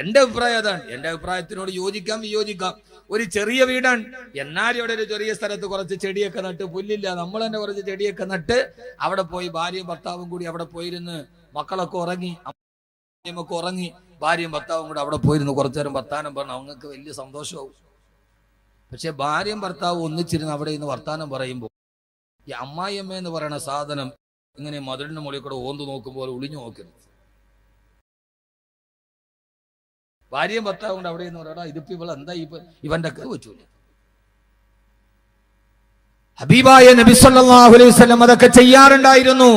എന്റെ അഭിപ്രായം അതാണ്. എന്റെ അഭിപ്രായത്തിനോട് യോജിക്കാം വിയോജിക്കാം. ഒരു ചെറിയ വീടാണ്, എന്നാലും ഇവിടെ ഒരു ചെറിയ സ്ഥലത്ത് കുറച്ച് ചെടിയൊക്കെ നട്ട്, പുല്ലില്ല, നമ്മൾ തന്നെ കുറച്ച് ചെടിയൊക്കെ നട്ട് അവിടെ പോയി ഭാര്യയും ഭർത്താവും കൂടി അവിടെ പോയിരുന്ന്, മക്കളൊക്കെ ഉറങ്ങി, അമ്മയൊക്കെ ഉറങ്ങി, ഭാര്യയും ഭർത്താവും കൂടെ അവിടെ പോയിരുന്നു കുറച്ചു നേരം വർത്താനം പറഞ്ഞു. അവങ്ങൾക്ക് വലിയ സന്തോഷമാവും. പക്ഷെ ഭാര്യയും ഭർത്താവും ഒന്നിച്ചിരുന്ന് അവിടെ നിന്ന് വർത്താനം പറയുമ്പോൾ ഈ അമ്മായിയമ്മ എന്ന് പറയുന്ന സാധനം ഇങ്ങനെ മധുരന്റെ മുകളിൽ കൂടെ ഓന്ത് നോക്കുമ്പോൾ ഒളിഞ്ഞു നോക്കരുത്. ഭാര്യയും ഭർത്താവും കൊണ്ട് അവിടെ നിന്ന് പറയാ ഇതിപ്പോ ഇവൾ എന്താ ഇവന്റെ വെച്ചു. ഹബീബായ നബി സല്ലല്ലാഹു അലൈഹി വസല്ലം അതൊക്കെ ചെയ്യാറുണ്ടായിരുന്നു.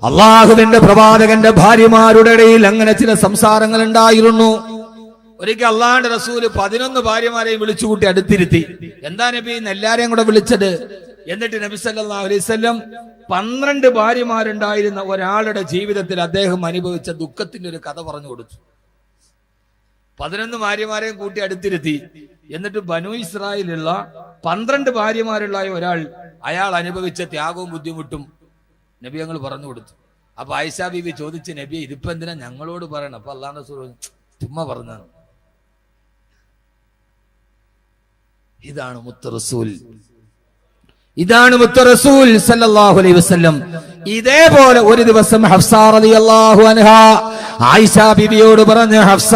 അള്ളാഹുവിന്റെ പ്രവാചകന്റെ ഭാര്യമാരുടെ ഇടയിൽ അങ്ങനെ ചില സംസാരങ്ങൾ ഉണ്ടായിരുന്നു. ഒരിക്കൽ അള്ളാഹുവിന്റെ റസൂല് 11 ഭാര്യമാരെയും വിളിച്ചുകൂട്ടി അടുത്തിരുത്തി. എന്താ നബി എല്ലാരെയും കൂടെ വിളിച്ചത്? എന്നിട്ട് നബി സല്ലല്ലാഹു അലൈഹി വസല്ലം 12 ഭാര്യമാരുണ്ടായിരുന്ന ഒരാളുടെ ജീവിതത്തിൽ അദ്ദേഹം അനുഭവിച്ച ദുഃഖത്തിന്റെ ഒരു കഥ പറഞ്ഞു കൊടുത്തു. 11 ഭാര്യമാരെയും കൂട്ടി അടുത്തിരുത്തി. എന്നിട്ട് ബനു ഇസ്രായേലുള്ള 12 ഭാര്യമാരുള്ള ഒരാൾ അയാൾ അനുഭവിച്ച ത്യാഗവും ബുദ്ധിമുട്ടും നബി ഞങ്ങൾ പറഞ്ഞു കൊടുത്തു. അപ്പൊ ആയിഷ ബീവി ചോദിച്ചു, നബി ഇതിപ്പോ എന്തിനാ ഞങ്ങളോട് പറയണം? അപ്പൊ അല്ലാഹു റസൂൽ ചുമ്മാ പറഞ്ഞാണ്. ഇതാണ് മുത്ത് റസൂൽ, ഇതാണ് മുത്ത് റസൂൽ സല്ലല്ലാഹു അലൈഹി വസല്ലം. ഇതേപോലെ ഒരു ദിവസം ഹഫ്സ റളിയല്ലാഹു അൻഹാ ആയിഷ ബീവിയോട് പറഞ്ഞു, ഹഫ്സ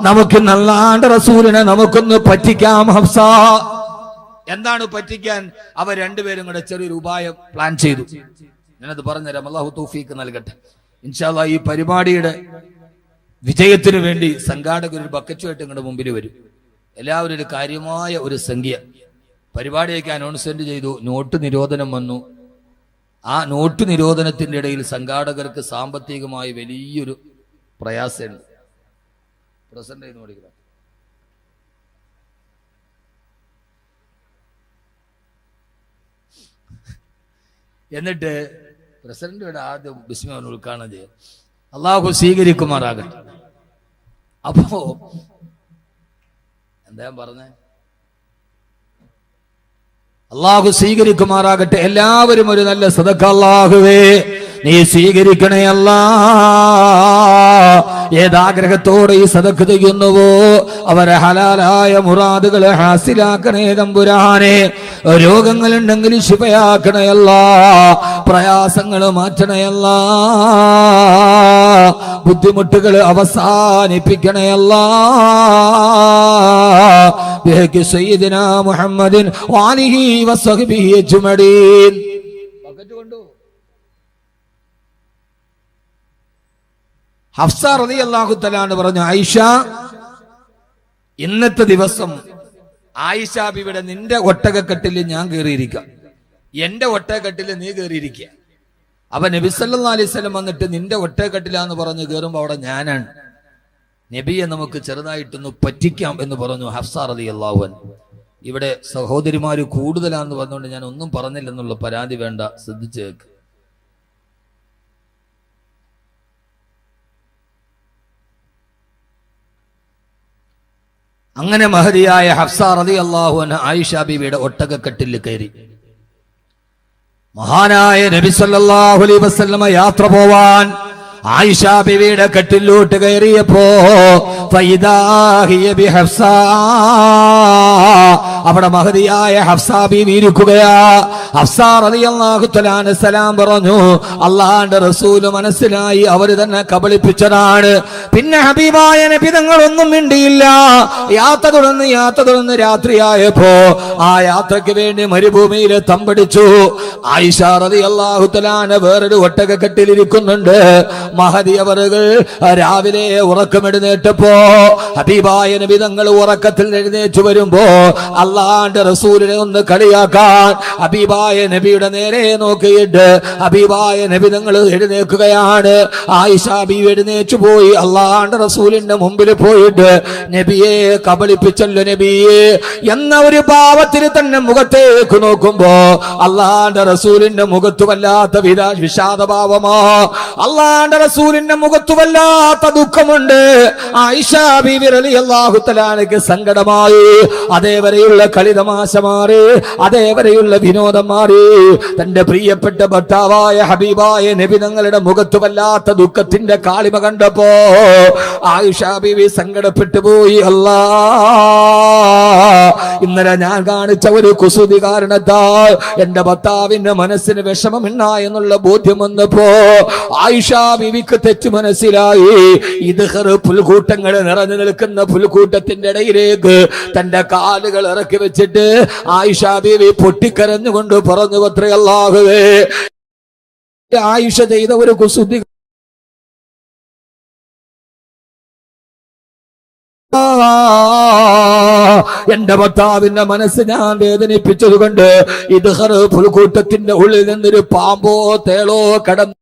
നമുക്ക് അല്ലാഹുവിന്റെ റസൂലിനെ നമുക്കൊന്ന് പറ്റിക്കാം ഹഫ്സ. എന്താണ് പറ്റിക്കാൻ? അവർ രണ്ടുപേരും കൂടെ ചെറിയൊരു ഉപായം പ്ലാൻ ചെയ്തു. ഞാനത് പറഞ്ഞുതരാം, അല്ലാഹു തൗഫീഖ് നൽകട്ടെ. ഇൻഷാ അല്ലാഹ് ഈ പരിപാടിയുടെ വിജയത്തിനു വേണ്ടി സംഘാടകർ ഒരു ബക്കറ്റുമായിട്ട് നിങ്ങളുടെ മുമ്പിൽ വരും. എല്ലാവരും ഒരു കാര്യമായ ഒരു സംഖ്യ പരിപാടിയൊക്കെ അനൗൺസ്മെന്റ് ചെയ്തു. നോട്ട് നിരോധനം വന്നു. ആ നോട്ട് നിരോധനത്തിന്റെ ഇടയിൽ സംഘാടകർക്ക് സാമ്പത്തികമായി വലിയൊരു പ്രയാസമുണ്ട്. പ്രസന്റ് ചെയ്ത് പഠിക്കുക. എന്നിട്ട് പ്രസിഡന്റിയുടെ ആദ്യം ബിസ്മില്ലാഹ് ഉദ്ഘാടനം ചെയ്യാം. അള്ളാഹു സ്വീകരിക്കുമാറാകട്ടെ. അപ്പോ എന്താ പറഞ്ഞേ? അള്ളാഹു സ്വീകരിക്കുമാറാകട്ടെ. എല്ലാവരും ഒരു നല്ല സദഖ അല്ലാഹുവേ നീ സ്വീകരിക്കണേ അല്ലാ. ഏതാഗ്രഹത്തോടെ ഈ സദഖ ചെയ്യുന്നുവോ അവരെ ഹലാലായ മുറാദുകളെ ഹാസിലാക്കണേ തമ്പുരാനെ. രോഗങ്ങളുണ്ടെങ്കിൽ ശിഫയാക്കണേ അല്ലാ. പ്രയാസങ്ങൾ മാറ്റണേ അല്ലാ. ബുദ്ധിമുട്ടുകൾ അവസാനിപ്പിക്കണേ അല്ലാ. ബിഹഖി സയ്യിദിനാ മുഹമ്മദിൻ വഅലിഹി വസഹ്ബിഹി അജ്മഈൻ. ബക്കറ്റ് കൊണ്ടു. ഹഫ്സ റളിയല്ലാഹു തആല പറഞ്ഞു, ആയിഷ ഇന്നത്തെ ദിവസം ആയിഷ ബിവിയുടെ നിന്റെ ഒട്ടകക്കെട്ടിൽ ഞാൻ കയറിയിരിക്കാം, എന്റെ ഒട്ടകക്കെട്ടിൽ നീ കയറിയിരിക്കുക. അപ്പൊ നബി സല്ലല്ലാഹു അലൈഹി വസല്ലം വന്നിട്ട് നിന്റെ ഒട്ടകക്കെട്ടിലാന്ന് പറഞ്ഞ് കയറുമ്പോ അവിടെ ഞാനാണ്. നബിയെ നമുക്ക് ചെറുതായിട്ടൊന്ന് പറ്റിക്കാം എന്ന് പറഞ്ഞു ഹഫ്സ റളിയല്ലാഹു അൻഹ. ഇവിടെ സഹോദരിമാര് കൂടുതലാന്ന് പറഞ്ഞുകൊണ്ട് ഞാൻ ഒന്നും പറഞ്ഞില്ലെന്നുള്ള പരാതി വേണ്ട, ശ്രദ്ധിച്ചു കേൾക്ക്. അങ്ങനെ മഹദിയായ ഹഫ്സ റളിയല്ലാഹു അൻഹ ആയിഷ ബീവിയുടെ ഒട്ടകക്കെട്ടിൽ കയറി. മഹാനായ നബി സല്ലല്ലാഹു അലൈഹി വസല്ലമ യാത്ര പോവാൻ ആയിഷ ബീവിയുടെ കട്ടിലോട്ട് കയറിയപ്പോ ഫൈദാ ഹിയ ബിഹഫ്സ, അവിടെ മഹദിയായ ഹഫ്സ ബീവി ഇരിക്കുകയാ. ഹഫ്സ റളിയല്ലാഹു തആല സലാം പറഞ്ഞു, അല്ലാഹുവിന്റെ റസൂൽ മനസ്സിലായി അവര് തന്നെ കബളിപ്പിച്ചതാണ്. പിന്നെ ഹബീബായ നബി തങ്ങളൊന്നും മിണ്ടിയില്ല. യാത്ര തുടർന്ന് രാത്രിയായപ്പോ ആ യാത്രയ്ക്ക് വേണ്ടി മരുഭൂമിയിൽ തമ്പടിച്ചു. ആയിഷ റളിയല്ലാഹു തആല വേറൊരു ഒട്ടകക്കെട്ടിലിരിക്കുന്നുണ്ട്. മഹദി അവറുകൾ രാവിലെ ഉറക്കമെഴുന്നേറ്റപ്പോ ഹബീബായ നബി തങ്ങൾ ഉറക്കത്തിൽ എഴുന്നേറ്റ് വരുമ്പോ അല്ലാഹുവിന്റെ റസൂലിനെ ഒന്ന് കളിയാക്കാൻ ഹബീബായ നബിയുടെ നേരെ നോക്കിയിട്ട് ഹബീബായ നബി തങ്ങൾ എഴുന്നേൽക്കുകയാണ്. ആയിഷ ബീവി എഴുന്നേറ്റ് പോയി അല്ലാഹുവിന്റെ റസൂലിന്റെ മുമ്പിൽ പോയിട്ട് നബിയെ കബളിപ്പിച്ചല്ലോ നബിയെ എന്ന ഒരു ഭാവത്തിൽ തന്നെ മുഖത്തേക്ക് നോക്കുമ്പോ അല്ലാഹുവിന്റെ റസൂലിന്റെ മുഖത്ത് വല്ലാത്ത വിഷാദഭാവമാ. അല്ലാഹുവിന്റെ റസൂലിന്റെ മുഖത്ത് വല്ലാത്ത ദുഃഖമുണ്ട്. ആയിഷ ബീവി റളിയല്ലാഹു തആലക്ക് സങ്കടമായി. അതേവരെയുള്ള കളിതമാശ മാറി, അതേവരെയുള്ള വിനോദം മാറി. തന്റെ പ്രിയപ്പെട്ട ഭർത്താവായ ഹബീബായ നബി തങ്ങളുടെ മുഖത്ത് വല്ലാത്ത ദുഃഖത്തിന്റെ കാളിമ കണ്ടപ്പോ ആയിഷ ബീവി സങ്കടപ്പെട്ടു പോയി. അല്ലാ, ഇന്നലെ ഞാൻ കാണിച്ച ഒരു കുസൃതി കാരണത്താൽ എന്റെ ഭർത്താവിന്റെ മനസ്സിന് വിഷമമില്ല എന്നുള്ള ബോധ്യം വന്നപ്പോ ആയിഷ ബീവി ബീവിക്ക് തെറ്റ് മനസ്സിലായി. ഇദ്ഖർ പുൽക്കൂട്ടങ്ങൾ നിറഞ്ഞു നിൽക്കുന്ന പുൽക്കൂട്ടത്തിന്റെ ഇടയിലേക്ക് തന്റെ കാലുകൾ ഇറക്കി വെച്ചിട്ട് ആയിഷ ബീവി പൊട്ടിക്കരഞ്ഞുകൊണ്ട് പറഞ്ഞു, അത്രേ അല്ലാഹുവേ, ആയിഷ ചെയ്ത ഒരു കുസൃതി എന്റെ ഭർത്താവിന്റെ മനസ്സ് ഞാൻ വേദനിപ്പിച്ചത് കൊണ്ട് ഇദ്ഖർ പുൽക്കൂട്ടത്തിന്റെ ഉള്ളിൽ നിന്നൊരു പാമ്പോ തേളോ കടന്നു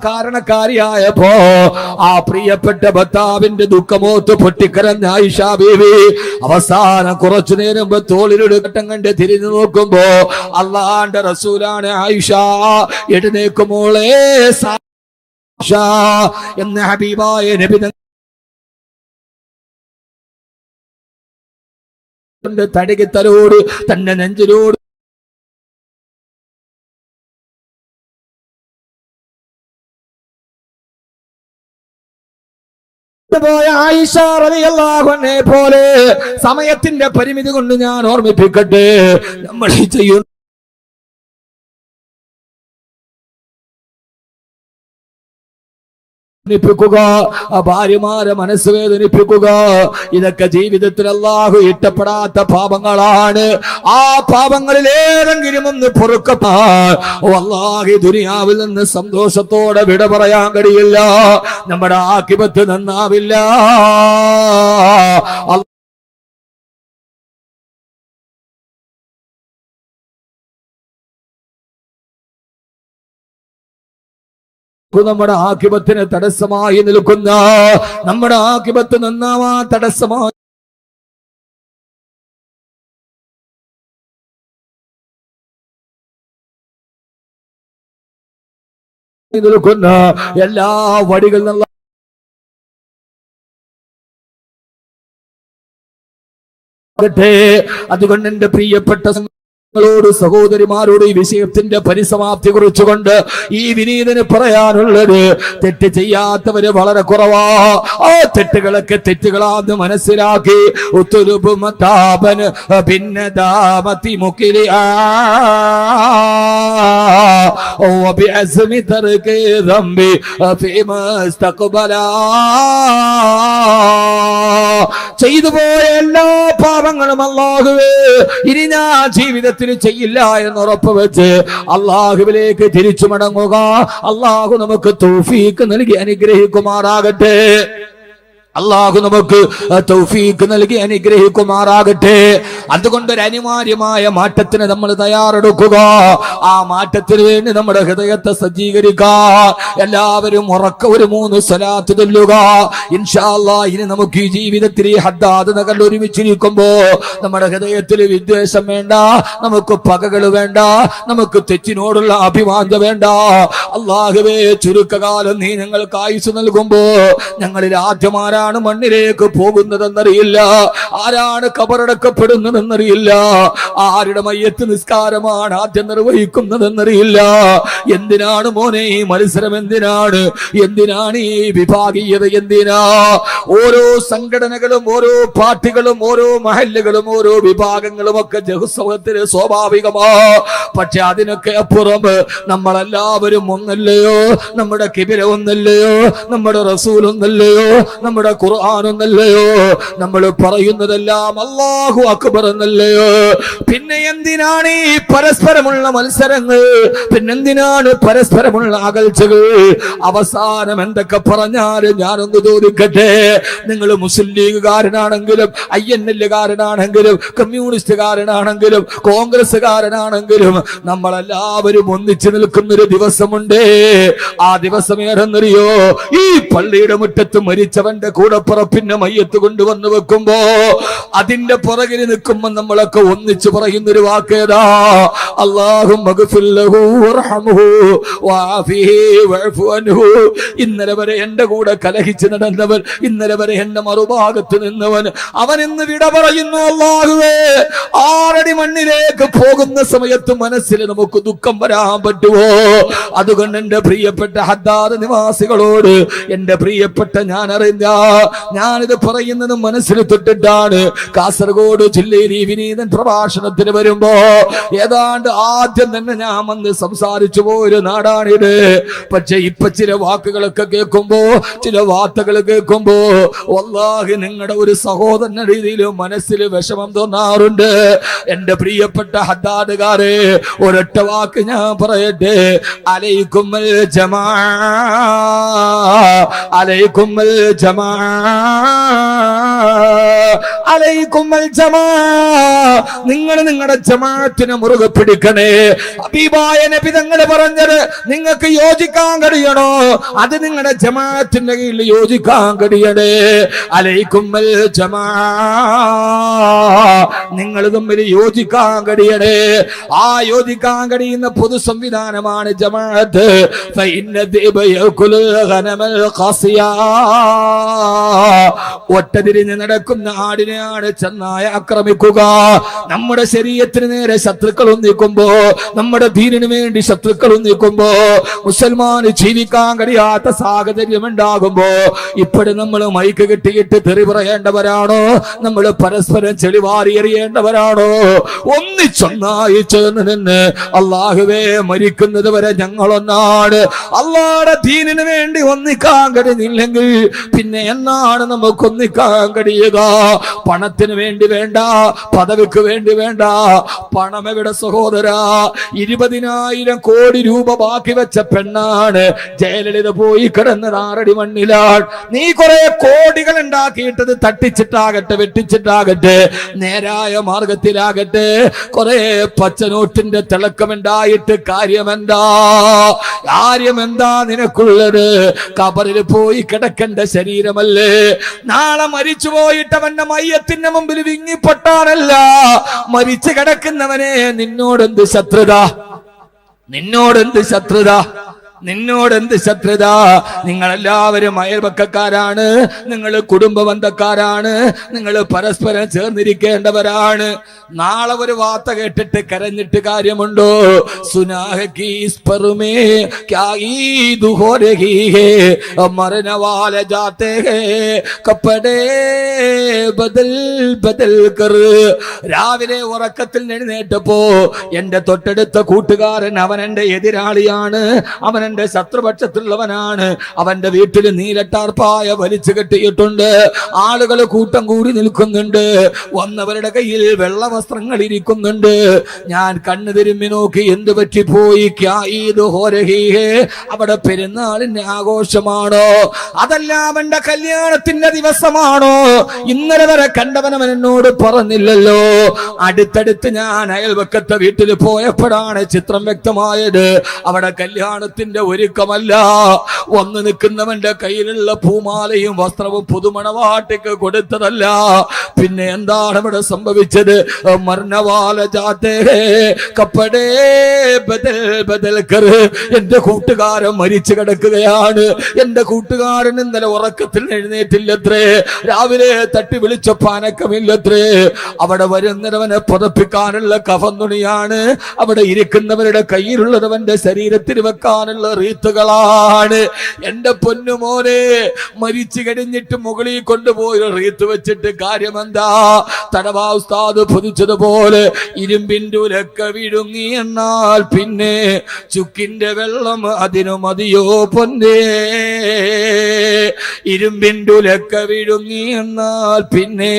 കാരണക്കാരിയായപ്പോ ആ പ്രിയപ്പെട്ട ഭർത്താവിന്റെ ദുഃഖമോത്ത് പൊട്ടിക്കരഞ്ഞ ആയിഷ ബീവി അവസാനം കുറച്ചു നേരം തോളിലൊരു ഘട്ടം കണ്ട് തിരിഞ്ഞു നോക്കുമ്പോ അള്ളാന്റെ റസൂലാണ് ആയിഷ എഴുന്നേക്കുമോളെ എന്ന് ഹബീബായ നബി തടികിത്തലോട് തന്റെ നെഞ്ചിലോട് ആയിഷ റളിയല്ലാഹു അൻഹ പോലെ സമയത്തിന്റെ പരിമിതി കൊണ്ട് ഞാൻ ഓർമ്മിപ്പിക്കട്ടെ, നമ്മൾ ചെയ്യുന്ന ഭാര്യമാരെ മനസ്സ് വേദനിപ്പിക്കുക, ഇതൊക്കെ ജീവിതത്തിൽ അല്ലാഹു ഇഷ്ടപ്പെടാത്ത പാപങ്ങളാണ്. ആ പാപങ്ങളിൽ ഏതെങ്കിലും ഒന്ന് പൊറുക്കപ്പാൻ വല്ലാഹി ദുനിയാവിൽ നിന്ന് സന്തോഷത്തോടെ വിട പറയാൻ കഴിയില്ല. നമ്മുടെ ആഖിബത്ത് നന്നാവില്ല. നമ്മുടെ ആഖിബത്തിന് തടസ്സമായി നിൽക്കുന്ന, നമ്മുടെ ആഖിബത്ത് നന്നാവാ തടസ്സമായി നിൽക്കുന്ന എല്ലാ വഴികളിൽ അതുകൊണ്ട് എന്റെ പ്രിയപ്പെട്ട സഹോദരിമാരോട് ഈ വിഷയത്തിന്റെ പരിസമാപ്തി കുറിച്ചുകൊണ്ട് ഈ വിനീതന് പറയാനുള്ളത്, തെറ്റ് ചെയ്യാത്തവര് വളരെ കുറവാ. ആ തെറ്റുകളൊക്കെ തെറ്റുകളാന്ന് മനസ്സിലാക്കി പിന്നെ ചെയ്തു പോയ എല്ലാ പാപങ്ങളും അല്ലാഹുവേ ഇനി ഞാൻ ജീവിതത്തിൽ ചെയ്യില്ല എന്ന് ഉറപ്പ് വെച്ച് അല്ലാഹുവിലേക്ക് തിരിച്ചു മടങ്ങുക. അല്ലാഹു നമുക്ക് തൗഫീഖ് നൽകി അനുഗ്രഹിക്കുമാറാകട്ടെ. അല്ലാഹു നമുക്ക് തൗഫീഖ് നൽകി അനുഗ്രഹിക്കുമാറാകട്ടെ. അതുകൊണ്ട് ഒരു അനിവാര്യമായ മാറ്റത്തിന് നമ്മൾ തയ്യാറെടുക്കുക. ആ മാറ്റത്തിന് വേണ്ടി നമ്മുടെ ഹൃദയത്തെ സജ്ജീകരിക്കുക. എല്ലാവരും ഉറക്ക ഒരു 3 സ്വലാത്ത് ചൊല്ലുക. ഇൻഷാ അല്ലാഹ് ഇനി നമുക്ക് ഈ ജീവിതത്തിൽ ഹദ്ദാദ് നഗറിൽ ഒരുമിച്ചിരിക്കുമ്പോ നമ്മുടെ ഹൃദയത്തിൽ വിദ്വേഷം വേണ്ട, നമുക്ക് പകകൾ വേണ്ട, നമുക്ക് തെറ്റിനോടുള്ള അഭിമാനം വേണ്ട. അല്ലാഹുവേ, ചുരുക്കകാലം നീ ഞങ്ങൾക്ക് ആയുസ് നൽകുമ്പോ ഞങ്ങളിൽ ആദ്യമാരാണ് മണ്ണിലേക്ക് പോകുന്നതെന്നറിയില്ല, ആരാണ് കബറടക്കപ്പെടുന്നതെന്നറിയില്ല, ആരുടെ മയ്യത്ത് നിസ്കാരമാണ് ആദ്യം നിർവഹിക്കുന്നതെന്നറിയില്ല. എന്തിനാണ് മോനെ ഈ മത്സരം? എന്തിനാണ് ഈ വിഭാഗീയത? എന്തിനാ? ഓരോ സംഘടനകളും ഓരോ പാർട്ടികളും ഓരോ മഹല്ലുകളും ഓരോ വിഭാഗങ്ങളും ഒക്കെ ജഹുസവത്തിന് സ്വാഭാവികമാ. പക്ഷെ അതിനൊക്കെ അപ്പുറം നമ്മളെല്ലാവരും ഒന്നല്ലയോ? നമ്മുടെ കിബില ഒന്നല്ലയോ? നമ്മുടെ റസൂൽ ഒന്നല്ലയോ? നമ്മുടെ ഖുർആൻ ഒന്നല്ലയോ? നമ്മൾ പറയുന്നതെല്ലാം അല്ലാഹു അക്ബർ എന്നല്ലയോ? പിന്നെ എന്തിനാണ് ഈ പരസ്പരമുള്ള മത്സരങ്ങൾ? പിന്നെന്തിനാണ് പരസ്പരമുള്ള അകൽച്ചകൾ? അവസാനം എന്തൊക്കെ പറഞ്ഞാലും ഞാനൊന്ന് ചോദിക്കട്ടെ, നിങ്ങൾ മുസ്ലിം ലീഗുകാരനാണെങ്കിലും INL-കാരനാണെങ്കിലും കമ്മ്യൂണിസ്റ്റുകാരനാണെങ്കിലും കോൺഗ്രസ്സുകാരനാണെങ്കിലും നമ്മളെല്ലാവരും ഒന്നിച്ചു നിൽക്കുന്നൊരു ദിവസമുണ്ട്. ആ ദിവസം ഏറെന്നറിയോ? ഈ പള്ളിയുടെ മുറ്റത്ത് മരിച്ചവന്റെ കൂടപ്പുറപ്പിന്റെ മയ്യത്ത് കൊണ്ടുവന്ന് വെക്കുമ്പോ അതിന്റെ പുറകിൽ നിൽക്കുമ്പോ നമ്മളൊക്കെ ഒന്നിച്ചു പറയുന്നൊരു വാക്കേതാ? ഇന്നലെ വരെ എന്റെ കൂടെ കലഹിച്ച് നടന്നവൻ, ഇന്നലെ വരെ എന്റെ മറുഭാഗത്ത് നിന്നവൻ, അവൻ ഇന്ന് വിട പറയുന്നു. അല്ലാഹുവേ, 6 അടി മണ്ണിലേക്ക് പോകുന്ന സമയത്ത് മനസ്സിൽ നമുക്ക് ദുഃഖം വരാൻ പറ്റുമോ? അതുകൊണ്ട് എന്റെ പ്രിയപ്പെട്ട ഹദ്ദാദ് നിവാസികളോട്, എന്റെ പ്രിയപ്പെട്ട ഞാൻ അറിഞ്ഞ ഞാനിത് പറയുന്നത് മനസ്സിൽ തൊട്ടിട്ടാണ്. കാസർഗോഡ് ജില്ലയിൽ ഈ വിനീതൻ പ്രഭാഷണത്തിന് വരുമ്പോ ഏതാണ്ട് ആദ്യം തന്നെ ഞാൻ വന്ന് സംസാരിച്ചു പോയൊരു നാടാണിത്. പക്ഷെ ഇപ്പൊ ചില വാക്കുകളൊക്കെ കേൾക്കുമ്പോ, ചില വാർത്തകൾ കേൾക്കുമ്പോ വല്ലാഹി നിങ്ങളുടെ ഒരു സഹോദരന്റെ രീതിയിൽ മനസ്സിൽ വിഷമം തോന്നാറുണ്ട്. എന്റെ പ്രിയപ്പെട്ട ഹദ്ദാദുകാരെ, ഒരൊറ്റ വാക്ക് ഞാൻ പറയട്ടെ. അലൈക്കുമൽ ജമാ, അലൈക്കുമൽ ജമാ, അലൈക്കുമൽ ജമാ. നിങ്ങൾ നിങ്ങളുടെ ജമാഅത്തിനെ മുറുകെ പിടിക്കണേ. ഹബീബായ നബി തങ്ങൾ പറഞ്ഞത് നിങ്ങൾക്ക് യോജിക്കാൻ കഴിയണോ, അത് നിങ്ങളുടെ ജമാഅത്തിന്റെ കീഴിൽ യോജിക്കാൻ കഴിയണേ. അലൈക്കുമൽ ജമാ, നിങ്ങൾ തമ്മിൽ യോജിക്കാൻ കഴിയണേ. ആ യോജിക്കാൻ കഴിയുന്ന പൊതു സംവിധാനമാണ് ജമാഅത്ത്. ഒറ്റതിരിഞ്ഞ് നടക്കുന്ന ആടിനെയാണ് ചെന്നായ ആക്രമിക്കുക. നമ്മുടെ ശരീരത്തിന് നേരെ ശത്രുക്കൾ ഒന്നിക്കുമ്പോ, നമ്മുടെ ദീനിന് വേണ്ടി ശത്രുക്കൾ ഒന്നിക്കുമ്പോ, മുസൽമാന് ജീവിക്കാൻ കഴിയാത്ത സാഹചര്യം ഉണ്ടാകുമ്പോ ഇപ്പോഴും നമ്മൾ മൈക്ക് കെട്ടിയിട്ട് തെറി പറയേണ്ടവരാണോ? നമ്മൾ പരസ്പരം ചെളിവാരി എറിയേണ്ടവരാണോ? ഒന്നിച്ചൊന്നായി ചേർന്ന് നിന്ന് അള്ളാഹുവേ മരിക്കുന്നത് വരെ ഞങ്ങളൊന്നാണ്. അള്ളാഹുടെ ദീനിന് വേണ്ടി ഒന്നിക്കാൻ കഴിയുന്നില്ലെങ്കിൽ പിന്നെ എന്നാണ് നമുക്ക് ഒന്നിക്കാൻ കഴിയുക? പണത്തിന് വേണ്ടി വേണ്ട, പദവിക്ക് വേണ്ടി വേണ്ട. പണം എവിടെ സഹോദര? 20,000 കോടി രൂപ ബാക്കി വെച്ച പെണ്ണാണ് ജയലളിത പോയി കിടന്നത് 6 അടി മണ്ണിലാണ്. നീ കുറെ കോടികൾ ഉണ്ടാക്കിയിട്ടത് തട്ടിച്ചിട്ടാകട്ടെ, വെട്ടിച്ചിട്ടാകട്ടെ, നേരായ മാർഗത്തിലാകട്ടെ, കുറെ പച്ചനോട്ടിന്റെ തിളക്കമുണ്ടായിട്ട് കാര്യമെന്താ? കാര്യമെന്താ നിനക്കുള്ളത്? കബറിൽ പോയി കിടക്കേണ്ട ശരീരമല്ലേ? നാളെ മരിച്ചു പോയിട്ടവന്റെ മയ്യത്തിന്റെ മുമ്പിൽ വിങ്ങിപ്പൊട്ടാനല്ല, മരിച്ചു കിടക്കുന്നവനെ നിന്നോടെന്ത് ശത്രുത? നിന്നോടെന്ത് ശത്രുത? നിന്നോടെന്ത് ശത്രുത? നിങ്ങളെല്ലാവരും അയൽപക്കക്കാരാണ്, നിങ്ങൾ കുടുംബ ബന്ധക്കാരാണ്, നിങ്ങൾ പരസ്പരം ചേർന്നിരിക്കേണ്ടവരാണ്. നാളെ ഒരു വാർത്ത കേട്ടിട്ട് കരഞ്ഞിട്ട് കാര്യമുണ്ടോ? സുനാഹി സ്പറുമേ ക്യാ ഈദ് ഹോ രഹി ഹേ മരന വാലെ ജാത്തെ ഹേ കപ്പടേ ബദൽ ബദൽ കർ. രാവിലെ ഉറക്കത്തിൽ എഴുന്നേറ്റപ്പോ എന്റെ തൊട്ടടുത്ത കൂട്ടുകാരൻ അവൻ എന്റെ എതിരാളിയാണ്, അവൻ എന്റെ ശത്രുപക്ഷത്തുള്ളവനാണ്. അവന്റെ വീട്ടിൽ നീലട്ടാർപ്പായ വലിച്ചു കെട്ടിയിട്ടുണ്ട്. ആളുകൾ കൂട്ടം കൂടി നിൽക്കുന്നുണ്ട്. വന്നവരുടെ കയ്യിൽ വെള്ള വസ്ത്രങ്ങൾ ഇരിക്കുന്നുണ്ട്. ഞാൻ കണ്ണു തിരുമ്മി നോക്കി, എന്ത് പറ്റിപ്പോയി? അവിടെ പെരുന്നാളിന്റെ ആഘോഷമാണോ? അതല്ല അവന്റെ കല്യാണത്തിന്റെ ദിവസമാണോ? ഇന്നലെ വരെ കണ്ടവനവൻ എന്നോട് പറഞ്ഞില്ലല്ലോ. അടുത്തടുത്ത് ഞാൻ അയൽവക്കത്തെ വീട്ടിൽ പോയപ്പോഴാണ് ചിത്രം വ്യക്തമായത്. അവിടെ കല്യാണത്തിന്റെ ഒരുക്കമല്ല, വന്നു നിൽക്കുന്നവന്റെ കയ്യിലുള്ള പൂമാലയും വസ്ത്രവും പുതുമണവാട്ടിക്ക് കൊടുത്തതല്ല. പിന്നെ എന്താണ് ഇവിടെ സംഭവിച്ചത്? മർനവാല ജാതേ കപ്പടേ ബദൽ ബദൽ കർ. എന്റെ കൂട്ടുകാരൻ മരിച്ചു കിടക്കുകയാണ്. എന്റെ കൂട്ടുകാരൻ ഇന്നലെ ഉറക്കത്തിൽ എഴുന്നേറ്റില്ലത്രേ. രാവിലെ തട്ടി വിളിച്ചപ്പോ അനക്കമില്ലത്രേ. അവിടെ വരുന്നവനെ പുതപ്പിക്കാനുള്ള കഫന്നുണിയാണ്. അവിടെ ഇരിക്കുന്നവരുടെ കയ്യിലുള്ളവന്റെ ശരീരത്തിൽ വെക്കാനുള്ള റീത്തുകളാണ്. എന്റെ പൊന്നുമോനെ, മരിച്ചു കഴിഞ്ഞിട്ട് മുകളിൽ കൊണ്ടുപോയി റീത്ത് വെച്ചിട്ട് കാര്യമെന്താ? തടവാ ഉസ്താദ് പൊതിച്ചതുപോലെ ഇരുമ്പിന്റെ ഉലക്ക വിഴുങ്ങി എന്നാൽ പിന്നെ ചുക്കിന്റെ വെള്ളം അതിനു മതിയോ പൊന്നേ? ഇരുമ്പിന്റെ ഉലക്ക വിഴുങ്ങി എന്നാൽ പിന്നെ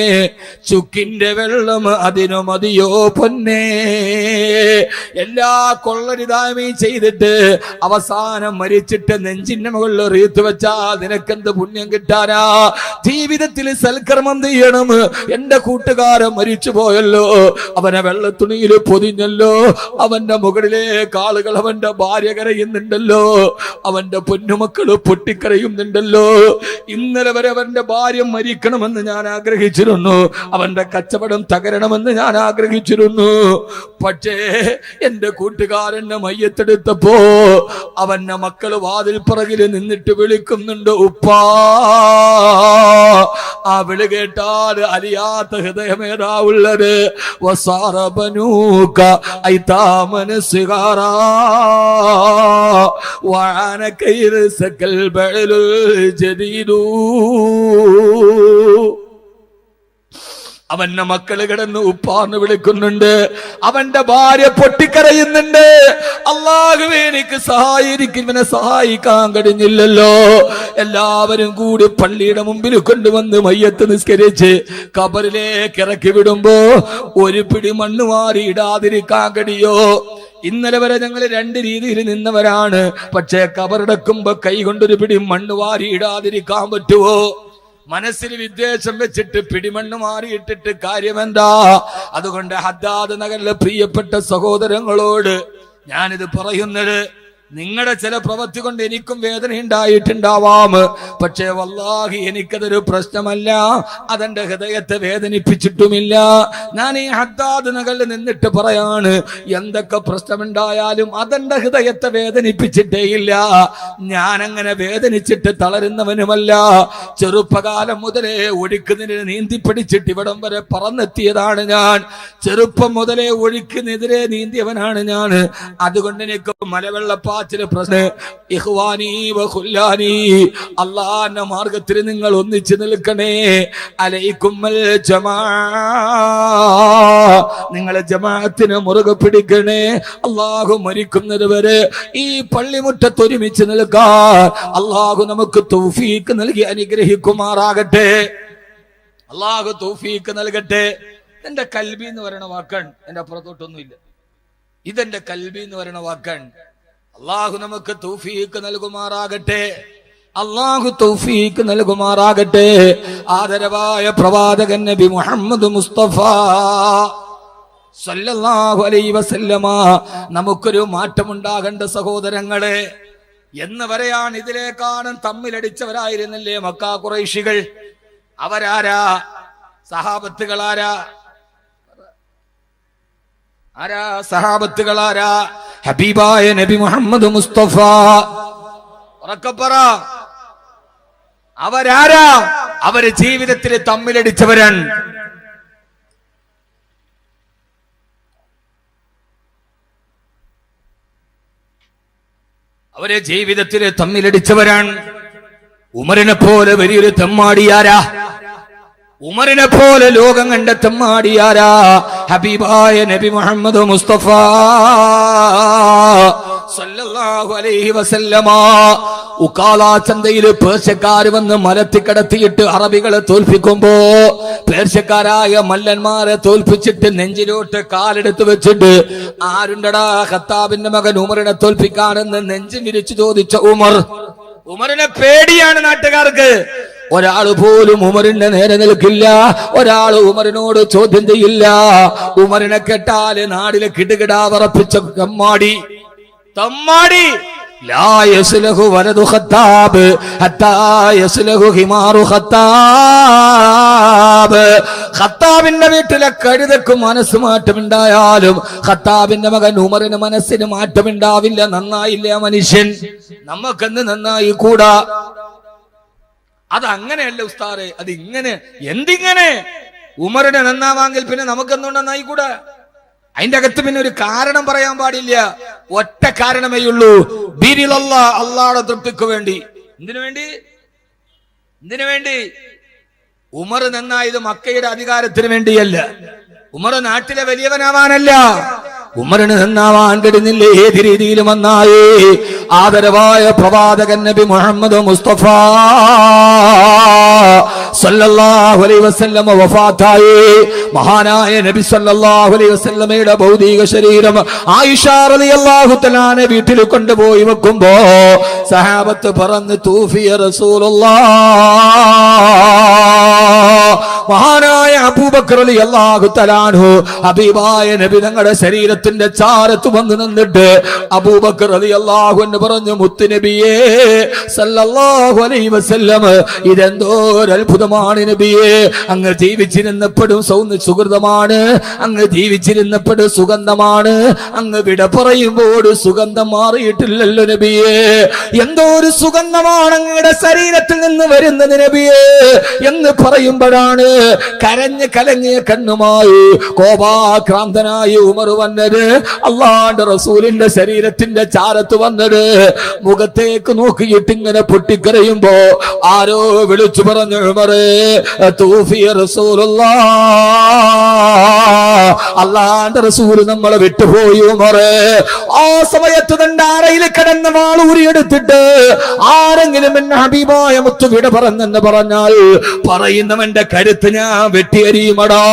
ചുക്കിന്റെ വെള്ളം അതിനു മതിയോ പൊന്നേ? എല്ലാ കൊള്ളരിതായ്മയും ചെയ്തിട്ട് അവസാനം മരിച്ചിട്ട് നെഞ്ചിന്റെ മുകളിൽ റീത്ത് വെച്ചാൽ നിനക്കെന്ത് പുണ്യം കിട്ടാനാ? ജീവിതത്തിൽ സൽക്കർമ്മം ചെയ്യണം. എന്റെ കൂട്ടുകാരൻ മരിച്ചു പോയല്ലോ, അവനെ വെള്ളത്തുണിയിൽ പൊതിഞ്ഞല്ലോ, അവന്റെ മുകളിലേക്ക് ആളുകൾ അവന്റെ ഭാര്യ കരയുന്നുണ്ടല്ലോ, അവന്റെ പൊന്നുമക്കള് പൊട്ടിക്കരയുന്നുണ്ടല്ലോ. ഇന്നലെ വരെ അവന്റെ ഭാര്യ മരിക്കണമെന്ന് ഞാൻ ആഗ്രഹിച്ചിരുന്നു, അവന്റെ കച്ചവടം തകരണമെന്ന് ഞാൻ ആഗ്രഹിച്ചിരുന്നു. പക്ഷേ എന്റെ കൂട്ടുകാരന്റെ മയ്യത്തെടുത്തപ്പോ അവന്റെ മക്കള് വാതിൽ പിറകിൽ നിന്നിട്ട് വിളിക്കുന്നുണ്ട് ഉപ്പാ. ആ വിളി കേട്ടാൽ അലിയാത്ത ഹൃദയമേതാ ഉള്ളത്? വസാറബനൂക ഐതാമന സിഗാറാ. وعان كيرسك البعل الجديد. അവന്റെ മക്കള് കിടന്ന് ഉപ്പാന്ന് വിളിക്കുന്നുണ്ട്, അവന്റെ ഭാര്യ പൊട്ടിക്കരയുന്നുണ്ട്. അല്ലാഹുവേ എനിക്ക് ഇവനെ സഹായിക്കാൻ കഴിഞ്ഞില്ലല്ലോ. എല്ലാവരും കൂടി പള്ളിയുടെ മുമ്പിൽ കൊണ്ടുവന്ന് മയ്യത്ത് നിസ്കരിച്ച് ഖബറിലേക്ക് ഇറക്കി വിടുമ്പോ ഒരു പിടി മണ്ണ് മാറി ഇടാതിരിക്കാൻ കഴിയോ? ഇന്നലെ വരെ ഞങ്ങൾ രണ്ട് രീതിയിൽ നിന്നവരാണ്. പക്ഷേ ഖബറടക്കുമ്പോ കൈ കൊണ്ടൊരു പിടി മണ്ണ് വാരി ഇടാതിരിക്കാൻ പറ്റുമോ? മനസ്സിൽ വിദ്വേഷം വെച്ചിട്ട് പിടിമണ്ണ് മാറിയിട്ടിട്ട് കാര്യമെന്താ? അതുകൊണ്ട് ഹദ്ദാദ് നഗറിലെ പ്രിയപ്പെട്ട സഹോദരങ്ങളോട് ഞാനിത് പറയുന്നത്, നിങ്ങളുടെ ചില പ്രവൃത്തി കൊണ്ട് എനിക്കും വേദന ഉണ്ടായിട്ടുണ്ടാവാം. പക്ഷേ വല്ലാഹി എനിക്കതൊരു പ്രശ്നമല്ല, അതെന്റെ ഹൃദയത്തെ വേദനിപ്പിച്ചിട്ടുമില്ല. ഞാൻ ഈ ഹദ്ദാദ് നഗറിൽ നിന്നിട്ട് പറയാണ്, എന്തൊക്കെ പ്രശ്നമുണ്ടായാലും അതെന്റെ ഹൃദയത്തെ വേദനിപ്പിച്ചിട്ടേയില്ല. ഞാൻ അങ്ങനെ വേദനിച്ചിട്ട് തളരുന്നവനുമല്ല. ചെറുപ്പകാലം മുതലേ ഒഴുക്കിനെതിരെ നീന്തി പഠിച്ചിട്ട് ഇവിടം വരെ പറന്നെത്തിയതാണ് ഞാൻ. ചെറുപ്പം മുതലേ ഒഴുക്കിനെതിരെ നീന്തിയവനാണ് ഞാൻ. അതുകൊണ്ട് എനിക്ക് മലവെള്ളപ്പാ അള്ളാന്റെ മാർഗത്തിൽ നിങ്ങൾ ഒന്നിച്ചു നിൽക്കണേ. അലൈക്കുമ്മൽ ജമാ, നിങ്ങളെ ജമാഅത്തിനെ മുറുകെ പിടിക്കണേ. അള്ളാഹു മരിക്കുന്നത് വരെ ഈ പള്ളിമുറ്റത്ത് ഒരുമിച്ച് നിൽക്കാൻ അള്ളാഹു നമുക്ക് തൗഫീക്ക് നൽകി അനുഗ്രഹിക്കുമാറാകട്ടെ. അള്ളാഹു തൗഫീക്ക് നൽകട്ടെ. എന്റെ കൽബി എന്ന് പറയുന്ന വാക്കാണ്, എന്റെ അപ്പുറത്തോട്ടൊന്നുമില്ല. ഇതെന്റെ കൽബി എന്ന് പറയുന്ന വാക്കാണ്. അള്ളാഹു നമുക്ക് തൗഫീക്ക് നൽകുമാറാകട്ടെ. അള്ളാഹു തൗഫീക്ക് നൽകുമാറാകട്ടെ. ആദരവായ പ്രവാചകൻ നബി മുഹമ്മദ് മുസ്തഫ സല്ലല്ലാഹു അലൈഹി വസല്ലമ നമുക്കൊരു മാറ്റമുണ്ടാകേണ്ട സഹോദരങ്ങളെ. എന്ന് വരെയാണ് ഇതിലേക്കാണ് തമ്മിലടിച്ചവരായിരുന്നില്ലേ മക്കാ ഖുറൈശികൾ? അവരാരാ? സഹാബത്തുകളാരാ? ആരാ സഹാബത്തുകളാരാ? ഹബീബായ നബി മുഹമ്മദ് മുസ്തഫ. ഉറക്കപ്പറ, അവരാരാ? അവര് ജീവിതത്തിൽ തമ്മിലടിച്ചവരാണ്. അവരെ ജീവിതത്തിൽ തമ്മിലടിച്ചവരാണ്. ഉമറിനെ പോലെ വലിയൊരു തെമ്മാടിയാരാ? ഉമറിനെ പോലെ ലോകം കണ്ട തെമ്മാടിയാരാ? ഹബീബായ നബി മുഹമ്മദ് മുസ്തഫ സല്ലല്ലാഹു അലൈഹി വസല്ലമ. ഉക്കാല ചന്തയിൽ പേർഷ്യക്കാര് വന്ന് മലത്തി കടത്തിയിട്ട് അറബികളെ തോൽപ്പിക്കുമ്പോ പേർഷ്യക്കാരായ മല്ലന്മാരെ തോൽപ്പിച്ചിട്ട് നെഞ്ചിലോട്ട് കാലെടുത്ത് വെച്ചിട്ട്, ആരുണ്ടടാ ഖത്താബിന്റെ മകൻ ഉമറിനെ തോൽപ്പിക്കാനെന്ന് നെഞ്ചു വിരിച്ചു ചോദിച്ച ഉമറിനെ പേടിയാണ് നാട്ടുകാർക്ക്. ഒരാൾ പോലും ഉമറിന്റെ നേരെ നിൽക്കില്ല. ഒരാൾ ഉമറിനോട് ചോദ്യം ചെയ്യില്ല. ഉമറിനെ കേട്ടാല് നാടിലെ കിടുകിടാ വിറപ്പിച്ച തമ്മാടി ലാ യസ്ലഹു വലദു ഖത്താബ് ഹത്താ യസ്ലഹു ഹിമാറു ഖത്താബ്. ഖത്താബിന്റെ വീട്ടിലെ കഴുതക്ക് മനസ്സ് മാറ്റമുണ്ടായാലും ഖത്താബിന്റെ മകൻ ഉമറിന് മനസ്സിന് മാറ്റമുണ്ടാവില്ല. നന്നായില്ല മനുഷ്യൻ, നമുക്കെന്ന് നന്നായി കൂടാ. അതങ്ങനെയല്ല ഉസ്താറെ, അത് ഇങ്ങനെ. എന്തിങ്ങനെ? ഉമറിനെ നന്നാവാങ്കിൽ പിന്നെ നമുക്കെന്തുകൊണ്ട് നന്നായിക്കൂടാ? അതിന്റെ അകത്ത് പിന്നെ ഒരു കാരണം പറയാൻ പാടില്ല. ഒറ്റ കാരണമേ ഉള്ളൂ, അള്ളാഹുടെ തൃപ്തിക്ക് വേണ്ടി. എന്തിനു വേണ്ടി? ഉമർ നന്നായത് മക്കയുടെ അധികാരത്തിന് വേണ്ടിയല്ല, ഉമർ നാട്ടിലെ വലിയവനാവാനല്ല. ഉമറിന് നന്നാവാൻ കഴിഞ്ഞില്ല. ഏത് രീതിയിലും നന്നായി. ആദരവായ പ്രവാചകൻ നബി മുഹമ്മദ് മുസ്തഫ സല്ലല്ലാഹു അലൈഹി വസല്ലം വഫാത്തായി. മഹാനായ നബി സല്ലല്ലാഹു അലൈഹി വസല്ലമയുടെ ഭൗതിക ശരീരം ആയിഷ റളിയല്ലാഹു തആല വീട്ടിൽ കൊണ്ടുപോയി വെക്കുമ്പോ സഹാബത്ത് പറഞ്ഞു, തൂഫിയ റസൂലുള്ളാഹ്. മഹാനായ അബൂബക്കർ റളിയല്ലാഹു തആല അൻഹു ഹബീബായ നബി തങ്ങളുടെ ശരീരത്തിന്റെ ചാരത്ത് വന്ന് നിന്നിട്ട് അബൂബക്കർ റളിയല്ലാഹു അൻഹു പറഞ്ഞു, മുത്തുനബിയേ സല്ലല്ലാഹു അലൈഹി വസല്ലം, ഇതെന്തോ ഒരു അത്ഭുതമാണ് നബിയേ. അങ്ങ് ജീവിച്ചിരുന്നപ്പോഴും സുഹൃതമാണ്, അങ്ങ് ജീവിച്ചിരുന്നപ്പോഴും സുഗന്ധമാണ്, അങ്ങ് വിട പറയുമ്പോൾ സുഗന്ധം മാറിയിട്ടില്ലല്ലോ നബിയേ. എന്തോ ഒരു സുഗന്ധമാണ് അങ്ങയുടെ ശരീരത്തിൽ നിന്ന് വരുന്നത് നബിയേ എന്ന് പറയുമ്പോഴാണ് കരഞ്ഞ് കലങ്ങിയ കണ്ണുമായി കോപാക്രാന്തനായി ഉമർ വന്നത് അള്ളാന്റെ റസൂലിന്റെ ശരീരത്തിന്റെ ചാരത്ത് വന്നത് മുഖത്തേക്ക് നോക്കിയിട്ട് ഇങ്ങനെ പൊട്ടിക്കരയുമ്പോ ആരോ വിളിച്ചു പറഞ്ഞു ഉമറേ തൂഫിയ റസൂലുള്ളാഹ്, അള്ളാന്റെ റസൂൽ നമ്മളെ വിട്ടുപോയി ഉമറേ. ആ സമയത്ത് തന്റെ അറയിൽ കിടന്ന വാളൂരിയെടുത്തിട്ട് ആരെങ്കിലും എന്നെ ഹബീബായ മുത്തു വിട പറഞ്ഞെന്ന് പറഞ്ഞാൽ പറയുന്നവന്റെ കരുത്ത് ഞാൻ വെട്ടിയരിയുമടാ.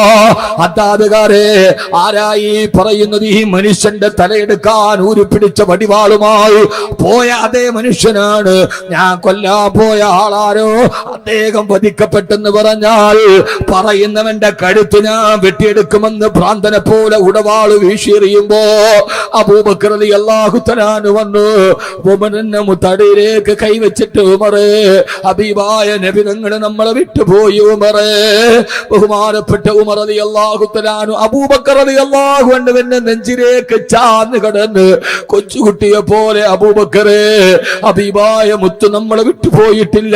അത്താതുകാരെ ആരായി പറയുന്നത്? ഈ മനുഷ്യന്റെ തലയെടുക്കാൻ ഊരിപ്പിടിച്ച വടിവാളുമായി പോയ അതേ മനുഷ്യനാണ്. ഞാൻ കൊല്ലാൻ പോയ ആളാരോ അദ്ദേഹം വധിക്കപ്പെട്ടെന്ന് പറഞ്ഞാൽ പറയുന്നവന്റെ കഴുത്ത് ഞാൻ വെട്ടിയെടുക്കുമെന്ന് ഭ്രാന്തനെ പോലെ ഉടവാള് വീശിയെറിയുമ്പോ അബൂബക്കർ റളിയല്ലാഹു തആല വന്നു ഉമറിന്റെ മുത്തടിയിലേക്ക് കൈവച്ചിട്ട് ഉമറേ, ഹബീബായ നബി തങ്ങൾ നമ്മളെ വിട്ടുപോയി ഉമറേ. ബഹുമാനപ്പെട്ട ഉമർ റളിയല്ലാഹു തആല അബൂബക്കർ റളിയല്ലാഹു അൻഹുവിന്റെ നെഞ്ചിലേക്ക് ചാഞ്ഞു കിടന്ന് കൊച്ചുകുട്ടിയെ പോലെ അബൂബക്കറേ, ഹബീബായ മുത്ത് നമ്മളെ വിട്ടുപോയിട്ടില്ല.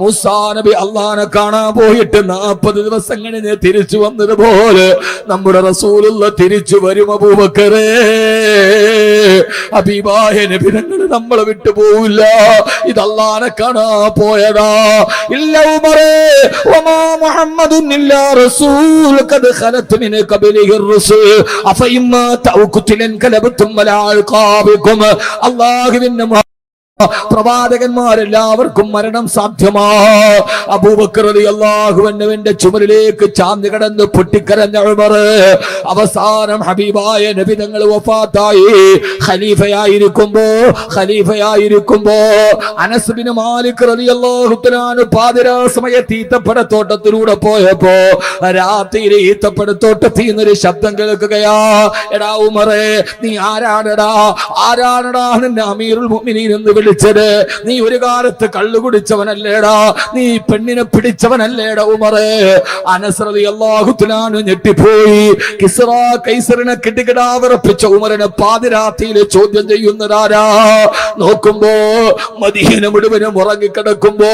മൂസാ നബി അള്ളാനെ കാണാൻ പോയിട്ട് 40 ദിവസം കഴിഞ്ഞ് തിരിച്ചു വന്നതുപോലെ നമ്മുടെ റസൂലുള്ള തിരിച്ചു വരും അബൂബക്കറേ. ഹബീബായ നബി തങ്ങൾ നമ്മളെ വിട്ടുപോവില്ല. ഇത് അള്ളാനെ കാണാൻ പോയതാ. ഇല്ല ഉമറേ, വമാ മുഹമ്മദുൻ ഇല്ലാ റസൂൽ ഖദ് ഖലത് മിൻ ഖബലിഹി റസൂൽ അഫഇമ്മാ തൗഖുതിലൻ കലബതും വലാ അൽഖാബികും. അല്ലാഹുവിന്റെ പ്രവാചകന്മാരെല്ലാവർക്കും മരണം സാധ്യമാ. അബൂബക്കർ റളിയല്ലാഹു അൻഹുവിന്റെ ചുമലിലേക്ക് ചാഞ്ഞു കിടന്ന് പൊട്ടിക്കരഞ്ഞ ഉമർ അവസാനം ഹബീബായ നബി തങ്ങൾ വഫാത്തായി. ഖലീഫയായിരിക്കുമ്പോ അനസ് ബിൻ മാലിക് റളിയല്ലാഹു തആല പാതിരാ സമയത്ത് ഈത്തപ്പഴത്തോട്ടത്തിലൂടെ പോയപ്പോ രാത്രിയിലെ ഈത്തപ്പഴത്തോട്ടത്തിൽ നിന്നൊരു ശബ്ദം കേൾക്കുകയാ. എടാ ഉമറേ, നീ ആരാണടാ നിന്നെ അമീറുൽ മുഅ്മിനീൻ എന്ന് വിളിച്ചത്? നീ ഒരു കാലത്ത് കള്ളു കുടിച്ചവനല്ലേടാ, നീ പെണ്ണിനെ പിടിച്ചവനല്ലേടാ ഉമറേ? അനസ് റളിയല്ലാഹു തആല ഞെട്ടിപ്പോയി. കിസ്റ കൈസറിനെ കിടുകിടാവിറപ്പിച്ച ഉമറിനെ പാതിരാത്രിയിൽ ചോദ്യം ചെയ്യുന്നതാരാ? നോക്കുമ്പോ മദീന മുഴുവനും ഉറങ്ങിക്കിടക്കുമ്പോ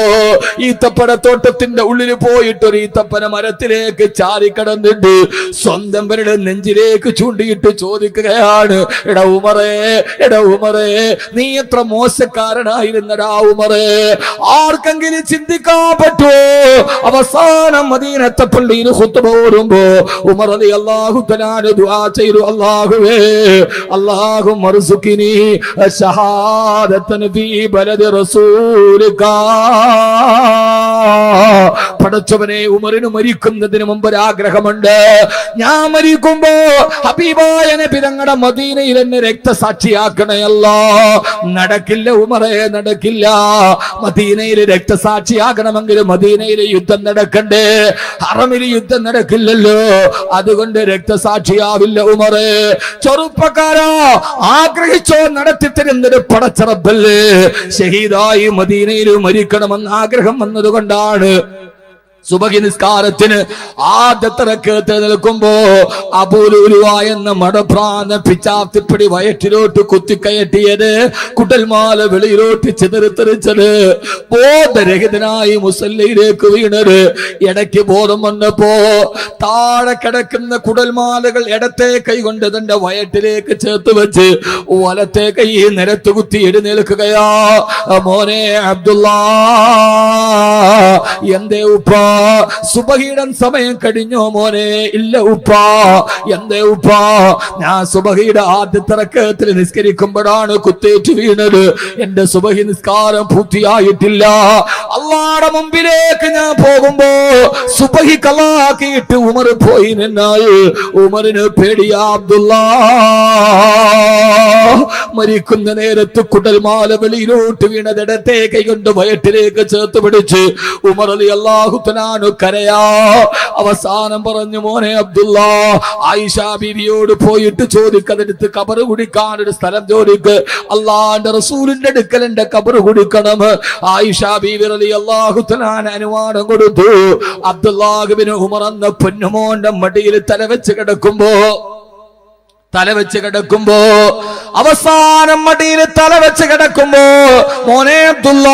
ഈത്തപ്പഴത്തോട്ടത്തിന്റെ ഉള്ളിൽ പോയിട്ട് ഒരു ഈത്തപ്പന മരത്തിലേക്ക് ചാരിക്കിടന്നിട്ട് സ്വന്തം പേരുടെ നെഞ്ചിലേക്ക് ചൂണ്ടിയിട്ട് ചോദിക്കുകയാണ്, എടാ ഉമറേ, നീ എത്ര മോശക്കാരനായിരുന്നടാ ഉമറേ. ആർക്കെങ്കിലും ചിന്തിക്കാൻ പറ്റുമോ? അവസാനം മദീനത്തെ പള്ളിയിൽ ഖുത്ബ ഓതുമ്പോ ഉമർ റളിയല്ലാഹു തആല ദുആ ചെയ്തു, അല്ലാഹുവേ, അല്ലാഹുമ്മ അർസുഖ്നി ശഹാദതൻ ഫീ ബലദി റസൂലിക. പടച്ചവനെ, ഉമറിന് മരിക്കുന്നതിന് മുമ്പ് ഒരു ആഗ്രഹമുണ്ട്. ഞാൻ മരിക്കുമ്പോ ഹബീബായ നബി തങ്ങളുടെ മദീനയിൽ എന്നെ രക്തസാക്ഷിയാക്കണയല്ല. നടക്കില്ല ഉമറേ, നടക്കില്ല. മദീനയിൽ രക്തസാക്ഷിയാകണമെങ്കിൽ മദീനയിൽ യുദ്ധം നടക്കണ്ടേ? ഹറമിൽ യുദ്ധം നടക്കില്ലല്ലോ, അതുകൊണ്ട് രക്തസാക്ഷിയാവില്ല ഉമറേ. ചെറുപ്പക്കാരാ, ആഗ്രഹിച്ചോ നടത്തി തരുന്നൊരു പടച്ചറബല്ലേ. ഷഹീദായി മദീനയിൽ മരിക്കണമെന്ന് ആഗ്രഹം വന്നതുകൊണ്ടാണ് സുബഹി നിസ്കാരത്തിന് ആദ്യത്തെ റക്അത്ത് നിൽക്കുമ്പോ അബൂലുലുവ എന്ന മടപ്രാന്ന പിച്ചാത്തിപ്പടി വയറ്റിലോട്ട് കുത്തിക്കയറ്റിയത്, കുടൽമാല വെളിയിലോട്ട് ചിതറിത്തെറിച്ചത്, ബോധരഹിതനായി മുസല്ലയിലേക്ക് വീണത്. ഇടയ്ക്ക് ബോധം വന്നപ്പോ താഴെ കിടക്കുന്ന കുടൽമാലകൾ ഇടത്തെ കൈ കൊണ്ട് തന്റെ വയറ്റിലേക്ക് ചേർത്ത് വെച്ച് വലത്തെ കൈ നിരത്ത് കുത്തി എഴുന്നേൽക്കുകയാ. മോനെ അബ്ദുള്ള, എന്തേ ഉപ്പ, സുബഹിയുടെ സമയം കഴിഞ്ഞോ മോനെ? ഇല്ല ഉപ്പ. എന്തേ ഉപ്പ? ഞാൻ സുബഹിയുടെ ആദ്യത്തെ റക്അത്തിൽ നിസ്കരിക്കുമ്പോഴാണ് കുത്തേറ്റ് വീണത്. എന്റെ സുബഹി നിസ്കാരം പൂർത്തിയായിട്ടില്ല. അല്ലാഹുവിന്റെ മുമ്പിലേക്ക് ഞാൻ പോകുമ്പോ സുബഹി കളാക്കിയിട്ട് ഉമർ പോയി നിന്നാൽ ഉമറിന് പേടിയാ അബ്ദുള്ള. മരിക്കുന്ന നേരത്ത് കുടൽമാല വെളിയിലോട്ട് വീണതിടത്തെ കൈകൊണ്ട് വയറ്റിലേക്ക് ചേർത്ത് പിടിച്ച് ഉമർ റളിയല്ലാഹു തആല കരയാ. അവസാനം പറഞ്ഞു, മോനെ അബ്ദുള്ള, ആയിഷ ബീവിയോട് പോയിട്ട് ചോദിക്കതെടുത്ത് കബറ് കുടിക്കാൻ ഒരു സ്ഥലം ചോദിക്ക്. അള്ളാന്റെ റസൂലിന്റെ അടുക്കൽ എന്റെ കബറ് കുടിക്കണം. ആയിഷ ബീവി റളിയല്ലാഹു തആല അനുവാദം കൊടുത്തു. അബ്ദുല്ലാഹ് ഇബ്നു ഉമർ എന്ന പൊന്നുമോന്റെ മടിയിൽ തലവെച്ച് കിടക്കുമ്പോ അവസാനം മടിയിൽ തല വെച്ച് കിടക്കുമ്പോ മോനെ അബ്ദുള്ള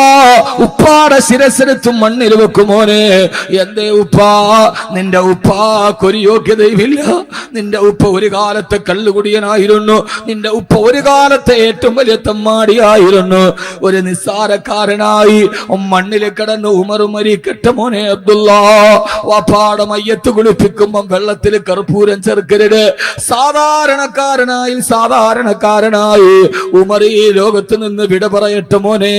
ഉപ്പാടെ ശിരസിനെത്തും മണ്ണിൽ വെക്കും. മോനെ എന്തേ ഉപ്പാ? നിന്റെ ഉപ്പാക്കൊരു യോഗ്യതയുമില്ല. നിന്റെ ഉപ്പ ഒരു കാലത്തെ കള്ളുകുടിയനായിരുന്നു. നിന്റെ ഉപ്പ ഒരു കാലത്തെ ഏറ്റവും വലിയ തെമ്മാടിയായിരുന്നു. ഒരു നിസ്സാരക്കാരനായി മണ്ണിൽ കിടന്ന് ഉമർ മരിക്കട്ടെ മോനെ അബ്ദുള്ള. വാപ്പാടെ മയ്യത്ത് കുളിപ്പിക്കുമ്പം വെള്ളത്തിൽ കർപ്പൂരം ചേർക്കരുത്. സാധാരണക്കാരനായി ഉമർ ഈ ലോകത്ത് നിന്ന് വിട പറയട്ടെ മോനെ.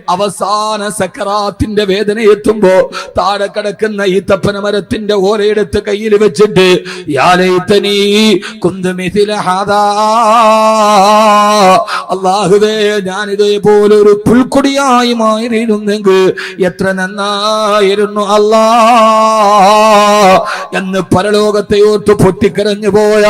അവസാന സക്കറാത്തിന്റെ വേദന എത്തുമ്പോ താഴെ കിടക്കുന്ന ഈ തപ്പന മരത്തിന്റെ ഓലയെടുത്ത് കയ്യിൽ വെച്ചിട്ട് യാ ലൈതനീ കുന്തു മിഥില ഹാദാ, അല്ലാഹുവേ ഞാൻ ഇതേപോലെ ഒരു പുൽക്കൊടിയായി മാറിയിരുന്നെങ്കിൽ എത്ര നന്നായിരുന്നു അല്ലാ എന്ന് പരലോകത്തെ ഓർത്ത് പൊട്ടിക്കരഞ്ഞു പോയ